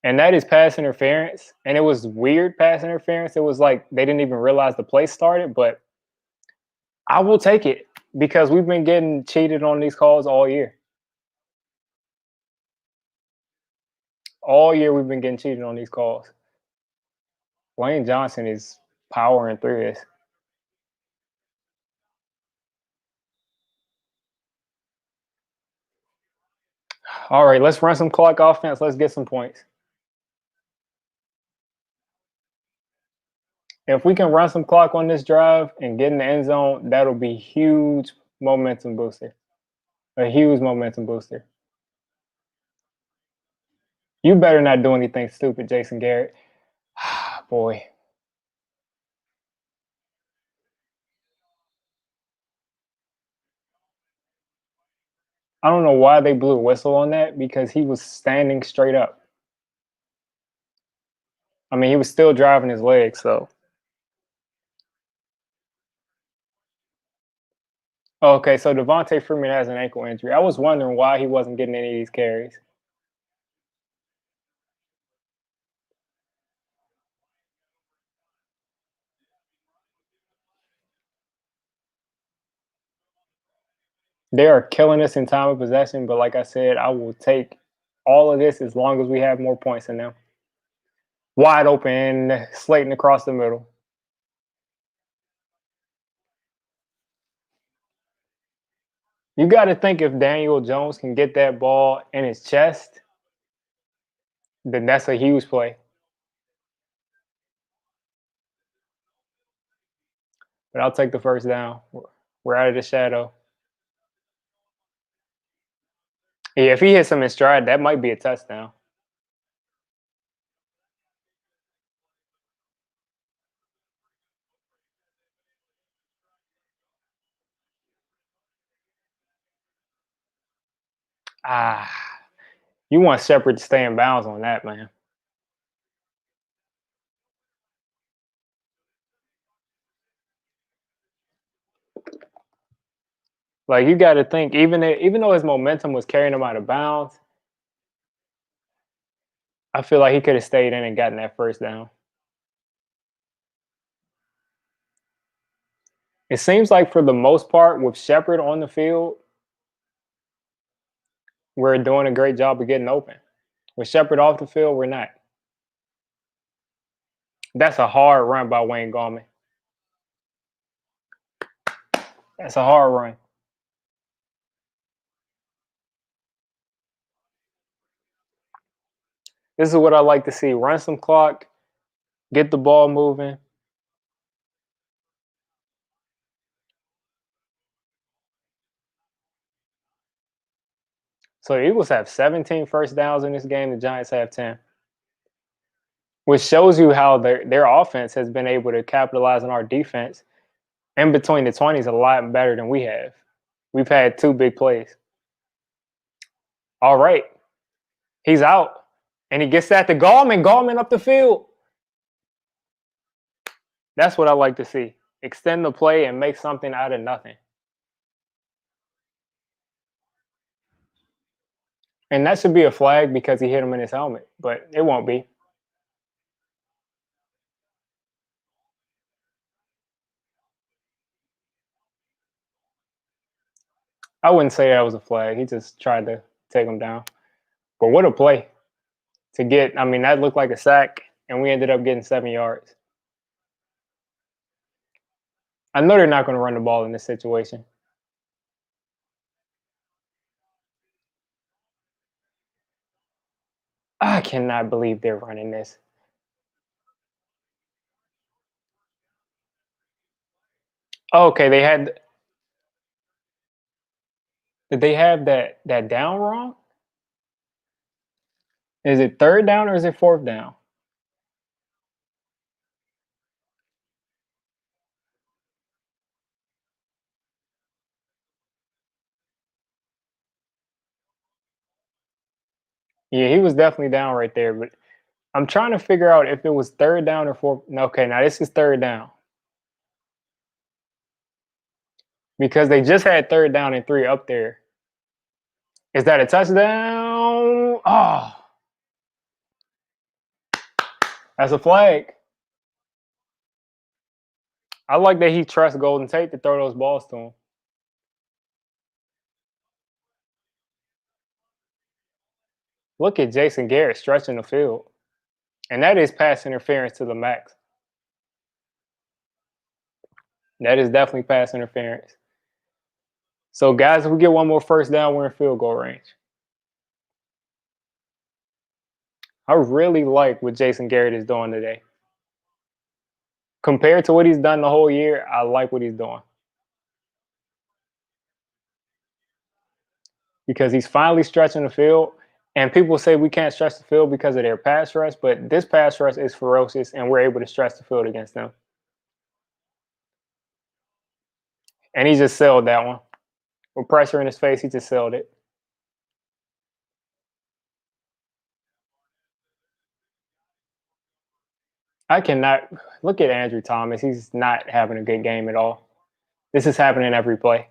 And that is pass interference. And it was weird pass interference. It was like they didn't even realize the play started, but I will take it because we've been getting cheated on these calls all year. All year we've been getting cheated on these calls. Lane Johnson is powering through this. All right, let's run some clock offense. Let's get some points. If we can run some clock on this drive and get in the end zone, that'll be huge momentum booster. A huge momentum booster. You better not do anything stupid, Jason Garrett. Boy. I don't know why they blew a whistle on that because he was standing straight up. I mean, he was still driving his legs, so. Okay, so Devontae Freeman has an ankle injury. I was wondering why he wasn't getting any of these carries. They are killing us in time of possession, but like I said, I will take all of this as long as we have more points in them. Wide open, Slayton across the middle. You got to think if Daniel Jones can get that ball in his chest, then that's a huge play. But I'll take the first down. We're out of the shadow. Yeah, if he hits him in stride, that might be a touchdown. Ah, you want Shepard to stay in bounds on that, man. Like you got to think, even though his momentum was carrying him out of bounds, I feel like he could have stayed in and gotten that first down. It seems like for the most part, with Shepard on the field, we're doing a great job of getting open. With Shepard off the field, we're not. That's a hard run by Wayne Gallman. That's a hard run. This is what I like to see. Run some clock, get the ball moving. So the Eagles have 17 first downs in this game. The Giants have 10, which shows you how their offense has been able to capitalize on our defense in between the 20s a lot better than we have. We've had two big plays. All right. He's out. And he gets that to Gallman. Gallman up the field. That's what I like to see. Extend the play and make something out of nothing. And that should be a flag because he hit him in his helmet, but it won't be. I wouldn't say that was a flag. He just tried to take him down. But what a play to get. I mean, that looked like a sack, and we ended up getting 7 yards. I know they're not going to run the ball in this situation. I cannot believe they're running this. Okay, they had. Did they have that down wrong? Is it third down or is it fourth down? Yeah, he was definitely down right there, but I'm trying to figure out if it was third down or fourth. No, okay, now this is third down because they just had third down and 3 up there. Is that a touchdown? Oh, that's a flag. I like that he trusts Golden Tate to throw those balls to him. Look at Jason Garrett stretching the field. And that is pass interference to the max. That is definitely pass interference. So, guys, if we get one more first down, we're in field goal range. I really like what Jason Garrett is doing today. Compared to what he's done the whole year, I like what he's doing. Because he's finally stretching the field. And people say we can't stretch the field because of their pass rush, but this pass rush is ferocious, and we're able to stretch the field against them. And he just sailed that one. With pressure in his face, he just sailed it. I cannot look at Andrew Thomas. He's not having a good game at all. This is happening every play.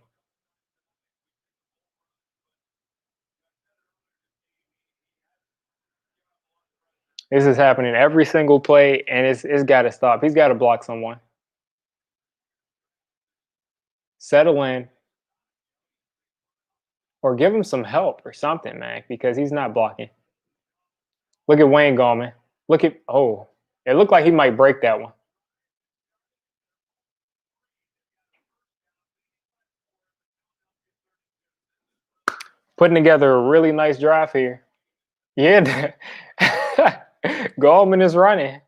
This is happening every single play, and it's got to stop. He's got to block someone. Settle in, or give him some help or something, man, because he's not blocking. Look at Wayne Gallman. Look at it looked like he might break that one. Putting together a really nice drive here. Yeah, Gallman is running.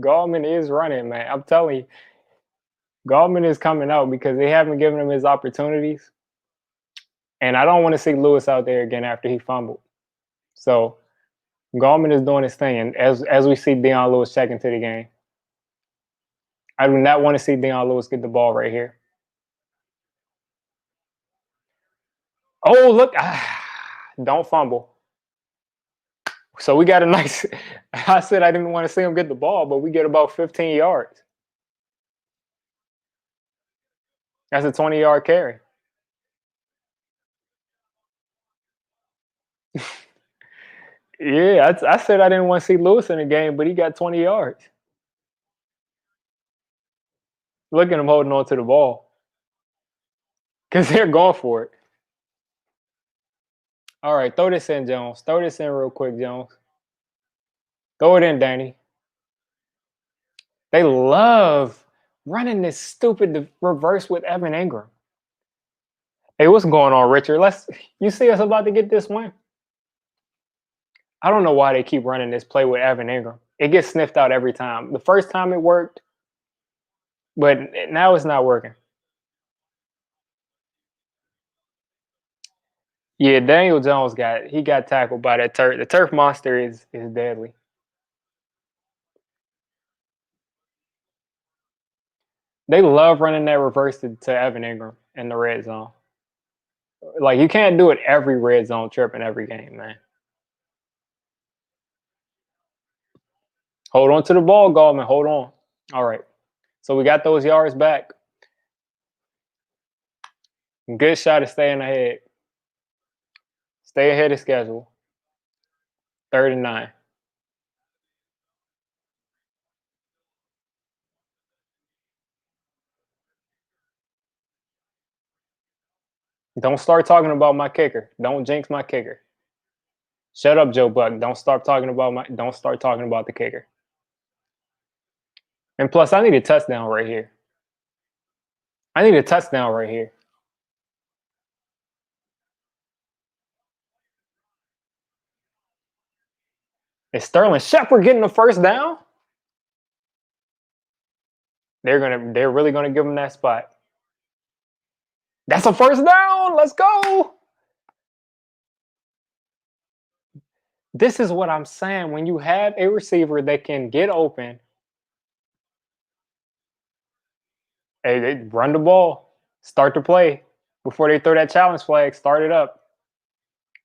Gallman is running, man. I'm telling you, Gallman is coming out because they haven't given him his opportunities. And I don't want to see Lewis out there again after he fumbled. So Gallman is doing his thing. And as we see Deion Lewis check into the game, I do not want to see Deion Lewis get the ball right here. Oh, look. Don't fumble. So we got a nice. I said I didn't want to see him get the ball, but we get about 15 yards. That's a 20-yard carry. Yeah, I said I didn't want to see Lewis in the game, but he got 20 yards. Look at him holding on to the ball because they're going for it. All right, throw this in, Jones. Throw this in real quick, Jones. Throw it in, Danny. They love running this stupid reverse with Evan Ingram. Hey, what's going on, Richard? You see us about to get this win? I don't know why they keep running this play with Evan Ingram. It gets sniffed out every time. The first time it worked, but now it's not working. Yeah, Daniel Jones got tackled by that turf. The turf monster is deadly. They love running that reverse to Evan Ingram in the red zone. Like you can't do it every red zone trip in every game, man. Hold on to the ball, Gallman. Hold on. All right. So we got those yards back. Good shot of staying ahead. Stay ahead of schedule. 39. Don't start talking about my kicker. Don't jinx my kicker. Shut up, Joe Buck. Don't start talking about the kicker. And plus, I need a touchdown right here. I need a touchdown right here. Is Sterling Shepard getting the first down? They're really gonna give him that spot. That's a first down. Let's go. This is what I'm saying. When you have a receiver that can get open, hey, they run the ball, start the play before they throw that challenge flag. Start it up,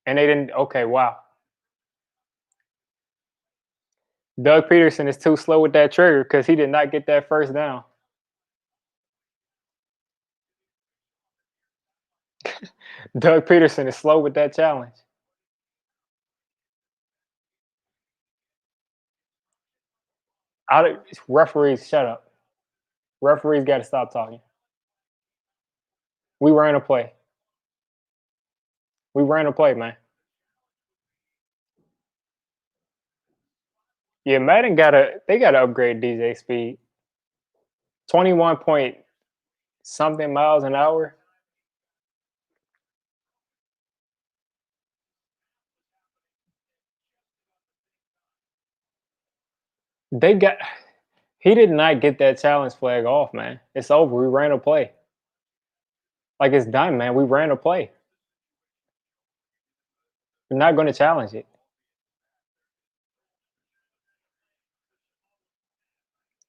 and they didn't. Okay, wow. Doug Peterson is too slow with that trigger because he did not get that first down. Doug Peterson is slow with that challenge. Referees, shut up. Referees got to stop talking. We ran a play. We ran a play, man. Yeah, Madden they gotta upgrade DJ speed. 21 point something miles an hour. They got He did not get that challenge flag off, man. It's over. We ran a play. Like it's done, man. We ran a play. We're not going to challenge it.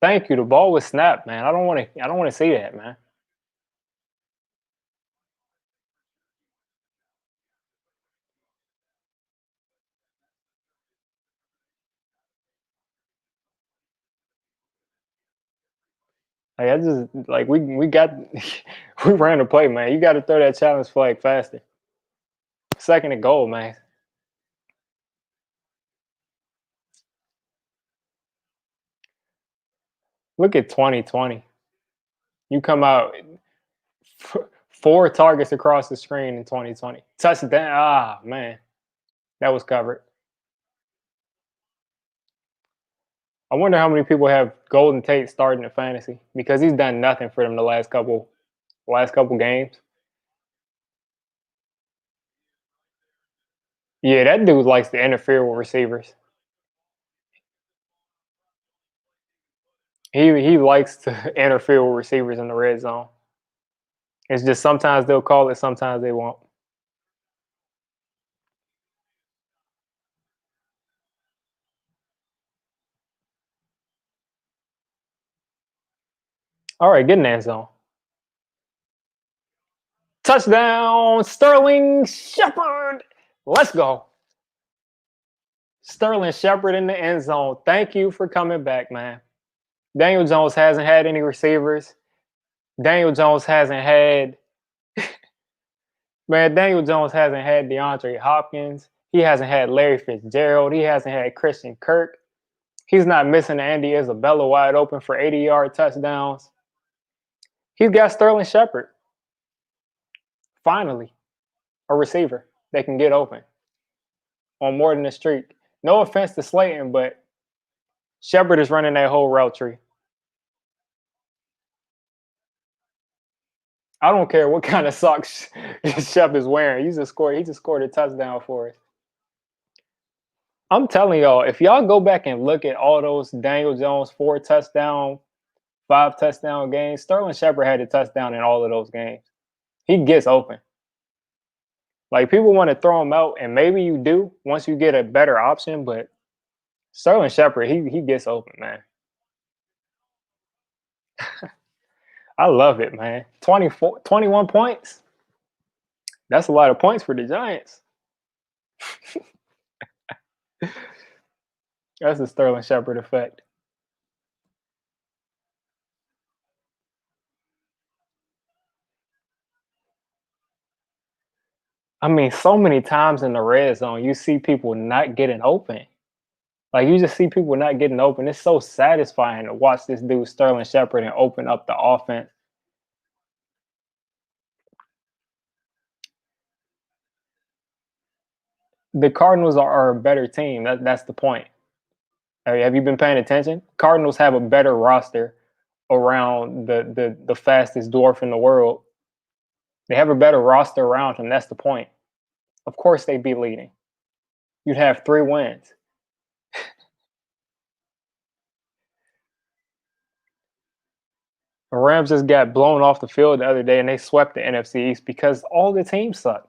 Thank you. The ball was snapped, man. I don't want to. I don't want to see that, man. Like I just like we got we ran the play, man. You got to throw that challenge flag faster. Second and goal, man. Look at 2020. You come out four targets across the screen in 2020. Touchdown. Ah, man, that was covered. I wonder how many people have Golden Tate starting in fantasy because he's done nothing for them the last couple games. Yeah, that dude likes to interfere with receivers. He likes to interfere with receivers in the red zone. It's just sometimes they'll call it, sometimes they won't. All right, get in the end zone. Touchdown, Sterling Shepard. Let's go. Sterling Shepard in the end zone. Thank you for coming back, man. Daniel Jones hasn't had any receivers. Daniel Jones hasn't had Daniel Jones hasn't had DeAndre Hopkins. He hasn't had Larry Fitzgerald. He hasn't had Christian Kirk. He's not missing Andy Isabella wide open for 80-yard touchdowns. He's got Sterling Shepard. Finally, a receiver that can get open on more than a streak. No offense to Slayton, but Shepard is running that whole route tree. I don't care what kind of socks Shep is wearing. He just scored a touchdown for us. I'm telling y'all, if y'all go back and look at all those Daniel Jones 4 touchdown, 5 touchdown games, Sterling Shepard had a touchdown in all of those games. He gets open. Like people want to throw him out, and maybe you do once you get a better option, but Sterling Shepard, he gets open, man. I love it, man. 24, 21 points. That's a lot of points for the Giants. That's the Sterling Shepard effect. I mean, so many times in the red zone, you see people not getting open. Like you just see people not getting open. It's so satisfying to watch this dude Sterling Shepard and open up the offense. The Cardinals are a better team. That's the point. Have you been paying attention? Cardinals have a better roster around the fastest dwarf in the world. They have a better roster around him. That's the point. Of course, they'd be leading. You'd have 3 wins. The Rams just got blown off the field the other day, and they swept the NFC East because all the teams suck.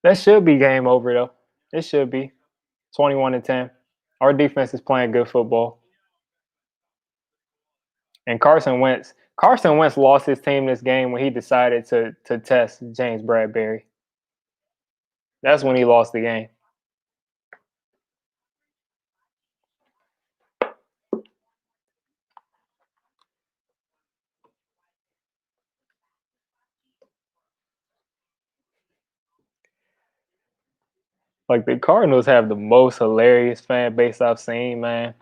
That should be game over though. It should be 21-10. Our defense is playing good football. And Carson Wentz lost his team this game when he decided to test James Bradbury. That's when he lost the game. Like the Cardinals have the most hilarious fan base I've seen, man.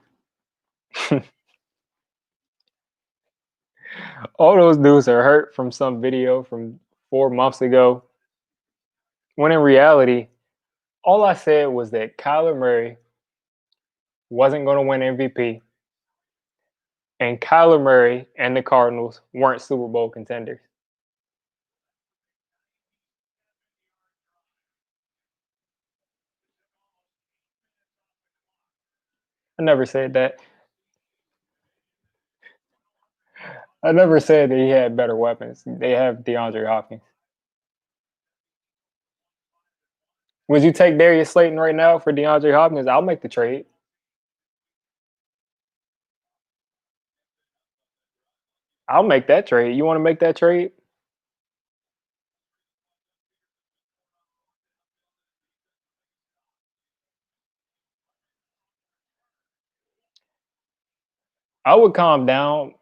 All those dudes are hurt from some video from 4 months ago. When in reality, all I said was that Kyler Murray wasn't going to win MVP, and Kyler Murray and the Cardinals weren't Super Bowl contenders. I never said that. I never said that he had better weapons. They have DeAndre Hopkins. Would you take Darius Slayton right now for DeAndre Hopkins? I'll make the trade. I'll make that trade. You want to make that trade? I would calm down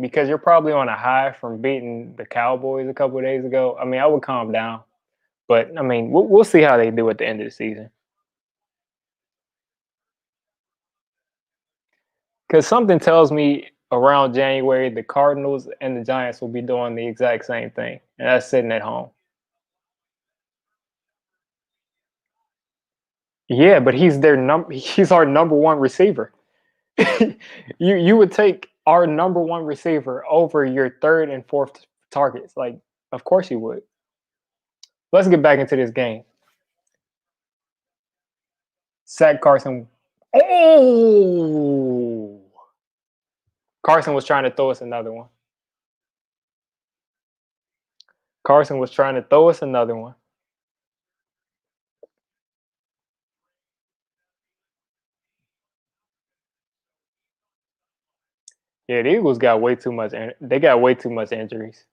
because you're probably on a high from beating the Cowboys a couple of days ago. I mean, I would calm down, but I mean, we'll see how they do at the end of the season. Because something tells me around January, the Cardinals and the Giants will be doing the exact same thing, and that's sitting at home. Yeah, but he's our number one receiver. You would take our number one receiver over your third and fourth targets. Like, of course you would. Let's get back into this game. Sack Carson. Oh, Carson was trying to throw us another one. Carson was trying to throw us another one. Yeah, the Eagles got way too much. They got way too much injuries.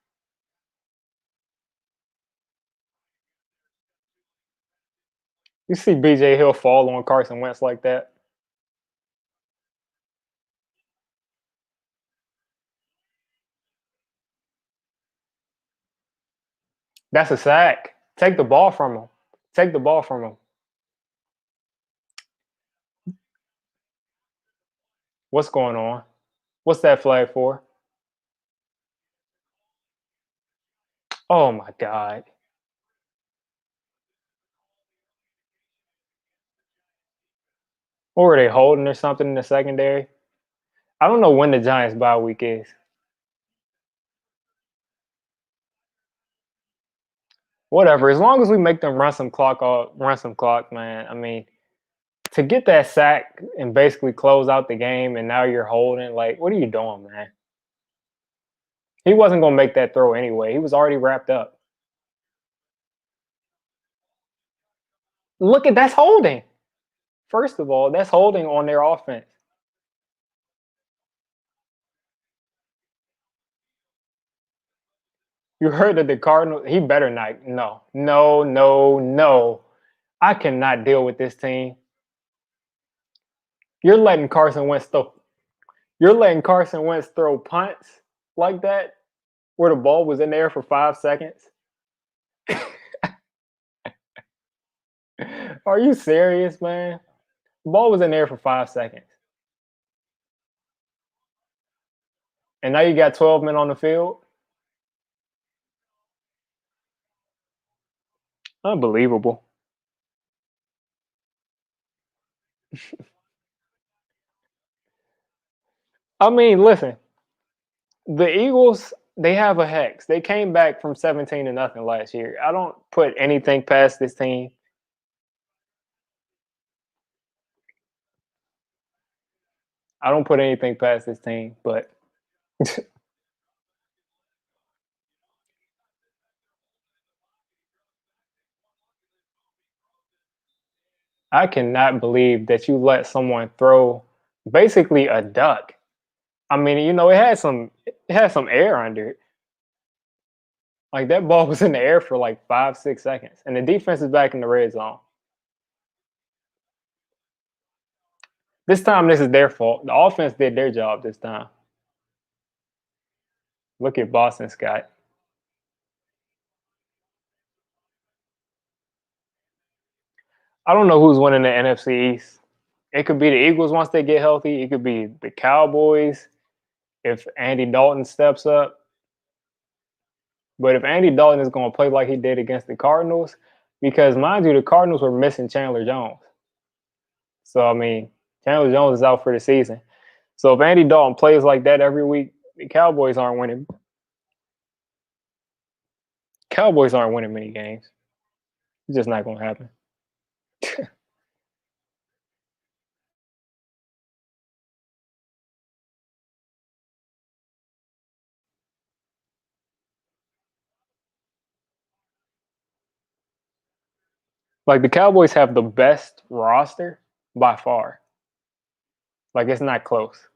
You see BJ Hill fall on Carson Wentz like that. That's a sack. Take the ball from him. Take the ball from him. What's going on? What's that flag for? Oh my God. Or were they holding or something in the secondary? I don't know when the Giants bye week is. Whatever. As long as we make them run some clock, man. I mean, to get that sack and basically close out the game, and now you're holding. Like, what are you doing, man? He wasn't gonna make that throw anyway. He was already wrapped up. Look at that's holding. First of all, that's holding on their offense. You heard that the Cardinals. He better not. No, no, no, no. I cannot deal with this team. You're letting Carson Wentz throw. You're letting Carson Wentz throw punts like that, where the ball was in there for 5 seconds. Are you serious, man? The ball was in there for 5 seconds, and now you got 12 men on the field. Unbelievable. I mean, listen, the Eagles, they have a hex. They came back from 17 to nothing last year. I don't put anything past this team. I don't put anything past this team, but I cannot believe that you let someone throw basically a duck. I mean, it had some air under it. Like that ball was in the air for like 5, 6 seconds, and the defense is back in the red zone. This time, this is their fault. The offense did their job this time. Look at Boston Scott. I don't know who's winning the NFC East. It could be the Eagles once they get healthy. It could be the Cowboys if Andy Dalton steps up. But if Andy Dalton is going to play like he did against the Cardinals, because mind you, the Cardinals were missing Chandler Jones. So I mean, Chandler Jones is out for the season. So if Andy Dalton plays like that every week, the Cowboys aren't winning. Cowboys aren't winning many games. It's just not going to happen. Like the Cowboys have the best roster by far. Like it's not close.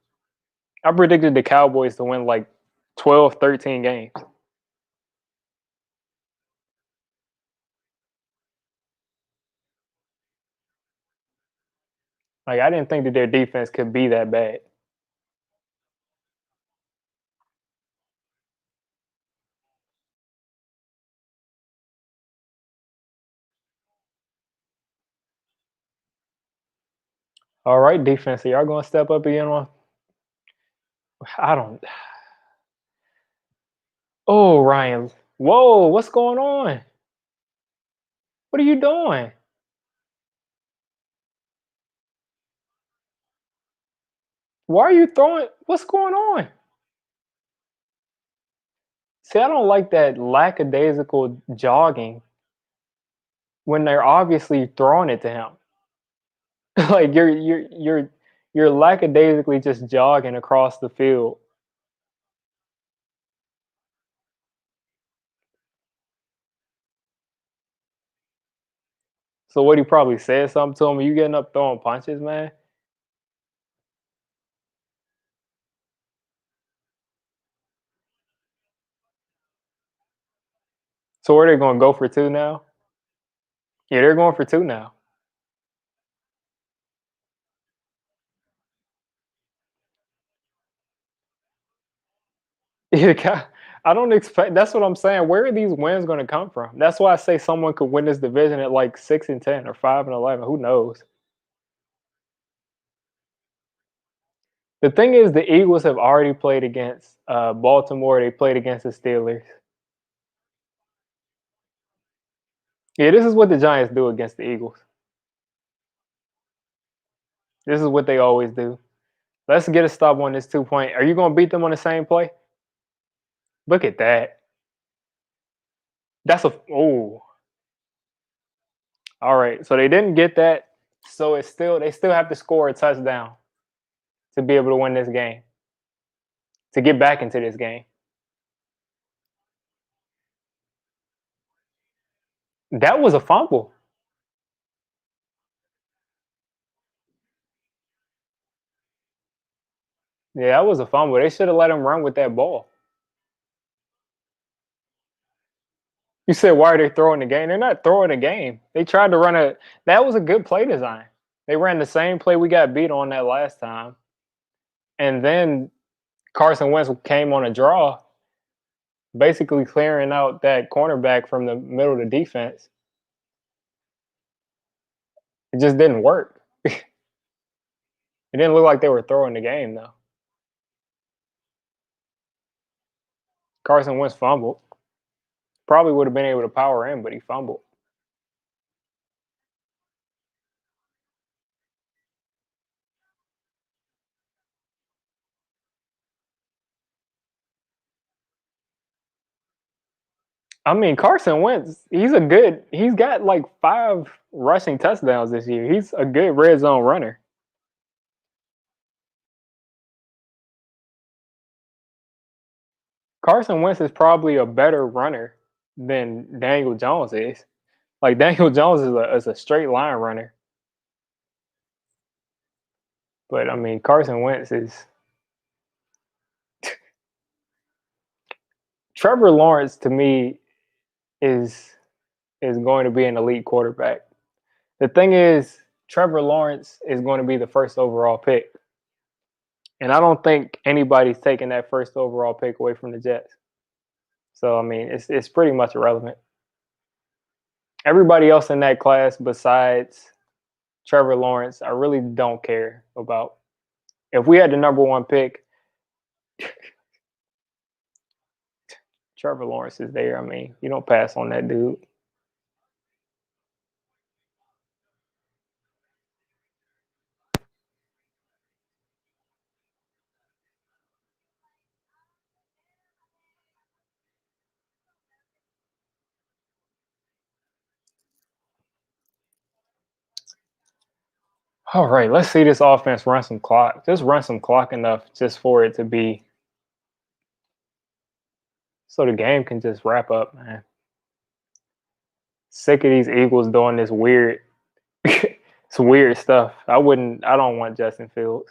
I predicted the Cowboys to win like 12, 13 games. Like I didn't think that their defense could be that bad. All right, defense, y'all gonna step up again on? I don't. Oh, Ryan. Whoa, what's going on? What are you doing? Why are you throwing? What's going on? See, I don't like that lackadaisical jogging when they're obviously throwing it to him. Like you're lackadaisically just jogging across the field. So what he probably said something to him. You getting up throwing punches, man. So where they gonna go for two now? Yeah, they're going for two now. Yeah, I don't expect. That's what I'm saying. Where are these wins going to come from? That's why I say someone could win this division at like 6-10 or 5-11. Who knows? The thing is, the Eagles have already played against Baltimore. They played against the Steelers. Yeah, this is what the Giants do against the Eagles. This is what they always do. Let's get a stop on this 2 point. Are you going to beat them on the same play? Look at that. That's a oh. All right. So they didn't get that. So it's still they still have to score a touchdown to be able to win this game. To get back into this game. That was a fumble. Yeah, that was a fumble. They should have let him run with that ball. You said, why are they throwing the game? They're not throwing the game. They tried to run a. That was a good play design. They ran the same play we got beat on that last time. And then Carson Wentz came on a draw, basically clearing out that cornerback from the middle of the defense. It just didn't work. It didn't look like they were throwing the game, though. Carson Wentz fumbled. Probably would have been able to power in, but he fumbled. I mean, Carson Wentz, he's got like 5 rushing touchdowns this year. He's a good red zone runner. Carson Wentz is probably a better runner than Daniel Jones is. Like Daniel Jones is a straight line runner. But I mean, Carson Wentz is Trevor Lawrence to me is is going to be an elite quarterback. The thing is, Trevor Lawrence is going to be the first overall pick. And I don't think anybody's taking that first overall pick away from the Jets. So I mean, it's pretty much irrelevant. Everybody else in that class besides Trevor Lawrence, I really don't care about. If we had the number one pick, Trevor Lawrence is there. I mean, you don't pass on that dude. All right, let's see this offense run some clock. Just run some clock enough just for it to be so the game can just wrap up, man. Sick of these Eagles doing this weird, it's weird stuff. I don't want Justin Fields.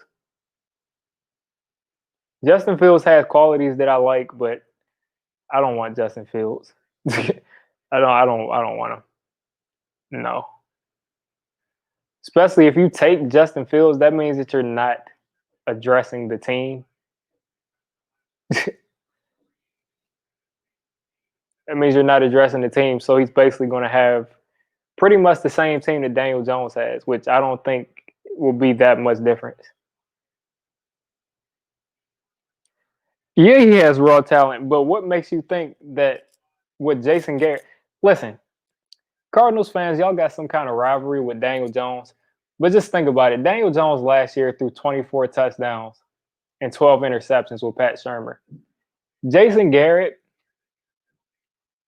Justin Fields has qualities that I like, but I don't want Justin Fields. I don't want him. No. Especially if you take Justin Fields, that means that you're not addressing the team. That means you're not addressing the team. So he's basically going to have pretty much the same team that Daniel Jones has, which I don't think will be that much difference. Yeah, he has raw talent, but what makes you think that with Jason Garrett? Listen, Cardinals fans, y'all got some kind of rivalry with Daniel Jones, but just think about it. Daniel Jones last year threw 24 touchdowns and 12 interceptions with Pat Shermer. Jason Garrett,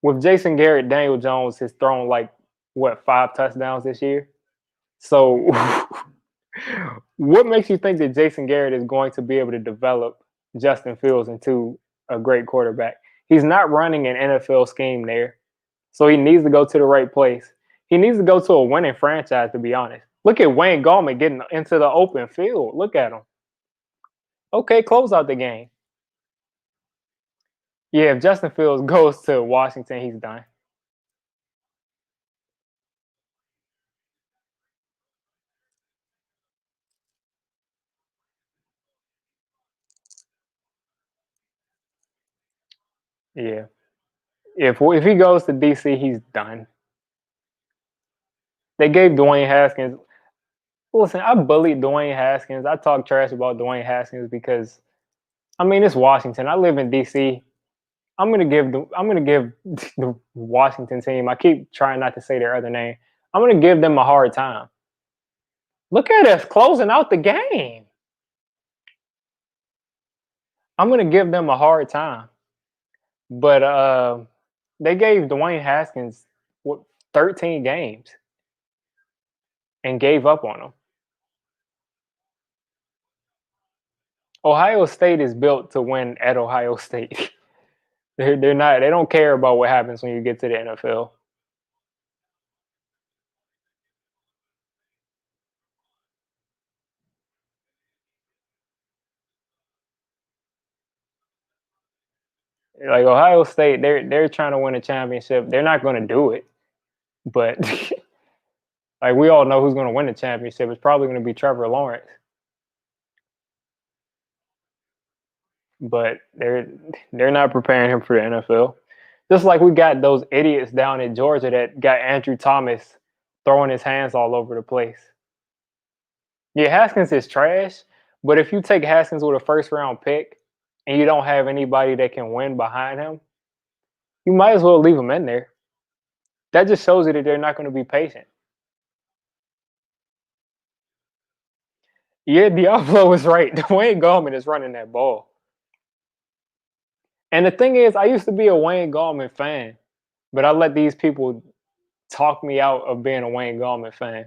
with Jason Garrett, Daniel Jones has thrown like what 5 touchdowns this year. So, what makes you think that Jason Garrett is going to be able to develop Justin Fields into a great quarterback? He's not running an NFL scheme there, so he needs to go to the right place. He needs to go to a winning franchise, to be honest. Look at Wayne Gallman getting into the open field. Look at him. Okay, close out the game. Yeah, if Justin Fields goes to Washington, he's done. Yeah. If he goes to DC, he's done. They gave Dwayne Haskins. Listen, I bullied Dwayne Haskins. I talk trash about Dwayne Haskins because I mean it's Washington. I live in DC. I'm gonna give the Washington team. I keep trying not to say their other name. I'm gonna give them a hard time. Look at us closing out the game. I'm gonna give them a hard time. But they gave Dwayne Haskins what 13 games and gave up on him. Ohio State is built to win at Ohio State. They're not. They don't care about what happens when you get to the NFL. Like Ohio State, they're trying to win a championship. They're not going to do it, but like we all know who's going to win the championship. It's probably going to be Trevor Lawrence. But they're not preparing him for the NFL. Just like we got those idiots down in Georgia that got Andrew Thomas throwing his hands all over the place. Yeah, Haskins is trash, but if you take Haskins with a first round pick and you don't have anybody that can win behind him, you might as well leave him in there. That just shows you that they're not going to be patient. Yeah, Diablo was right. Wayne Gallman is running that ball. And the thing is, I used to be a Wayne Gallman fan, but I let these people talk me out of being a Wayne Gallman fan.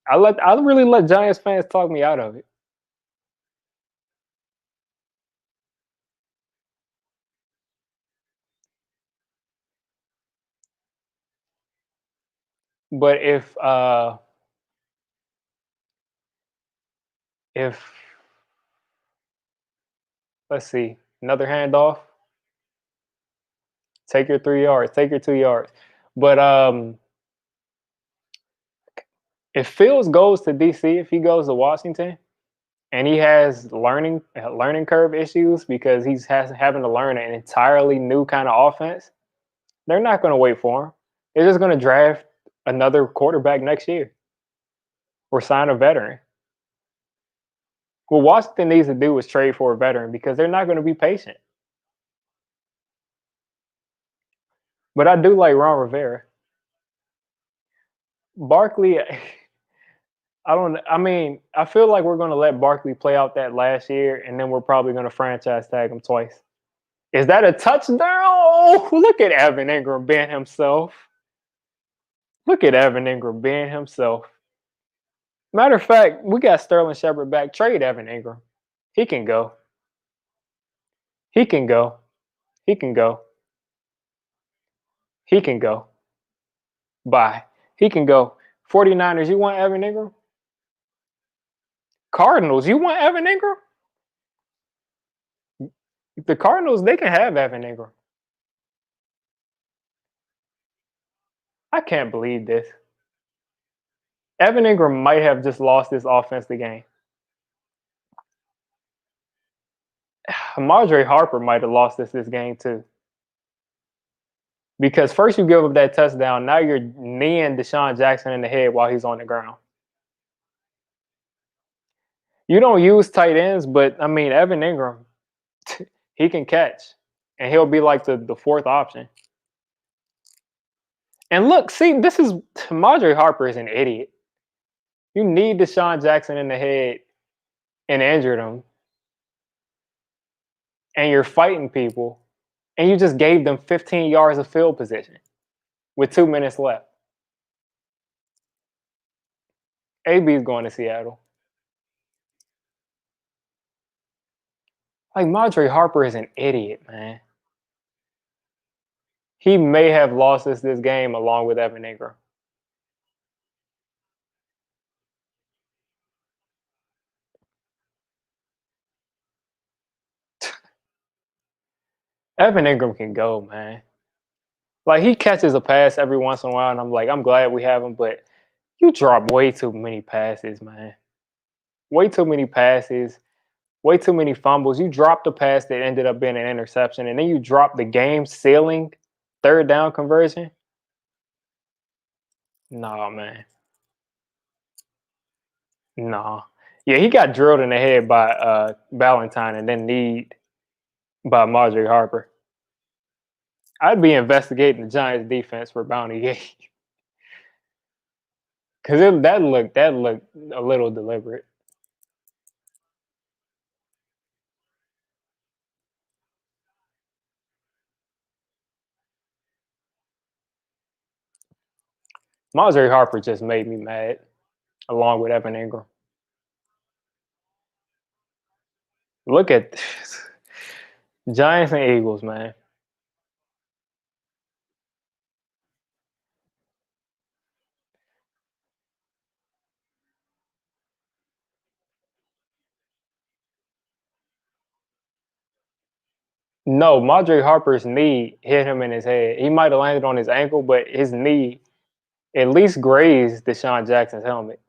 I really let Giants fans talk me out of it. But if let's see, another handoff, take your 3 yards, take your 2 yards. But if Fields goes to DC, if he goes to Washington, and he has learning curve issues because having to learn an entirely new kind of offense, they're not going to wait for him. They're just going to draft another quarterback next year or sign a veteran. What Washington needs to do is trade for a veteran because they're not going to be patient. But I do like Ron Rivera. Barkley, I don't. I mean, I feel like we're going to let Barkley play out that last year, and then we're probably going to franchise tag him twice. Is that a touchdown? Oh, look at Evan Ingram being himself. Look at Evan Ingram being himself. Matter of fact, we got Sterling Shepard back. Trade Evan Ingram. He can go. He can go. He can go. He can go. Bye. He can go. 49ers, you want Evan Ingram? Cardinals, you want Evan Ingram? The Cardinals, they can have Evan Ingram. I can't believe this. Evan Ingram might have just lost this offense the game. Marjorie Harper might have lost this game too. Because first you give up that touchdown, now you're kneeing Deshaun Jackson in the head while he's on the ground. You don't use tight ends, but I mean Evan Ingram, he can catch, and he'll be like the fourth option. And look, see, this is Marjorie Harper is an idiot. You need Deshaun Jackson in the head and injured him, and you're fighting people, and you just gave them 15 yards of field position with 2 minutes left. AB's going to Seattle. Like Marjorie Harper is an idiot, man. He may have lost us this game along with Evan Ingram. Evan Ingram can go, man. Like he catches a pass every once in a while, and I'm like, I'm glad we have him, but you drop way too many passes, man. Way too many passes, way too many fumbles. You dropped a pass that ended up being an interception, and then you dropped the game sealing third down conversion. Nah, man. Nah. Yeah, he got drilled in the head by Valentine and then kneed by Marjorie Harper. I'd be investigating the Giants defense for bounty game. Cause that looked a little deliberate. Marjorie Harper just made me mad, along with Evan Ingram. Look at this. Giants and Eagles, man. No, Marjorie Harper's knee hit him in his head. He might have landed on his ankle, but his knee at least grazed Deshaun Jackson's helmet.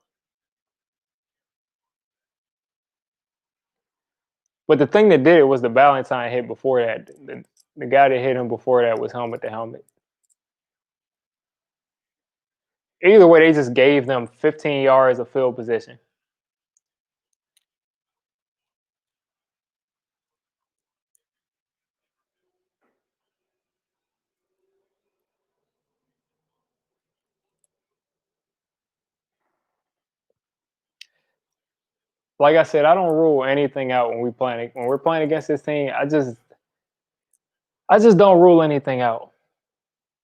But the thing that did it was the Valentine hit before that. The guy that hit him before that was helmet to helmet. Either way, they just gave them 15 yards of field position. Like I said, I don't rule anything out when we're playing against this team. I just don't rule anything out.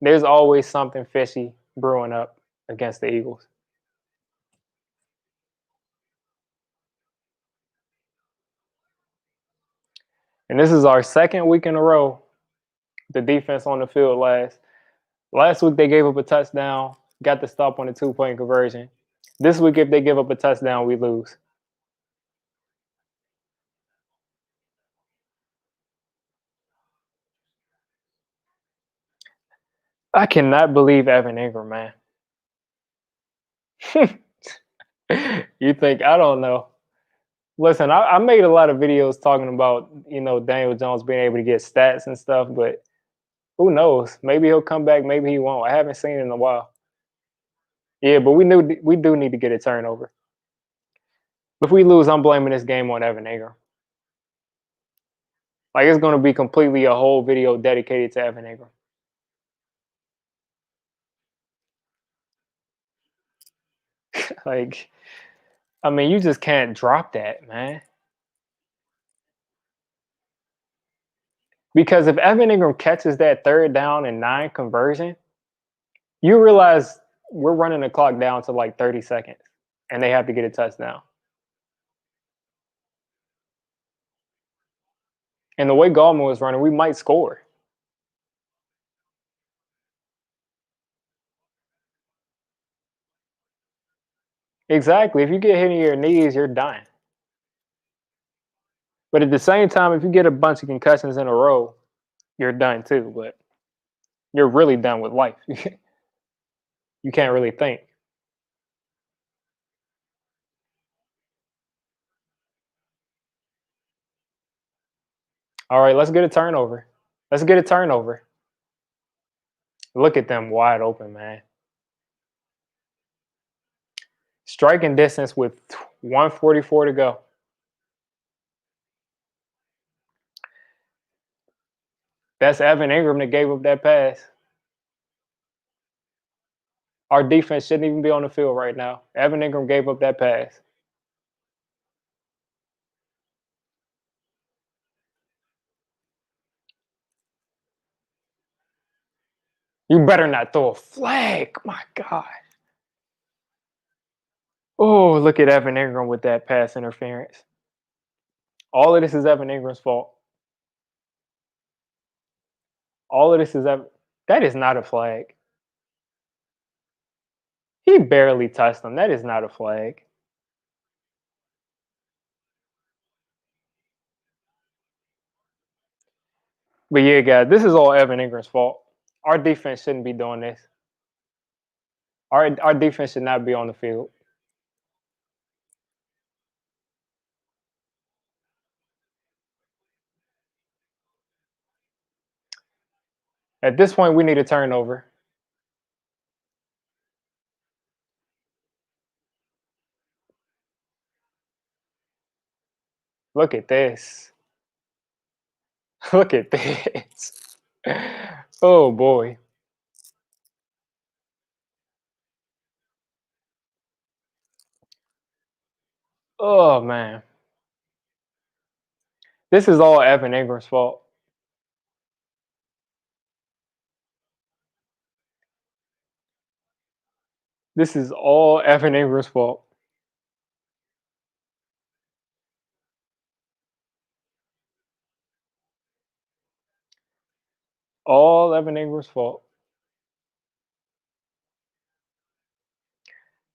There's always something fishy brewing up against the Eagles. And this is our second week in a row. The defense on the field last week they gave up a touchdown, got the stop on a 2-point conversion. This week, if they give up a touchdown, we lose. I cannot believe Evan Ingram, man. You think I don't know? Listen, I made a lot of videos talking about Daniel Jones being able to get stats and stuff, but who knows? Maybe he'll come back, maybe he won't. I haven't seen it in a while. Yeah, but we do need to get a turnover. If we lose, I'm blaming this game on Evan Ingram. Like it's going to be completely a whole video dedicated to Evan Ingram. Like, I mean, you just can't drop that, man. Because if Evan Ingram catches that third down and 9 conversion, you realize we're running the clock down to like 30 seconds and they have to get a touchdown. And the way Gallman was running, we might score. Exactly. If you get hit in your knees, you're done. But at the same time, if you get a bunch of concussions in a row, you're done too. But you're really done with life. You can't really think. All right, let's get a turnover. Let's get a turnover. Look at them wide open, man. Striking distance with 144 to go. That's Evan Ingram that gave up that pass. Our defense shouldn't even be on the field right now. Evan Ingram gave up that pass. You better not throw a flag. My God. Oh, look at Evan Ingram with that pass interference. All of this is Evan Ingram's fault. All of this is Evan. That is not a flag. He barely touched him. That is not a flag. But yeah, guys, this is all Evan Ingram's fault. Our defense shouldn't be doing this. Our defense should not be on the field. At this point, we need a turnover. Look at this. Look at this. Oh boy. Oh man. This is all Evan Ingram's fault. This is all Evan Ingram's fault. All Evan Ingram's fault.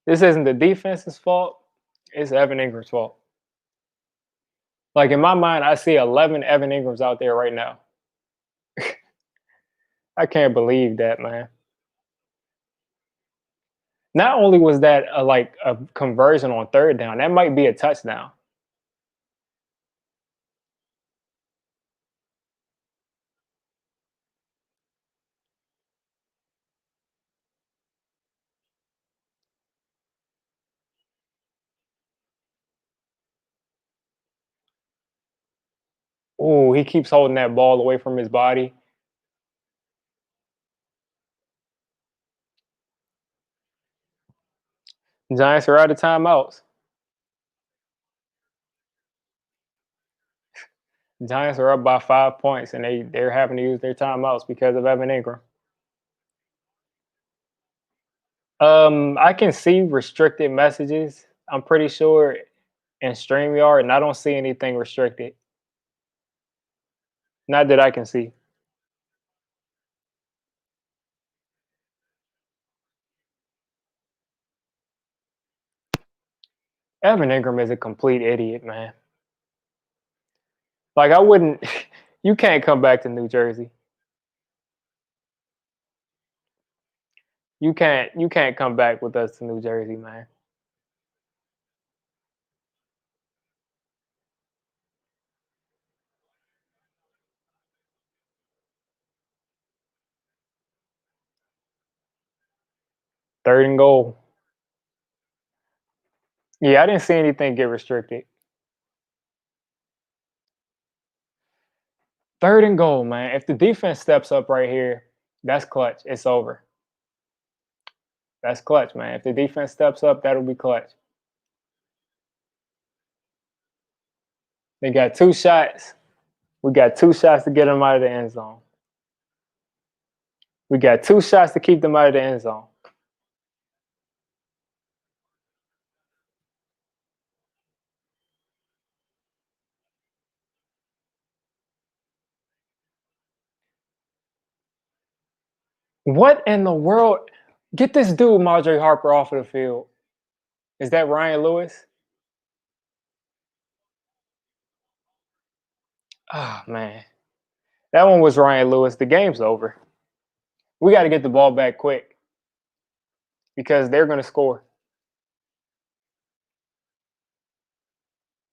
This isn't the defense's fault. It's Evan Ingram's fault. Like in my mind, I see 11 Evan Ingrams out there right now. I can't believe that, man. Not only was that like a conversion on third down, that might be a touchdown. Oh, he keeps holding that ball away from his body. Giants are out of timeouts. Giants are up by 5 points, and they're having to use their timeouts because of Evan Ingram. I can see restricted messages. I'm pretty sure in StreamYard, and I don't see anything restricted. Not that I can see. Evan Ingram is a complete idiot, man. Like I wouldn't. You can't come back to New Jersey. You can't. You can't come back with us to New Jersey, man. Third and goal. Yeah, I didn't see anything get restricted. Third and goal, man. If the defense steps up right here, that's clutch. It's over. That's clutch, man. If the defense steps up, that'll be clutch. They got 2 shots. We got 2 shots to get them out of the end zone. We got 2 shots to keep them out of the end zone. What in the world? Get this dude, Marjorie Harper, off of the field. Is that Ryan Lewis? Oh man, that one was Ryan Lewis. The game's over. We got to get the ball back quick because they're going to score.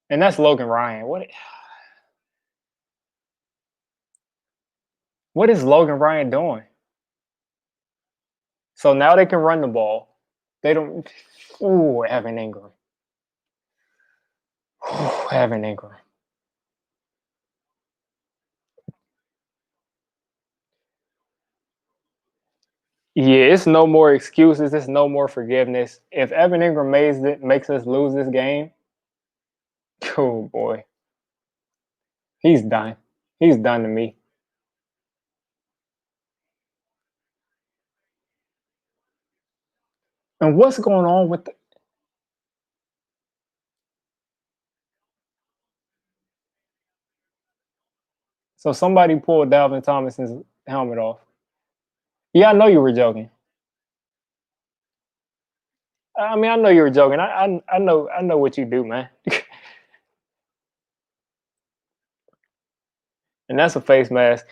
And that's Logan Ryan. What is Logan Ryan doing? So now they can run the ball. They don't. Ooh, Evan Ingram. Ooh, Evan Ingram. Yeah, it's no more excuses. It's no more forgiveness. If Evan Ingram makes us lose this game, oh boy, he's done. He's done to me. And what's going on with so somebody pulled Dalvin Thomason's helmet off. Yeah, I know you were joking. I mean, I know you were joking. I know what you do, man. And that's a face mask.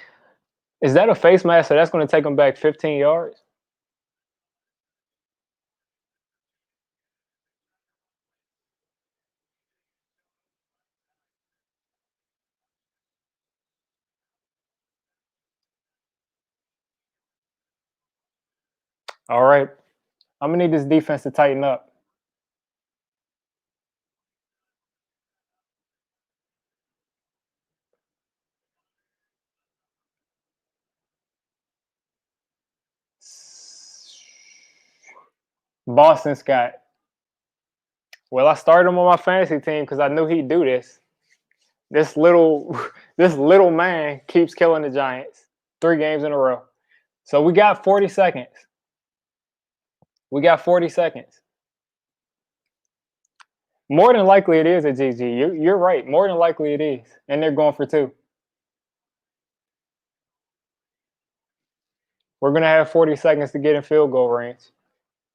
Is that a face mask? So that's going to take him back 15 yards. All right, I'm gonna need this defense to tighten up. Boston Scott. Well, I started him on my fantasy team because I knew he'd do this. This little, this little man keeps killing the Giants 3 games in a row. So we got 40 seconds. We got 40 seconds. More than likely, it is a GG. You're right. More than likely, it is, and they're going for 2. We're gonna have 40 seconds to get in field goal range.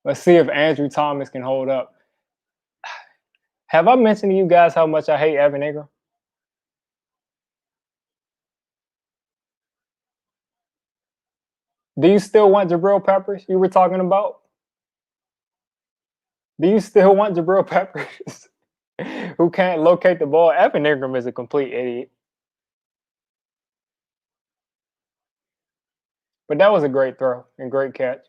Let's see if Andrew Thomas can hold up. Have I mentioned to you guys how much I hate Evan Ingram? Do you still want Jabril Peppers? You were talking about. Do you still want Jabril Peppers, who can't locate the ball? Evan Ingram is a complete idiot. But that was a great throw and great catch.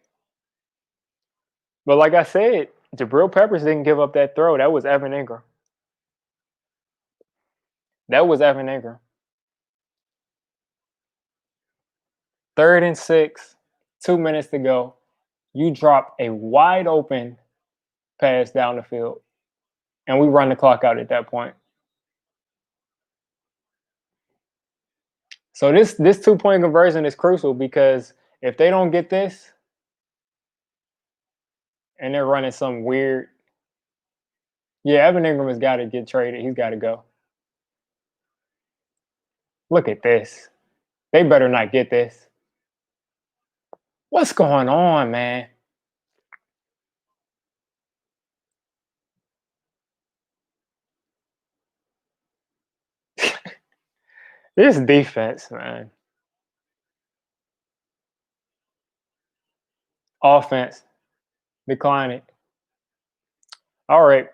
But like I said, Jabril Peppers didn't give up that throw. That was Evan Ingram. That was Evan Ingram. 3rd and 6, 2 minutes to go. You drop a wide open pass down the field, and we run the clock out at that point. So this 2-point conversion is crucial because if they don't get this, and they're running some weird, yeah, Evan Ingram has got to get traded. He's got to go. Look at this. They better not get this. What's going on, man? This defense, man. Offense declining. All right.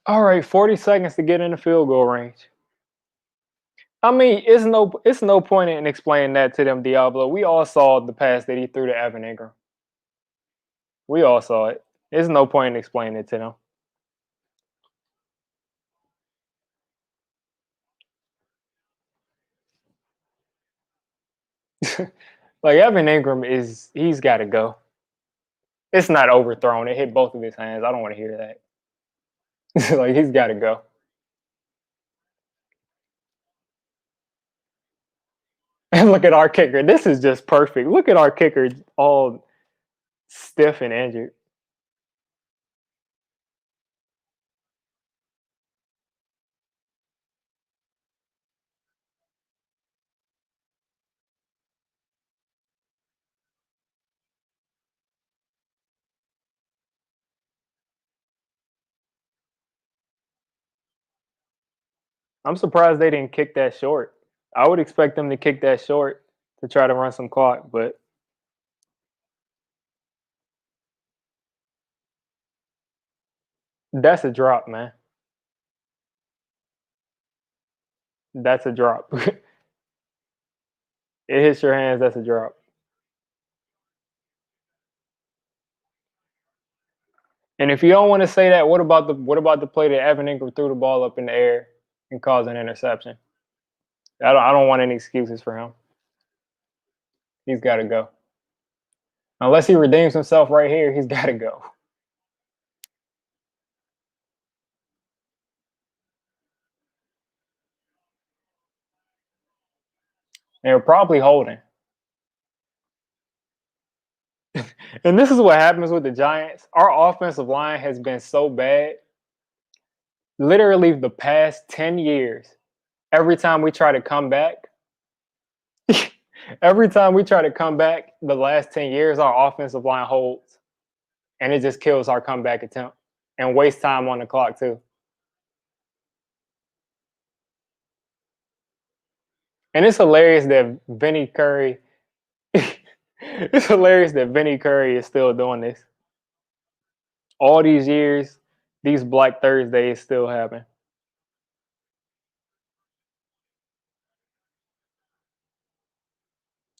All right, 40 seconds to get in the field goal range. I mean, it's no point in explaining that to them, Diablo. We all saw the pass that he threw to Evan Ingram. We all saw it. There's no point in explaining it to them. Like Evan Ingram he's got to go. It's not overthrown. It hit both of his hands. I don't want to hear that. Like he's got to go. And look at our kicker. This is just perfect. Look at our kicker, all stiff and injured. I'm surprised they didn't kick that short. I would expect them to kick that short to try to run some clock, but that's a drop, man. That's a drop. It hits your hands, that's a drop. And if you don't want to say that, what about the play that Evan Ingram threw the ball up in the air and caused an interception? I don't want any excuses for him. He's got to go. Unless he redeems himself right here, he's got to go. And they're probably holding. And this is what happens with the Giants. Our offensive line has been so bad. Literally the past 10 years, every time we try to come back, every time we try to come back, the last 10 years, our offensive line holds. And it just kills our comeback attempt and wastes time on the clock, too. And it's hilarious that Vinny Curry. It's hilarious that Vinny Curry is still doing this. All these years, these Black Thursdays still happen.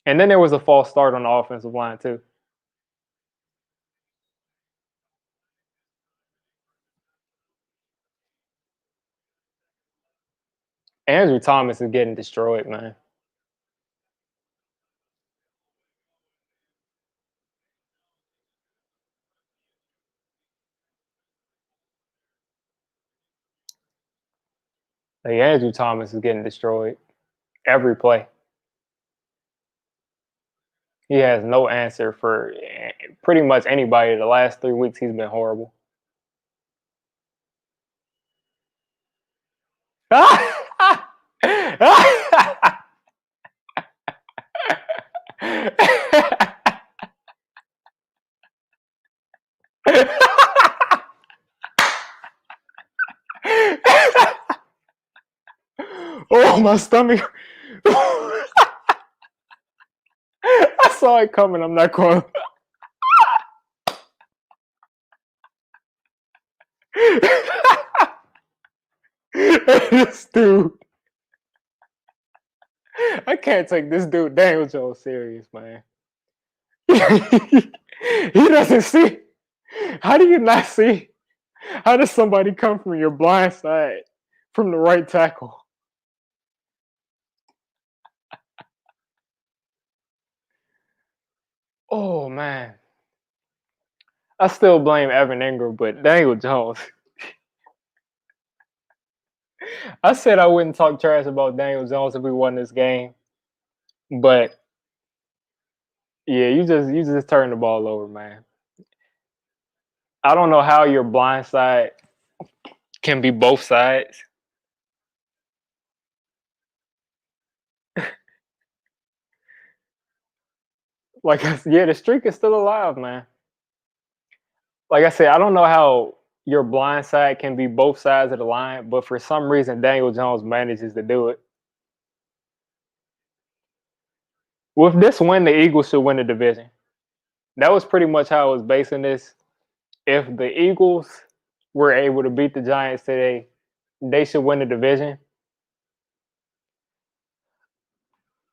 And then there was a false start on the offensive line too. Andrew Thomas is getting destroyed, man. Like, Andrew Thomas is getting destroyed every play. He has no answer for pretty much anybody. The last 3 weeks, he's been horrible. Oh, my stomach. I saw it coming. I'm not going. This dude. I can't take this dude Daniel Jones serious, man. He doesn't see. How do you not see? How does somebody come from your blind side from the right tackle? Oh man. I still blame Evan Ingram, but Daniel Jones. I said I wouldn't talk trash about Daniel Jones if we won this game, but yeah, you just turned the ball over, man. I don't know how your blind side can be both sides. Like, yeah, the streak is still alive, man. Like I said, I don't know how your blind side can be both sides of the line, but for some reason, Daniel Jones manages to do it. With this win, the Eagles should win the division. That was pretty much how I was basing this. If the Eagles were able to beat the Giants today, they should win the division.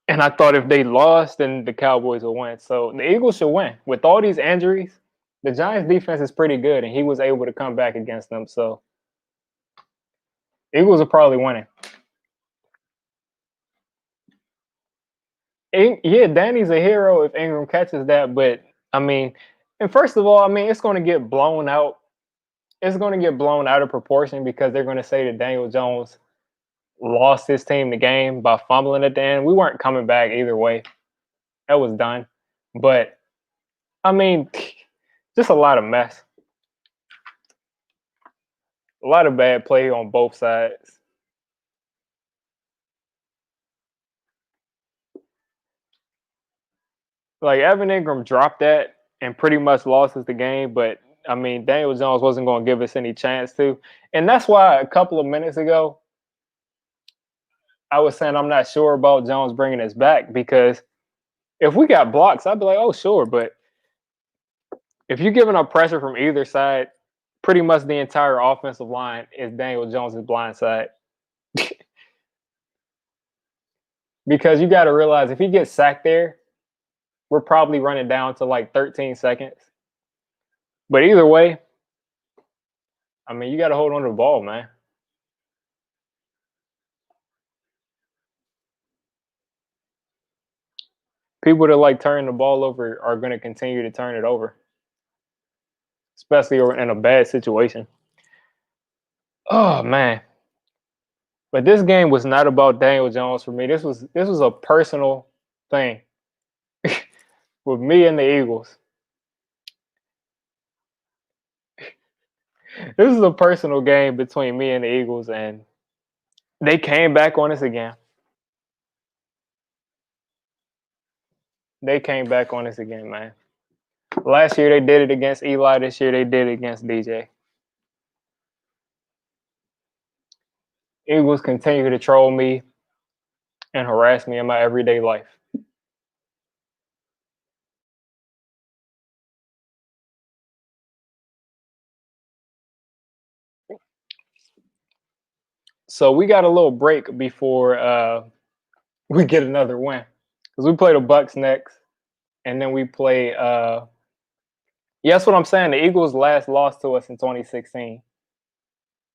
And I thought if they lost, then the Cowboys will win. So the Eagles should win. With all these injuries, the Giants defense is pretty good, and he was able to come back against them. So Eagles are probably winning. Yeah, Danny's a hero if Ingram catches that. But I mean, and first of all, I mean, it's going to get blown out. It's going to get blown out of proportion because they're going to say that Daniel Jones lost his team the game by fumbling at the end. We weren't coming back either way. That was done. But I mean, just a lot of mess. A lot of bad play on both sides. Like Evan Ingram dropped that and pretty much lost us the game, but I mean, Daniel Jones wasn't going to give us any chance to. And that's why a couple of minutes ago, I was saying I'm not sure about Jones bringing us back because if we got blocks, I'd be like, oh, sure. But if you're giving up pressure from either side, pretty much the entire offensive line is Daniel Jones's blind side. Because you got to realize if he gets sacked there, we're probably running down to like 13 seconds. But either way, I mean, you got to hold on to the ball, man. People that like turning the ball over are going to continue to turn it over, especially in a bad situation. Oh man, but this game was not about Daniel Jones for me. This was a personal thing with me and the Eagles. This is a personal game between me and the Eagles, and they came back on us again. They came back on us again, man. Last year they did it against Eli. This year they did it against DJ. Eagles continue to troll me and harass me in my everyday life. So we got a little break before we get another win because we play the Bucks next, and then we play. Yeah, that's what I'm saying. The Eagles last lost to us in 2016.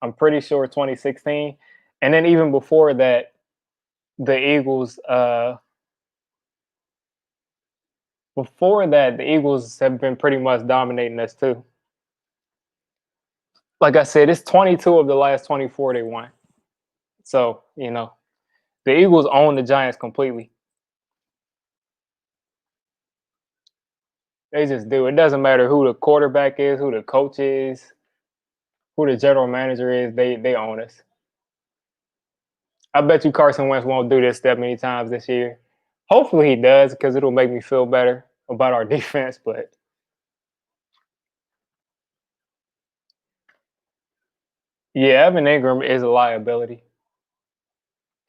I'm pretty sure 2016, and then even before that, the Eagles. Before that, the Eagles have been pretty much dominating us too. Like I said, it's 22 of the last 24 they won. So the Eagles own the Giants completely. They just do. It doesn't matter who the quarterback is, who the coach is, who the general manager is. They own us. I bet you Carson Wentz won't do this that many times this year. Hopefully he does because it'll make me feel better about our defense. But yeah, Evan Ingram is a liability.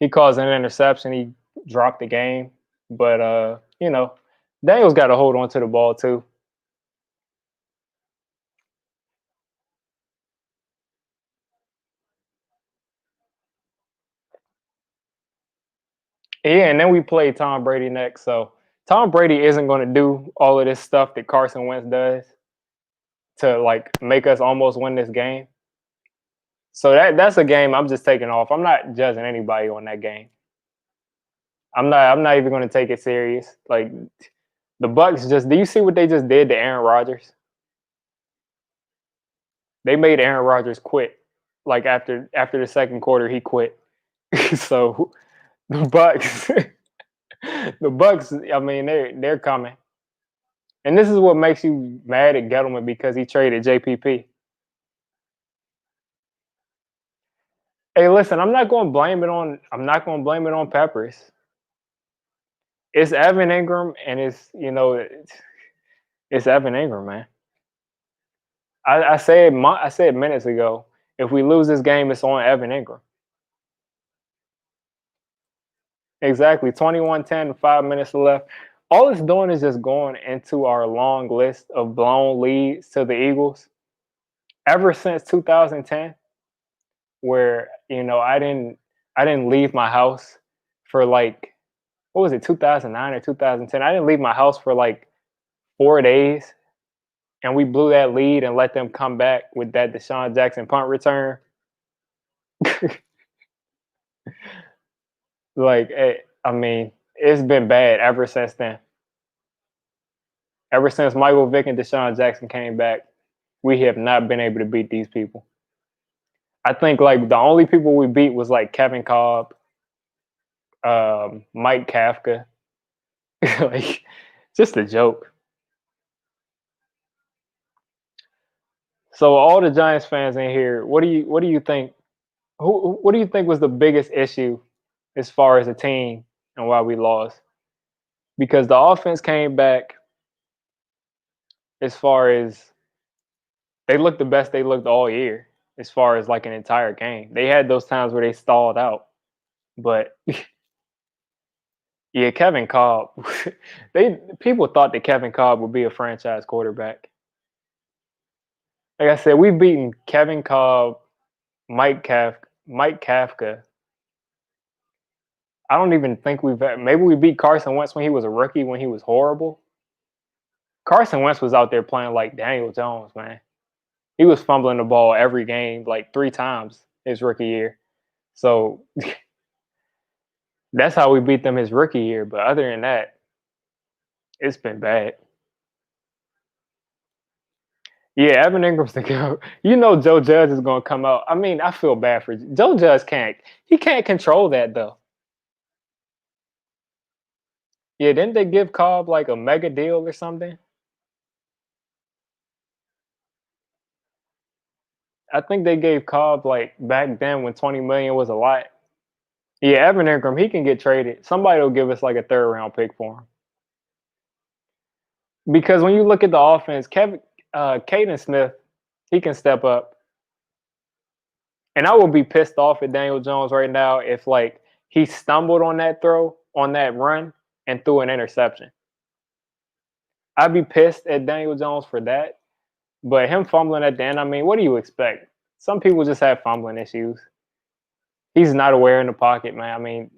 He caused an interception. He dropped the game. But Daniel's got to hold on to the ball too. Yeah, and then we play Tom Brady next. So Tom Brady isn't going to do all of this stuff that Carson Wentz does to like make us almost win this game. So that's a game I'm just taking off. I'm not judging anybody on that game. I'm not even going to take it serious. Like the Bucks just do you see what they just did to Aaron Rodgers? They made Aaron Rodgers quit. Like after the second quarter he quit. So the Bucks the Bucks, I mean, they're coming. And this is what makes you mad at Gettleman because he traded JPP. Hey, listen, I'm not going to blame it on Peppers. It's Evan Ingram and it's Evan Ingram, man. I said minutes ago, if we lose this game, it's on Evan Ingram. Exactly. 21-10, 5 minutes left. All it's doing is just going into our long list of blown leads to the Eagles. Ever since 2010, where I didn't leave my house for like what was it, 2009 or 2010? I didn't leave my house for like 4 days, and we blew that lead and let them come back with that Deshaun Jackson punt return. I mean, it's been bad ever since then. Ever since Michael Vick and Deshaun Jackson came back, we have not been able to beat these people. I think like the only people we beat was like Kevin Cobb, Mike Kafka, like just a joke. So all the Giants fans in here, what do you think? What do you think was the biggest issue as far as a team and why we lost? Because the offense came back as far as they looked the best they looked all year, as far as like an entire game. They had those times where they stalled out. But yeah, Kevin Kolb. They people thought that Kevin Kolb would be a franchise quarterback. Like I said, we've beaten Kevin Kolb, Mike Kafka. I don't even think maybe we beat Carson Wentz when he was a rookie when he was horrible. Carson Wentz was out there playing like Daniel Jones, man. He was fumbling the ball every game like 3 times his rookie year. So that's how we beat them his rookie year. But other than that, it's been bad. Yeah, Evan Ingram's the go. You know Joe Judge is gonna come out. I mean, I feel bad for Joe Judge he can't control that though. Yeah, didn't they give Cobb like a mega deal or something? I think they gave Cobb like back then when 20 million was a lot. Yeah, Evan Ingram, he can get traded. Somebody will give us like a third round pick for him. Because when you look at the offense, Caden Smith, he can step up. And I would be pissed off at Daniel Jones right now if like he stumbled on that throw, on that run, and threw an interception. I'd be pissed at Daniel Jones for that. But him fumbling at the end, I mean, what do you expect? Some people just have fumbling issues. He's not aware in the pocket, man. I mean,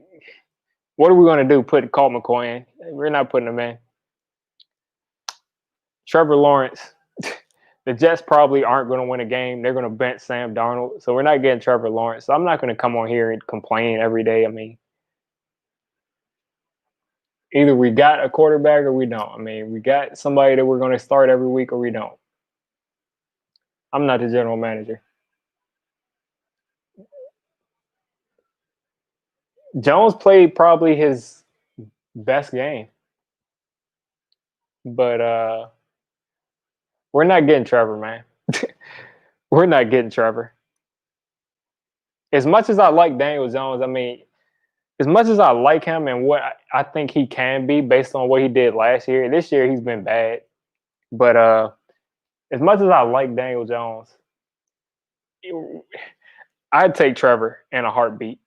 what are we going to do? Put Colt McCoy in? We're not putting him in. Trevor Lawrence. The Jets probably aren't going to win a game. They're going to bench Sam Darnold. So we're not getting Trevor Lawrence. So I'm not going to come on here and complain every day. I mean, either we got a quarterback or we don't. I mean, we got somebody that we're going to start every week or we don't. I'm not the general manager. Jones played probably his best game. But we're not getting Trevor, man. We're not getting Trevor. As much as I like Daniel Jones, I mean, as much as I like him and what I think he can be based on what he did last year, this year he's been bad. But as much as I like Daniel Jones, I'd take Trevor in a heartbeat.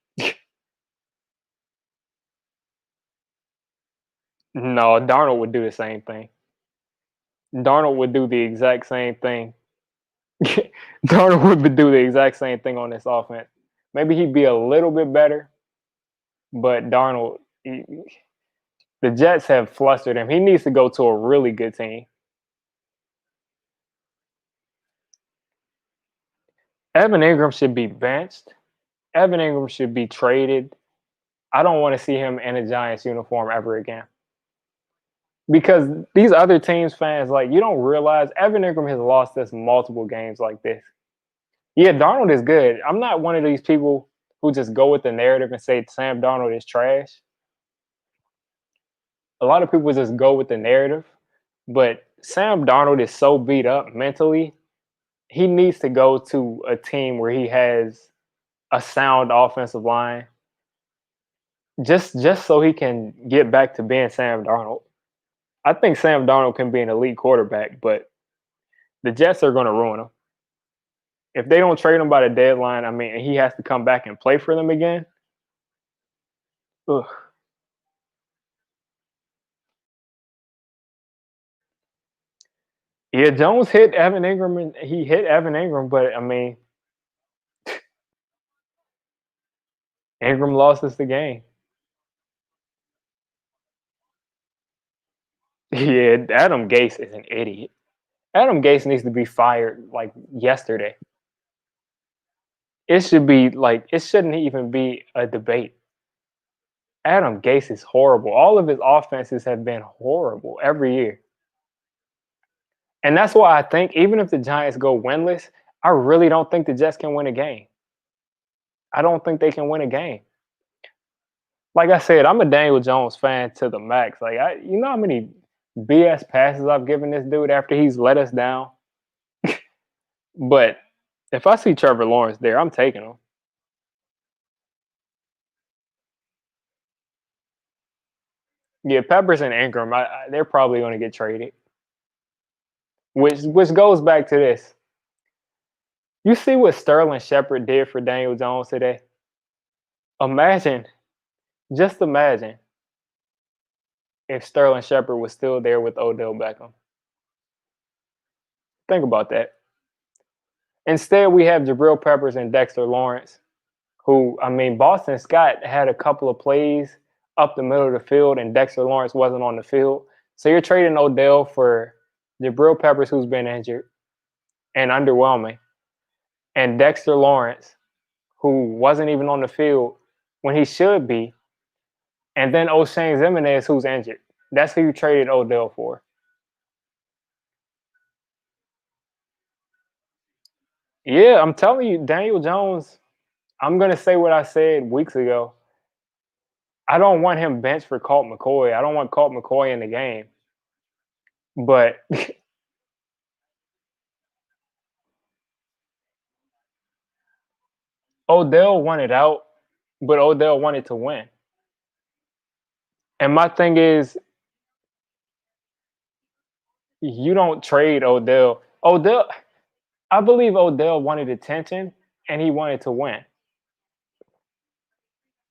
No, Darnold would do the same thing. Darnold would do the exact same thing. Darnold would do the exact same thing on this offense. Maybe he'd be a little bit better, but Darnold, the Jets have flustered him. He needs to go to a really good team. Evan Ingram should be benched. Evan Ingram should be traded. I don't want to see him in a Giants uniform ever again. Because these other teams fans, like, you don't realize Evan Ingram has lost us multiple games like this. Yeah, Darnold is good. I'm not one of these people who just go with the narrative and say Sam Darnold is trash. A lot of people just go with the narrative, but Sam Darnold is so beat up mentally. He needs to go to a team where he has a sound offensive line, just so he can get back to being Sam Darnold. I think Sam Darnold can be an elite quarterback, but the Jets are going to ruin him. If they don't trade him by the deadline, I mean, he has to come back and play for them again. Ugh. Yeah, Jones hit Evan Ingram, and he hit Evan Ingram, but I mean, Ingram lost us the game. Yeah, Adam Gase is an idiot. Adam Gase needs to be fired like yesterday. It should be like it shouldn't even be a debate. Adam Gase is horrible. All of his offenses have been horrible every year. And that's why I think even if the Giants go winless, I really don't think the Jets can win a game. I don't think they can win a game. Like I said, I'm a Daniel Jones fan to the max. Like you know how many BS passes I've given this dude after he's let us down. But if I see Trevor Lawrence there, I'm taking him. Yeah, Peppers and Ingram, they're probably going to get traded. Which goes back to this. You see what Sterling Shepard did for Daniel Jones today? Imagine Just imagine if Sterling Shepard was still there with Odell Beckham. Think about that. Instead, we have Jabril Peppers and Dexter Lawrence, who, I mean, Boston Scott had a couple of plays up the middle of the field, and Dexter Lawrence wasn't on the field. So you're trading Odell for Jabril Peppers, who's been injured and underwhelming, and Dexter Lawrence, who wasn't even on the field when he should be, and then O'Shane Ximines, who's injured. That's who you traded Odell for. Yeah, I'm telling you, Daniel Jones, I'm going to say what I said weeks ago. I don't want him benched for Colt McCoy. I don't want Colt McCoy in the game. But Odell wanted out, but Odell wanted to win. And my thing is, you don't trade Odell. I believe Odell wanted attention and he wanted to win.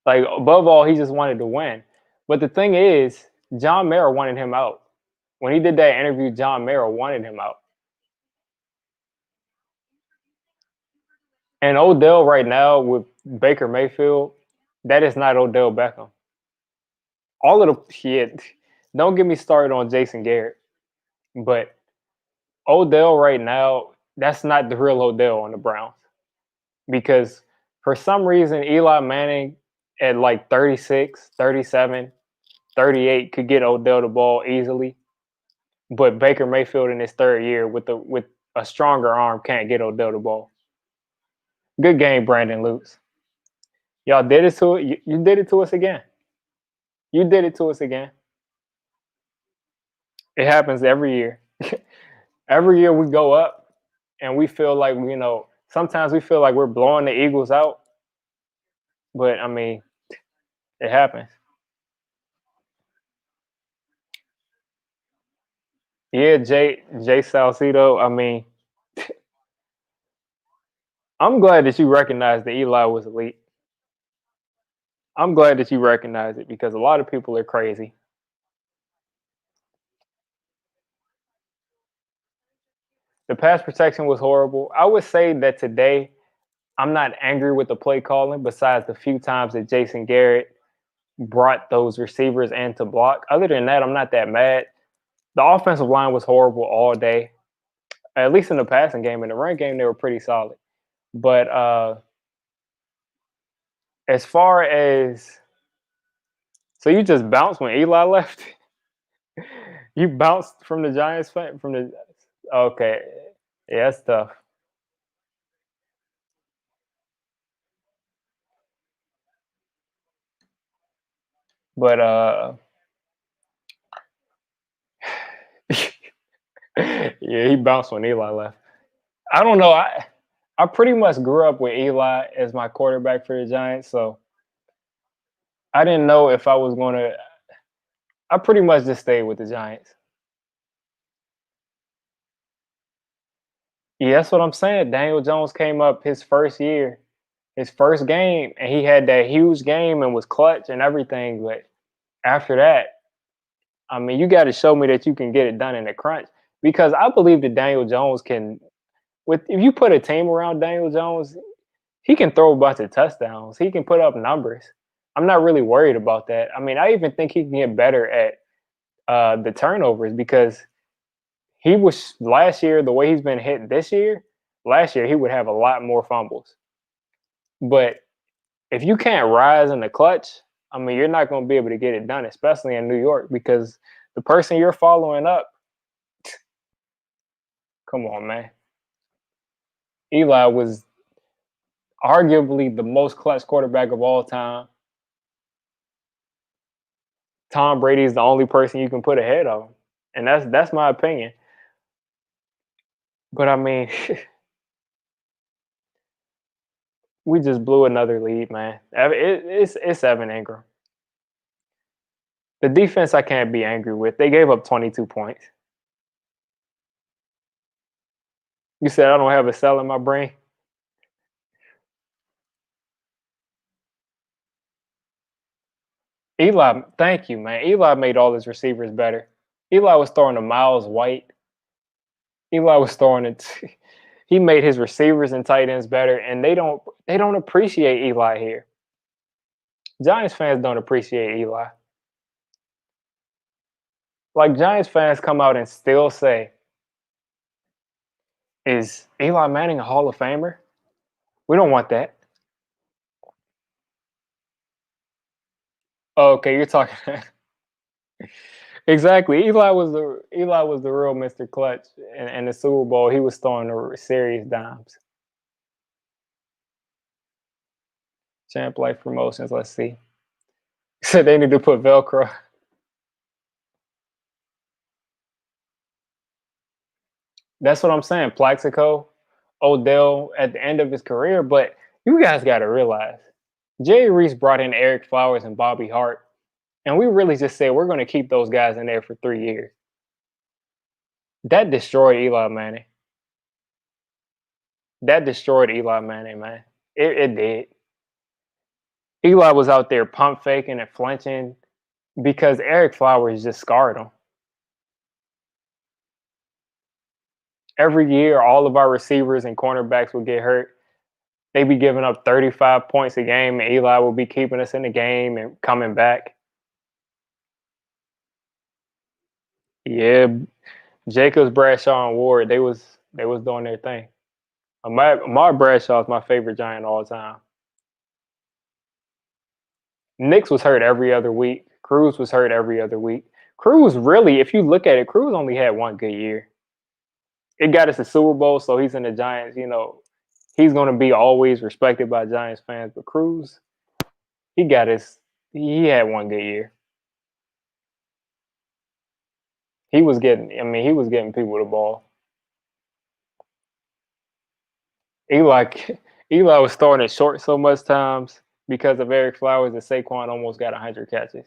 Like, above all, he just wanted to win. But the thing is, John Mara wanted him out. When he did that interview, John Mara wanted him out. And Odell right now with Baker Mayfield, that is not Odell Beckham. All of the shit. Don't get me started on Jason Garrett. But Odell right now, that's not the real Odell on the Browns. Because for some reason, Eli Manning at like 36, 37, 38 could get Odell the ball easily. But Baker Mayfield in his third year with a stronger arm can't get Odell the ball. Good game, Brandon Lutz. Y'all did it to it. You did it to us again. You did it to us again. It happens every year. Every year we go up and we feel like, sometimes we feel like we're blowing the Eagles out. But I mean, it happens. Yeah, Jay Salcedo. I mean, I'm glad that you recognize that Eli was elite. I'm glad that you recognize it because a lot of people are crazy. The pass protection was horrible. I would say that today I'm not angry with the play calling besides the few times that Jason Garrett brought those receivers in to block. Other than that, I'm not that mad. The offensive line was horrible all day, at least in the passing game. In the run game, they were pretty solid. But as far as so you just bounced when Eli left? You bounced from the Giants from the okay. Yeah, that's tough. But yeah, he bounced when Eli left. I don't know. I pretty much grew up with Eli as my quarterback for the Giants, so I didn't know if I was going to. I pretty much just stayed with the Giants. Yeah, that's what I'm saying. Daniel Jones came up his first year, his first game, and he had that huge game and was clutch and everything. But after that, I mean, you got to show me that you can get it done in the crunch because I believe that Daniel Jones can. With if you put a team around Daniel Jones, he can throw a bunch of touchdowns. He can put up numbers. I'm not really worried about that. I mean, I even think he can get better at the turnovers because he was last year the way he's been hitting this year. Last year he would have a lot more fumbles. But if you can't rise in the clutch, I mean, you're not going to be able to get it done, especially in New York, because the person you're following up, come on, man. Eli was arguably the most clutch quarterback of all time. Tom Brady is the only person you can put ahead of him, and that's my opinion. But I mean, we just blew another lead, man. It's Evan Ingram. The defense I can't be angry with. They gave up 22 points. You said I don't have a cell in my brain. Eli, thank you, man. Eli made all his receivers better. Eli was throwing to Miles White. Eli was throwing it. He made his receivers and tight ends better, and they don't appreciate Eli here. Giants fans don't appreciate Eli. Like Giants fans come out and still say, "Is Eli Manning a Hall of Famer?" We don't want that. Oh, okay, you're talking exactly. Eli was the real Mr. Clutch in the Super Bowl. He was throwing the serious dimes. Champ Life Promotions. Let's see. So they need to put Velcro. That's what I'm saying. Plaxico, Odell at the end of his career, but you guys got to realize Jerry Reese brought in Eric Flowers and Bobby Hart, and we really just said we're going to keep those guys in there for 3 years. That destroyed Eli Manning. That destroyed Eli Manning, man. It did. Eli was out there pump faking and flinching because Eric Flowers just scarred him. Every year, all of our receivers and cornerbacks would get hurt. They'd be giving up 35 points a game, and Eli would be keeping us in the game and coming back. Yeah, Jacobs, Bradshaw, and Ward, they was doing their thing. Ahmad Bradshaw is my favorite Giant all time. Nix was hurt every other week. Cruz was hurt every other week. Cruz really, if you look at it, Cruz only had one good year. It got us a Super Bowl, so he's in the Giants. He's going to be always respected by Giants fans. But Cruz, he got his. He had one good year. He was getting. I mean, he was getting people the ball. Eli, Eli was throwing it short so much times because of Eric Flowers that Saquon almost got 100 catches.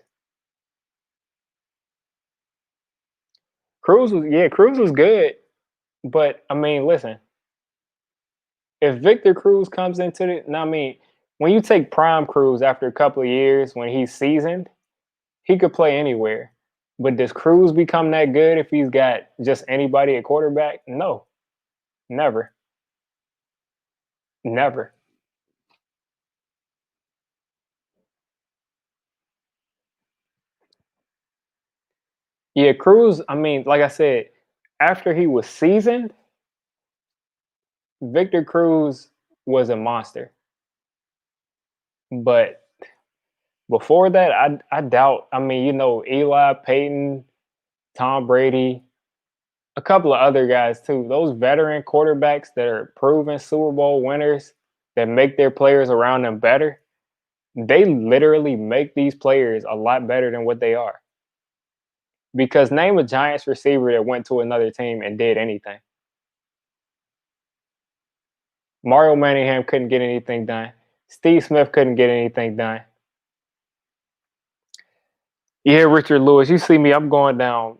Cruz was good, but I mean, listen, if Victor Cruz comes into it, now I mean, when you take Prime Cruz after a couple of years when he's seasoned, he could play anywhere. But does Cruz become that good if he's got just anybody at quarterback? No, never, never. Yeah, Cruz. I mean, like I said, after he was seasoned, Victor Cruz was a monster. But before that, I doubt. I mean, Eli, Peyton, Tom Brady, a couple of other guys too. Those veteran quarterbacks that are proven Super Bowl winners that make their players around them better, they literally make these players a lot better than what they are. Because name a Giants receiver that went to another team and did anything. Mario Manningham couldn't get anything done. Steve Smith couldn't get anything done. Yeah, Richard Lewis, you see me, I'm going down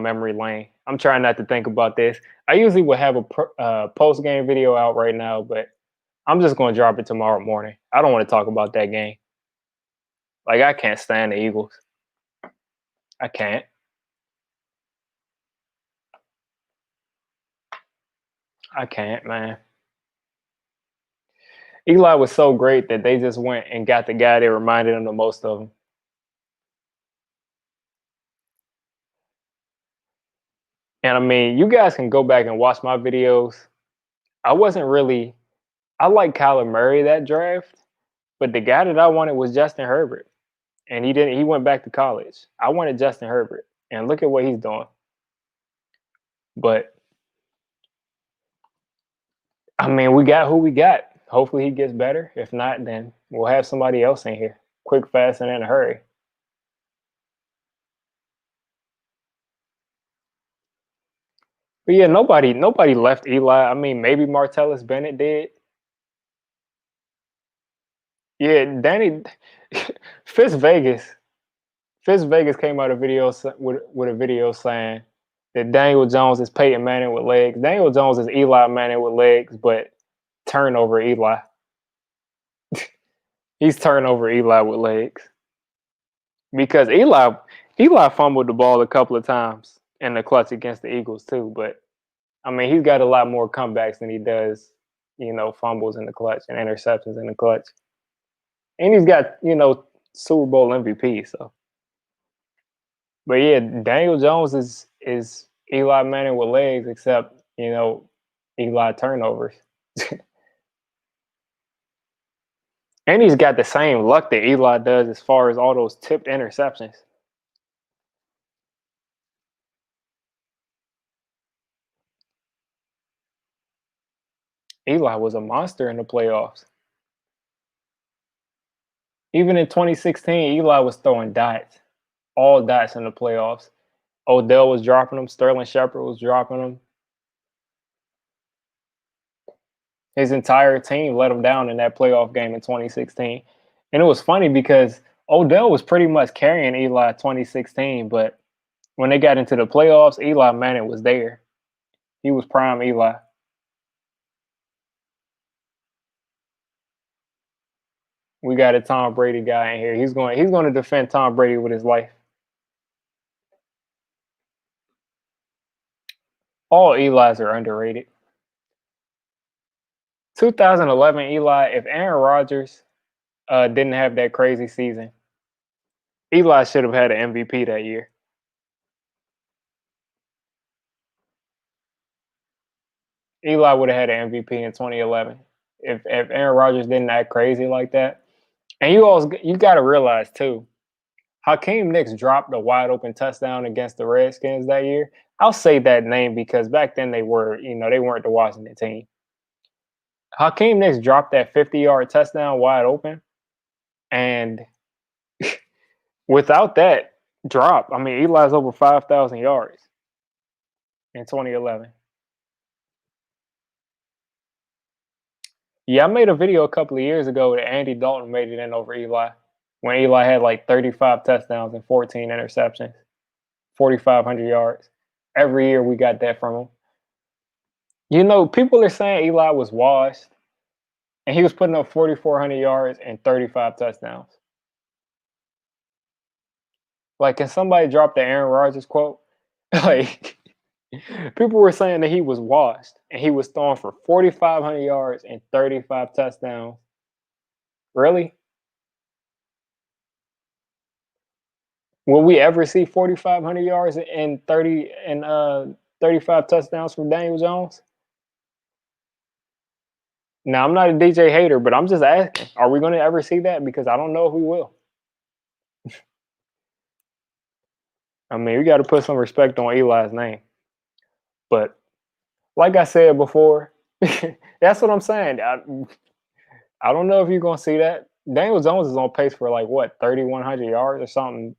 memory lane. I'm trying not to think about this. I usually would have a post game video out right now, but I'm just going to drop it tomorrow morning. I don't want to talk about that game. Like I can't stand the Eagles. I can't. I can't, man. Eli was so great that they just went and got the guy that reminded them the most of him. And I mean, you guys can go back and watch my videos. I wasn't really. I like Kyler Murray that draft, but the guy that I wanted was Justin Herbert, and he didn't. He went back to college. I wanted Justin Herbert, and look at what he's doing. But I mean, we got who we got. Hopefully, he gets better. If not, then we'll have somebody else in here, quick, fast, and in a hurry. But yeah, nobody left Eli. I mean, maybe Martellus Bennett did. Yeah, Danny Fitz Vegas. Fitz Vegas came out a video with a video saying that Daniel Jones is Peyton Manning with legs. Daniel Jones is Eli Manning with legs, but turnover Eli. He's turnover Eli with legs. because Eli fumbled the ball a couple of times in the clutch against the Eagles too. But I mean, he's got a lot more comebacks than he does, fumbles in the clutch and interceptions in the clutch, and he's got Super Bowl MVP. So, but yeah, Daniel Jones is Eli Manning with legs, except Eli turnovers. And he's got the same luck that Eli does as far as all those tipped interceptions. Eli was a monster in the playoffs. Even in 2016, Eli was throwing dots, all dots in the playoffs. Odell was dropping them. Sterling Shepard was dropping them. His entire team let him down in that playoff game in 2016. And it was funny because Odell was pretty much carrying Eli 2016, but when they got into the playoffs, Eli Manning was there. He was prime Eli. We got a Tom Brady guy in here. He's going to defend Tom Brady with his life. All Eli's are underrated. 2011 Eli, if Aaron Rodgers didn't have that crazy season, Eli should have had an MVP that year. Eli would have had an MVP in 2011 if Aaron Rodgers didn't act crazy like that. And you got to realize too, Hakeem Nicks dropped a wide open touchdown against the Redskins that year. I'll say that name because back then they weren't the Washington team. Hakeem Nicks dropped that 50-yard touchdown wide open, and without that drop, I mean Eli's over 5,000 yards in 2011. Yeah, I made a video a couple of years ago that Andy Dalton made it in over Eli when Eli had like 35 touchdowns and 14 interceptions, 4,500 yards. Every year we got that from him. People are saying Eli was washed, and he was putting up 4,400 yards and 35 touchdowns. Like, can somebody drop the Aaron Rodgers quote? Like, people were saying that he was washed, and he was throwing for 4,500 yards and 35 touchdowns. Really? Will we ever see 4,500 yards and 35 touchdowns from Daniel Jones? Now, I'm not a DJ hater, but I'm just asking, are we going to ever see that? Because I don't know if we will. I mean, we got to put some respect on Eli's name. But like I said before, that's what I'm saying. I don't know if you're going to see that. Daniel Jones is on pace for like, what, 3,100 yards or something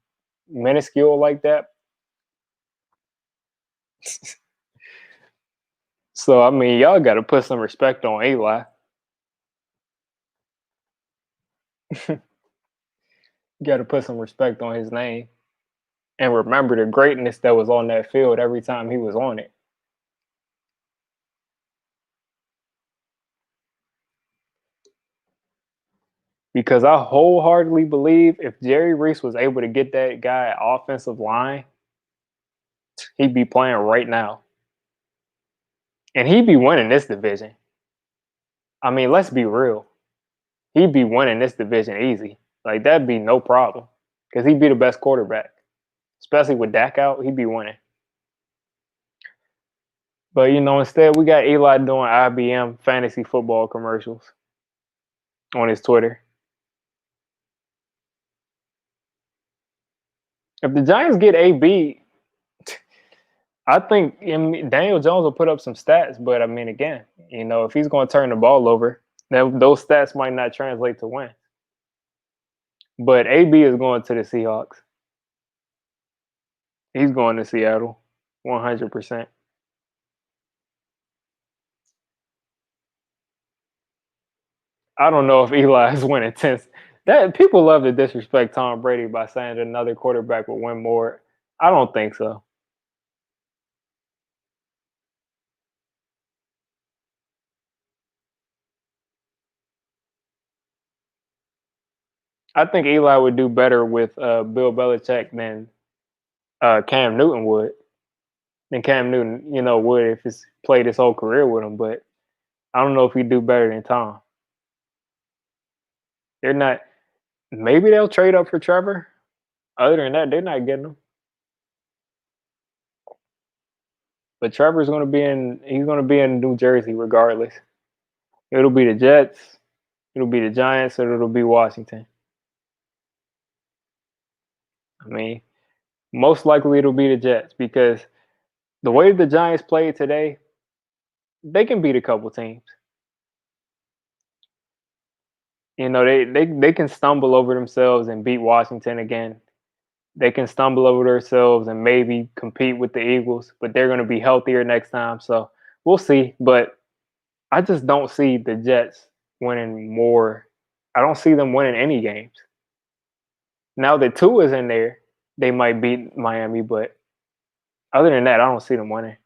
minuscule like that. So, I mean, y'all got to put some respect on Eli. You got to put some respect on his name and remember the greatness that was on that field every time he was on it. Because I wholeheartedly believe if Jerry Reese was able to get that guy offensive line, he'd be playing right now. And he'd be winning this division. I mean, let's be real. He'd be winning this division easy. Like, that'd be no problem. Because he'd be the best quarterback. Especially with Dak out, he'd be winning. But, instead we got Eli doing IBM fantasy football commercials on his Twitter. If the Giants get AB, I think Daniel Jones will put up some stats. But, I mean, again, if he's going to turn the ball over, then those stats might not translate to win. But AB is going to the Seahawks. He's going to Seattle, 100%. I don't know if Eli is winning 10. That people love to disrespect Tom Brady by saying that another quarterback will win more. I don't think so. I think Eli would do better with Bill Belichick than Cam Newton would. Than Cam Newton, would if he's played his whole career with him. But I don't know if he'd do better than Tom. They're not. Maybe they'll trade up for Trevor. Other than that, they're not getting him. But Trevor's going to be in. He's going to be in New Jersey regardless. It'll be the Jets. It'll be the Giants, or it'll be Washington. I mean, most likely it'll be the Jets because the way the Giants played today, they can beat a couple teams. They can stumble over themselves and beat Washington again. They can stumble over themselves and maybe compete with the Eagles, but they're going to be healthier next time. So we'll see. But I just don't see the Jets winning more. I don't see them winning any games. Now that Tua is in there, they might beat Miami, but other than that, I don't see them winning.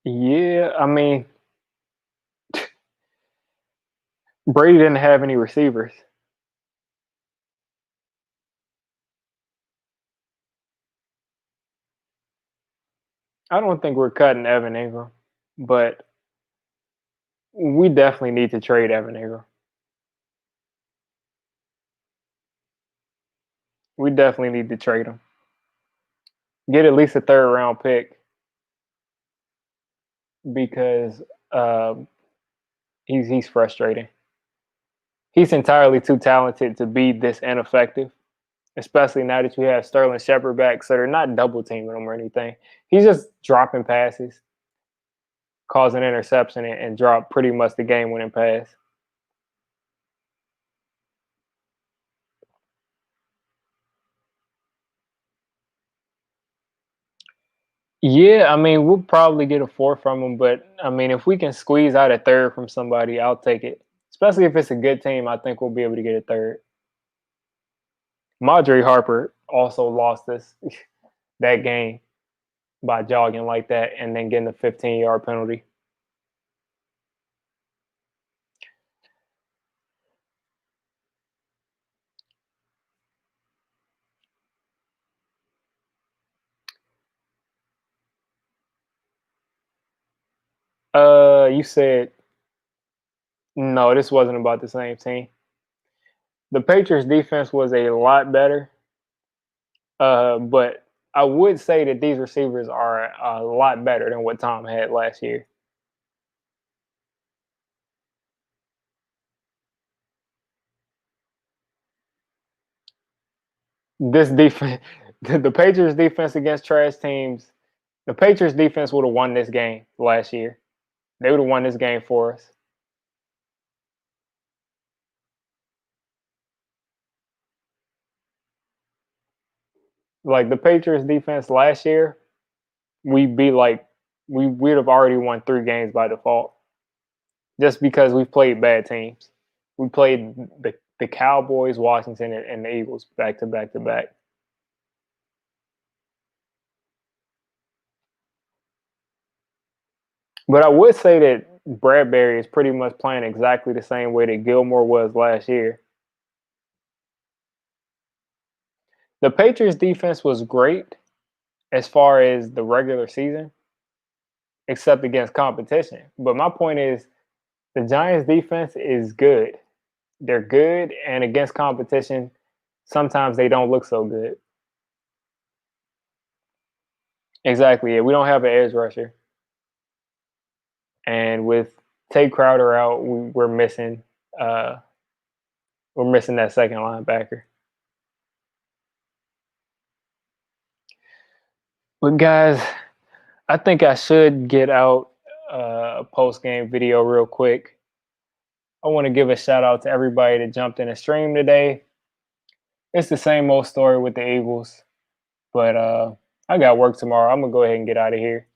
Yeah, I mean, Brady didn't have any receivers. I don't think we're cutting Evan Ingram, but we definitely need to trade Evan Ingram. We definitely need to trade him. Get at least a third round pick because uh, he's frustrating. He's entirely too talented to be this ineffective, especially now that you have Sterling Shepard back. So they're not double teaming him or anything. He's just dropping passes, causing interception, and drop pretty much the game winning pass. Yeah, I mean, we'll probably get a fourth from him, but I mean, if we can squeeze out a third from somebody, I'll take it. Especially if it's a good team, I think we'll be able to get a third. Madre Harper also lost us that game by jogging like that and then getting a 15-yard penalty. You said no, this wasn't about the same team. The Patriots defense was a lot better, but I would say that these receivers are a lot better than what Tom had last year. This defense, the Patriots defense against trash teams, the Patriots defense would have won this game last year. They would have won this game for us. Like the Patriots defense last year, we'd be like we'd have already won 3 games by default just because we played bad teams. We played the Cowboys, Washington, and the Eagles back to back to back. But I would say that Bradbury is pretty much playing exactly the same way that Gilmore was last year. The Patriots defense was great as far as the regular season, except against competition. But my point is the Giants defense is good. They're good, and against competition, sometimes they don't look so good. Exactly. Yeah, we don't have an edge rusher, and with Tate Crowder out, uh, we're missing that second linebacker. But guys, I think I should get out a post game video real quick. I want to give a shout out to everybody that jumped in the stream today. It's the same old story with the Eagles, but I got work tomorrow. I'm gonna go ahead and get out of here.